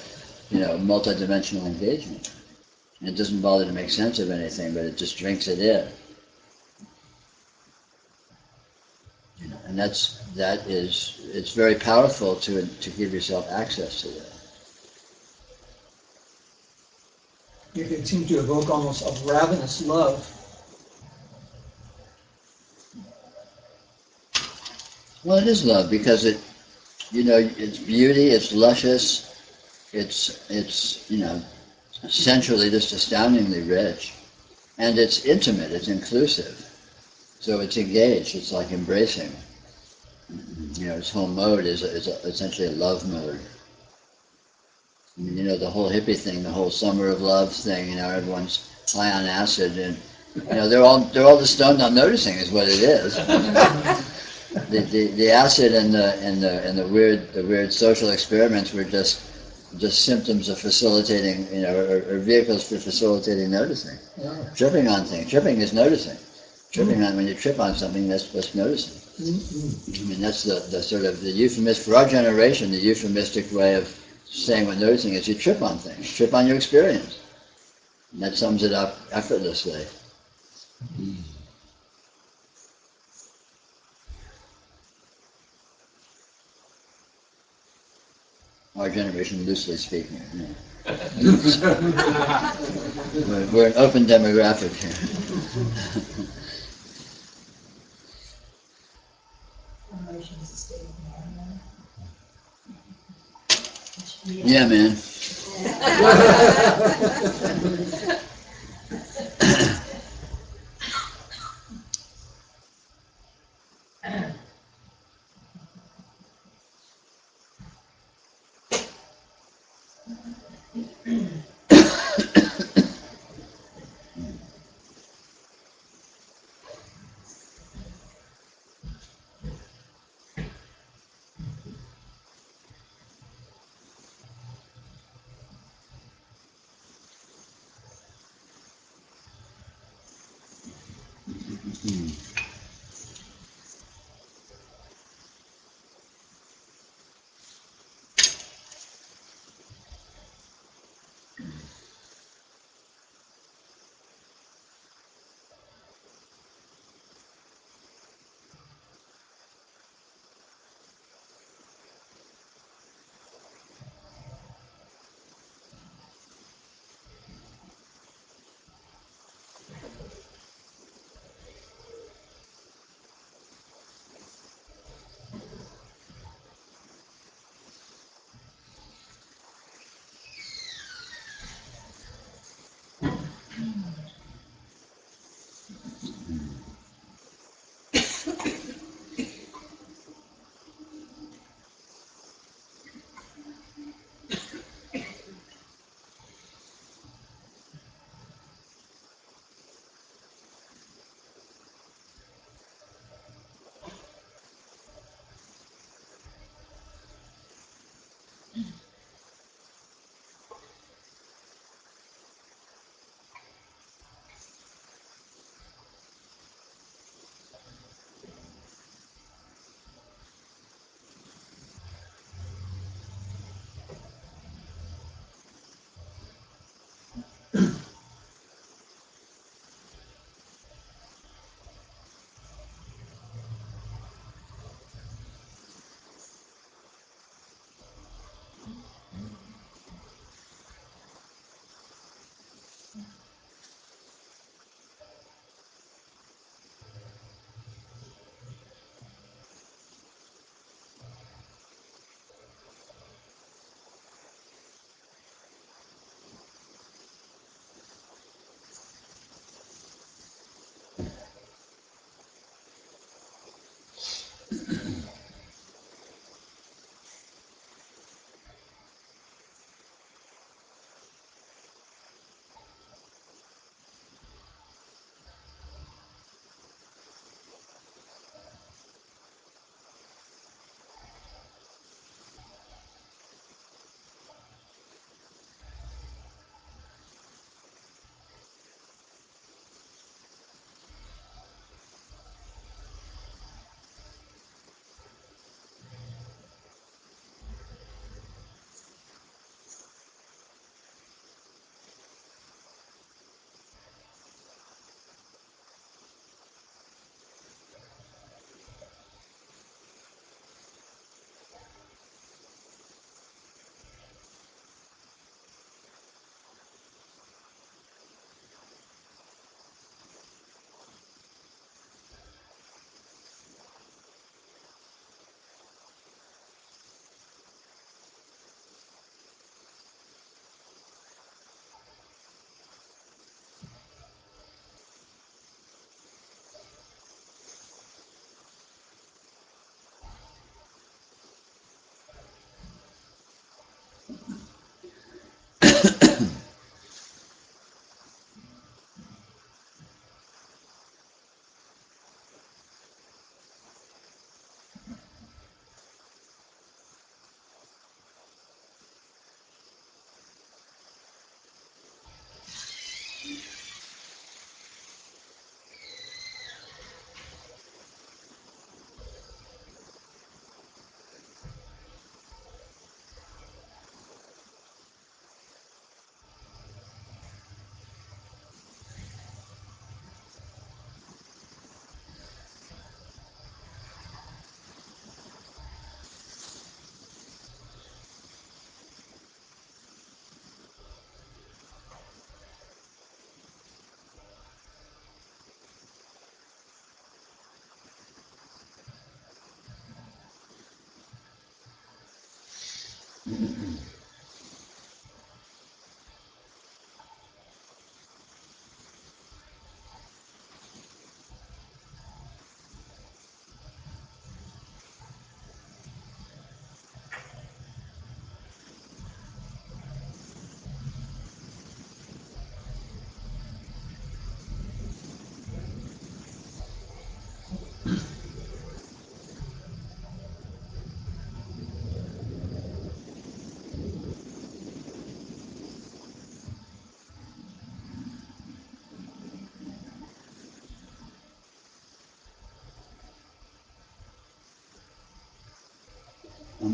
multidimensional engagement. And it doesn't bother to make sense of anything, but it just drinks it in. And it's very powerful to give yourself access to that. It seems to evoke almost a ravenous love. Well, it is love because it's beauty, it's luscious, it's essentially just astoundingly rich, and it's intimate, it's inclusive. So it's engaged, it's like embracing. Its whole mode is essentially a love mode. The whole hippie thing, the whole summer of love thing, everyone's high on acid, and they're all just stoned on noticing is what it is. The acid and the weird social experiments were just symptoms of facilitating, or vehicles for facilitating noticing. Yeah. Tripping on things. Tripping is noticing. When you trip on something, that's noticing. I mean, that's the sort of the euphemistic, for our generation, the euphemistic way of saying what noticing is: you trip on things, trip on your experience. And that sums it up effortlessly. Our generation, loosely speaking. We're an open demographic here. Yeah, man.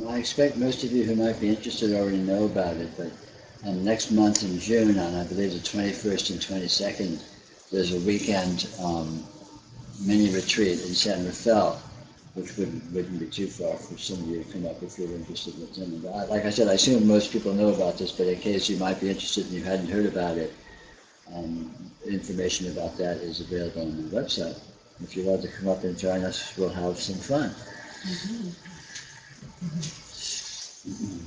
I expect most of you who might be interested already know about it, but next month in June, on I believe the 21st and 22nd, there's a weekend mini retreat in San Rafael, which wouldn't be too far for some of you to come up if you're interested in attending. But like I said, I assume most people know about this, but in case you might be interested and you hadn't heard about it, information about that is available on the website. If you'd like to come up and join us, we'll have some fun. Mm-hmm. Mm-hmm.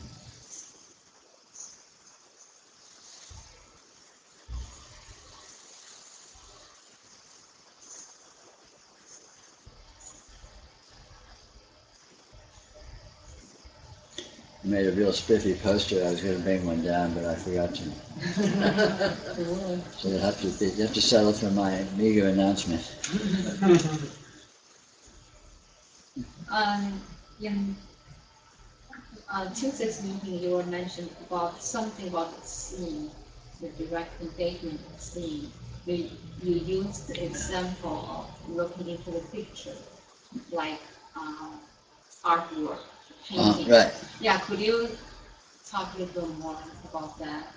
I made a real spiffy poster. I was going to bring one down, but I forgot to. So you have to settle for my meager announcement. In Tuesday's meeting, you were mentioned about something about the scene, the direct engagement of the scene. You used the example of looking into the picture, like artwork, painting. Right. Yeah, could you talk a little more about that?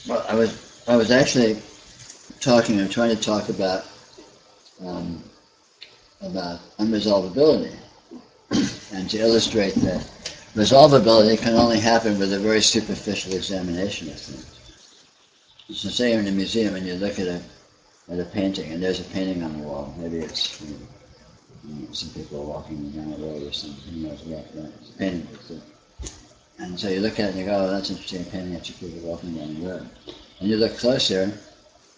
Well, I was actually trying to talk about unresolvability, and to illustrate that resolvability can only happen with a very superficial examination of things. It's the same in a museum when you look at a painting, and there's a painting on the wall. Maybe it's some people walking down the road or something. Who knows what? Right? It's a painting. And so you look at it and you go, "Oh, that's interesting. Painting of two people walking down the road." And you look closer,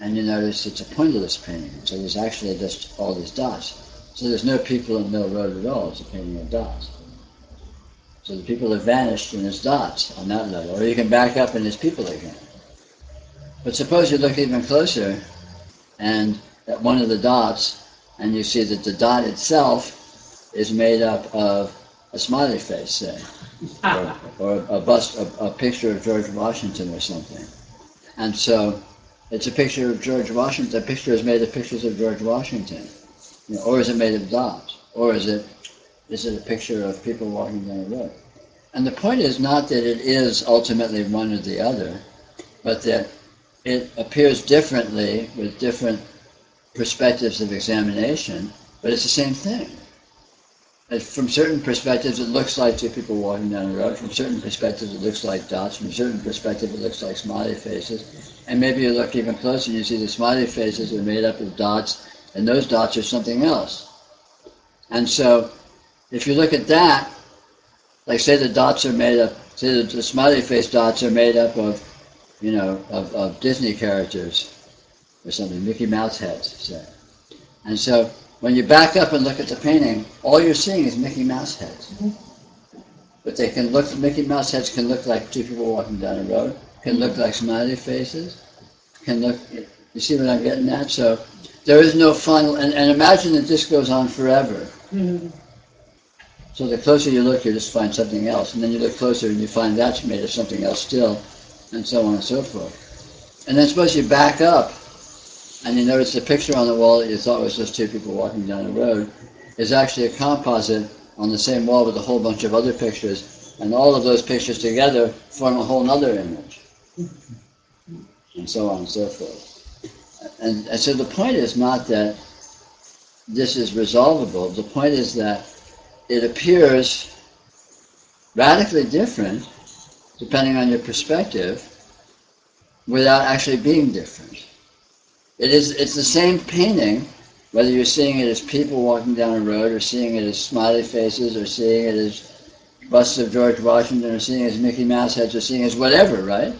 and you notice it's a pointillist painting. So there's actually just all these dots. So there's no people and no road at all. It's a painting of dots. So the people have vanished and there's dots on that level. Or you can back up and there's people again. But suppose you look even closer and at one of the dots, and you see that the dot itself is made up of a smiley face, say, or a bust, a picture of George Washington or something. And so it's a picture of George Washington. The picture is made of pictures of George Washington. Or is it made of dots? Or is it a picture of people walking down the road? And the point is not that it is ultimately one or the other, but that it appears differently with different perspectives of examination, but it's the same thing. And from certain perspectives, it looks like two people walking down the road. From certain perspectives, it looks like dots. From certain perspectives, it looks like smiley faces. And maybe you look even closer and you see the smiley faces are made up of dots, and those dots are something else. And so, if you look at that, like say the dots are made up, say the smiley face dots are made up of, of Disney characters or something, Mickey Mouse heads, say. And so, when you back up and look at the painting, all you're seeing is Mickey Mouse heads. But they can look, Mickey Mouse heads can look like two people walking down the road, can look like smiley faces, can look, you see what I'm getting at? So there is no final, and imagine that this goes on forever. Mm-hmm. So the closer you look, you just find something else, and then you look closer and you find that's made of something else still, and so on and so forth. And then suppose you back up, and you notice the picture on the wall that you thought was just two people walking down the road is actually a composite on the same wall with a whole bunch of other pictures, and all of those pictures together form a whole other image, and so on and so forth. And so the point is not that this is resolvable. The point is that it appears radically different depending on your perspective without actually being different. It's the same painting, Whether you're seeing it as people walking down a road, or seeing it as smiley faces, or seeing it as busts of George Washington, or seeing it as Mickey Mouse heads, or seeing it as whatever, right?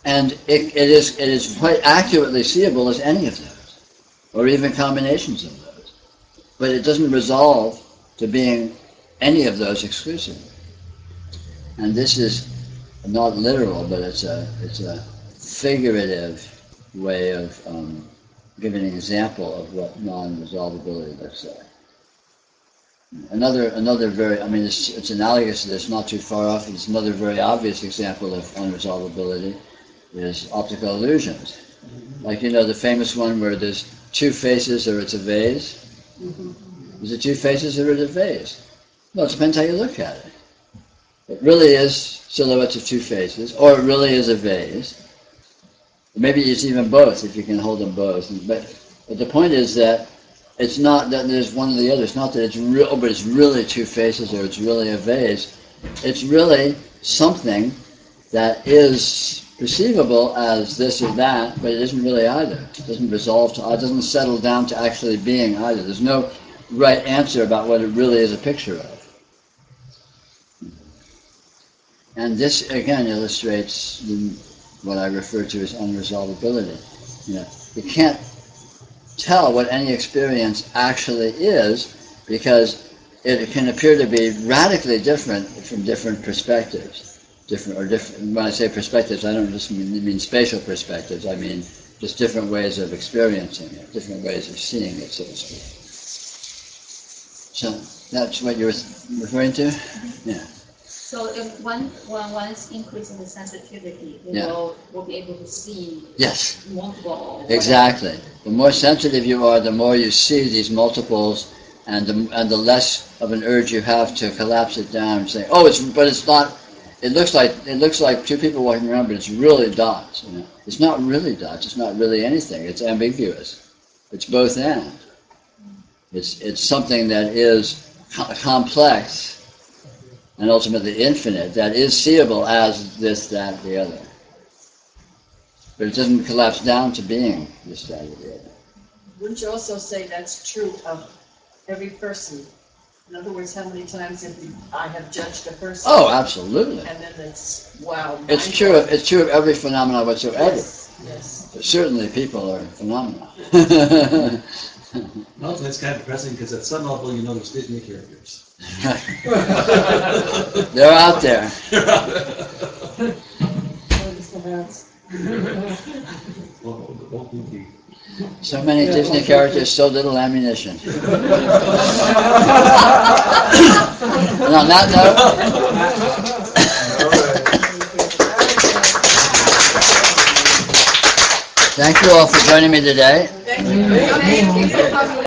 And it is quite accurately seeable as any of those, or even combinations of those. But it doesn't resolve to being any of those exclusively. And this is not literal, but it's a figurative way of giving an example of what non-resolvability looks like. Another very, I mean, it's analogous to this, not too far off. It's another very obvious example of unresolvability is optical illusions. Like, you know, the famous one where there's two faces or it's a vase. Is it two faces or is it a vase? Well, it depends how you look at it. It really is silhouettes of two faces, or it really is a vase. Maybe it's even both, if you can hold them both. But the point is that it's not that there's one or the other. It's not that it's real, but it's really two faces or it's really a vase. It's really something that is perceivable as this or that, but it isn't really either. It doesn't resolve to, it doesn't settle down to actually being either. There's no right answer about what it really is a picture of. And this again illustrates what I refer to as unresolvability. You know, you can't tell what any experience actually is because it can appear to be radically different from different perspectives. When I say perspectives, I don't just mean spatial perspectives. I mean just different ways of experiencing it, different ways of seeing it, so to speak. So that's what you're referring to? Yeah. So if one's increasing the sensitivity, they will be able to see multiple. Exactly. The more sensitive you are, the more you see these multiples, and the less of an urge you have to collapse it down and say, oh, it's not. It looks like two people walking around, but it's really dots. You know, it's not really dots. It's not really anything. It's ambiguous. It's both and. It's something that is complex and ultimately infinite, that is seeable as this, that, the other. But it doesn't collapse down to being this, that, or the other. Wouldn't you also say that's true of every person? In other words, how many times I have judged a person? Oh, absolutely. And then it's, wow. It's true of every phenomenon whatsoever. Yes. But certainly people are phenomena. No, it's kind of depressing because at some level you know there's Disney characters. They're out there. So many Disney characters, so little ammunition. And on that note, thank you all for joining me today. Thank you.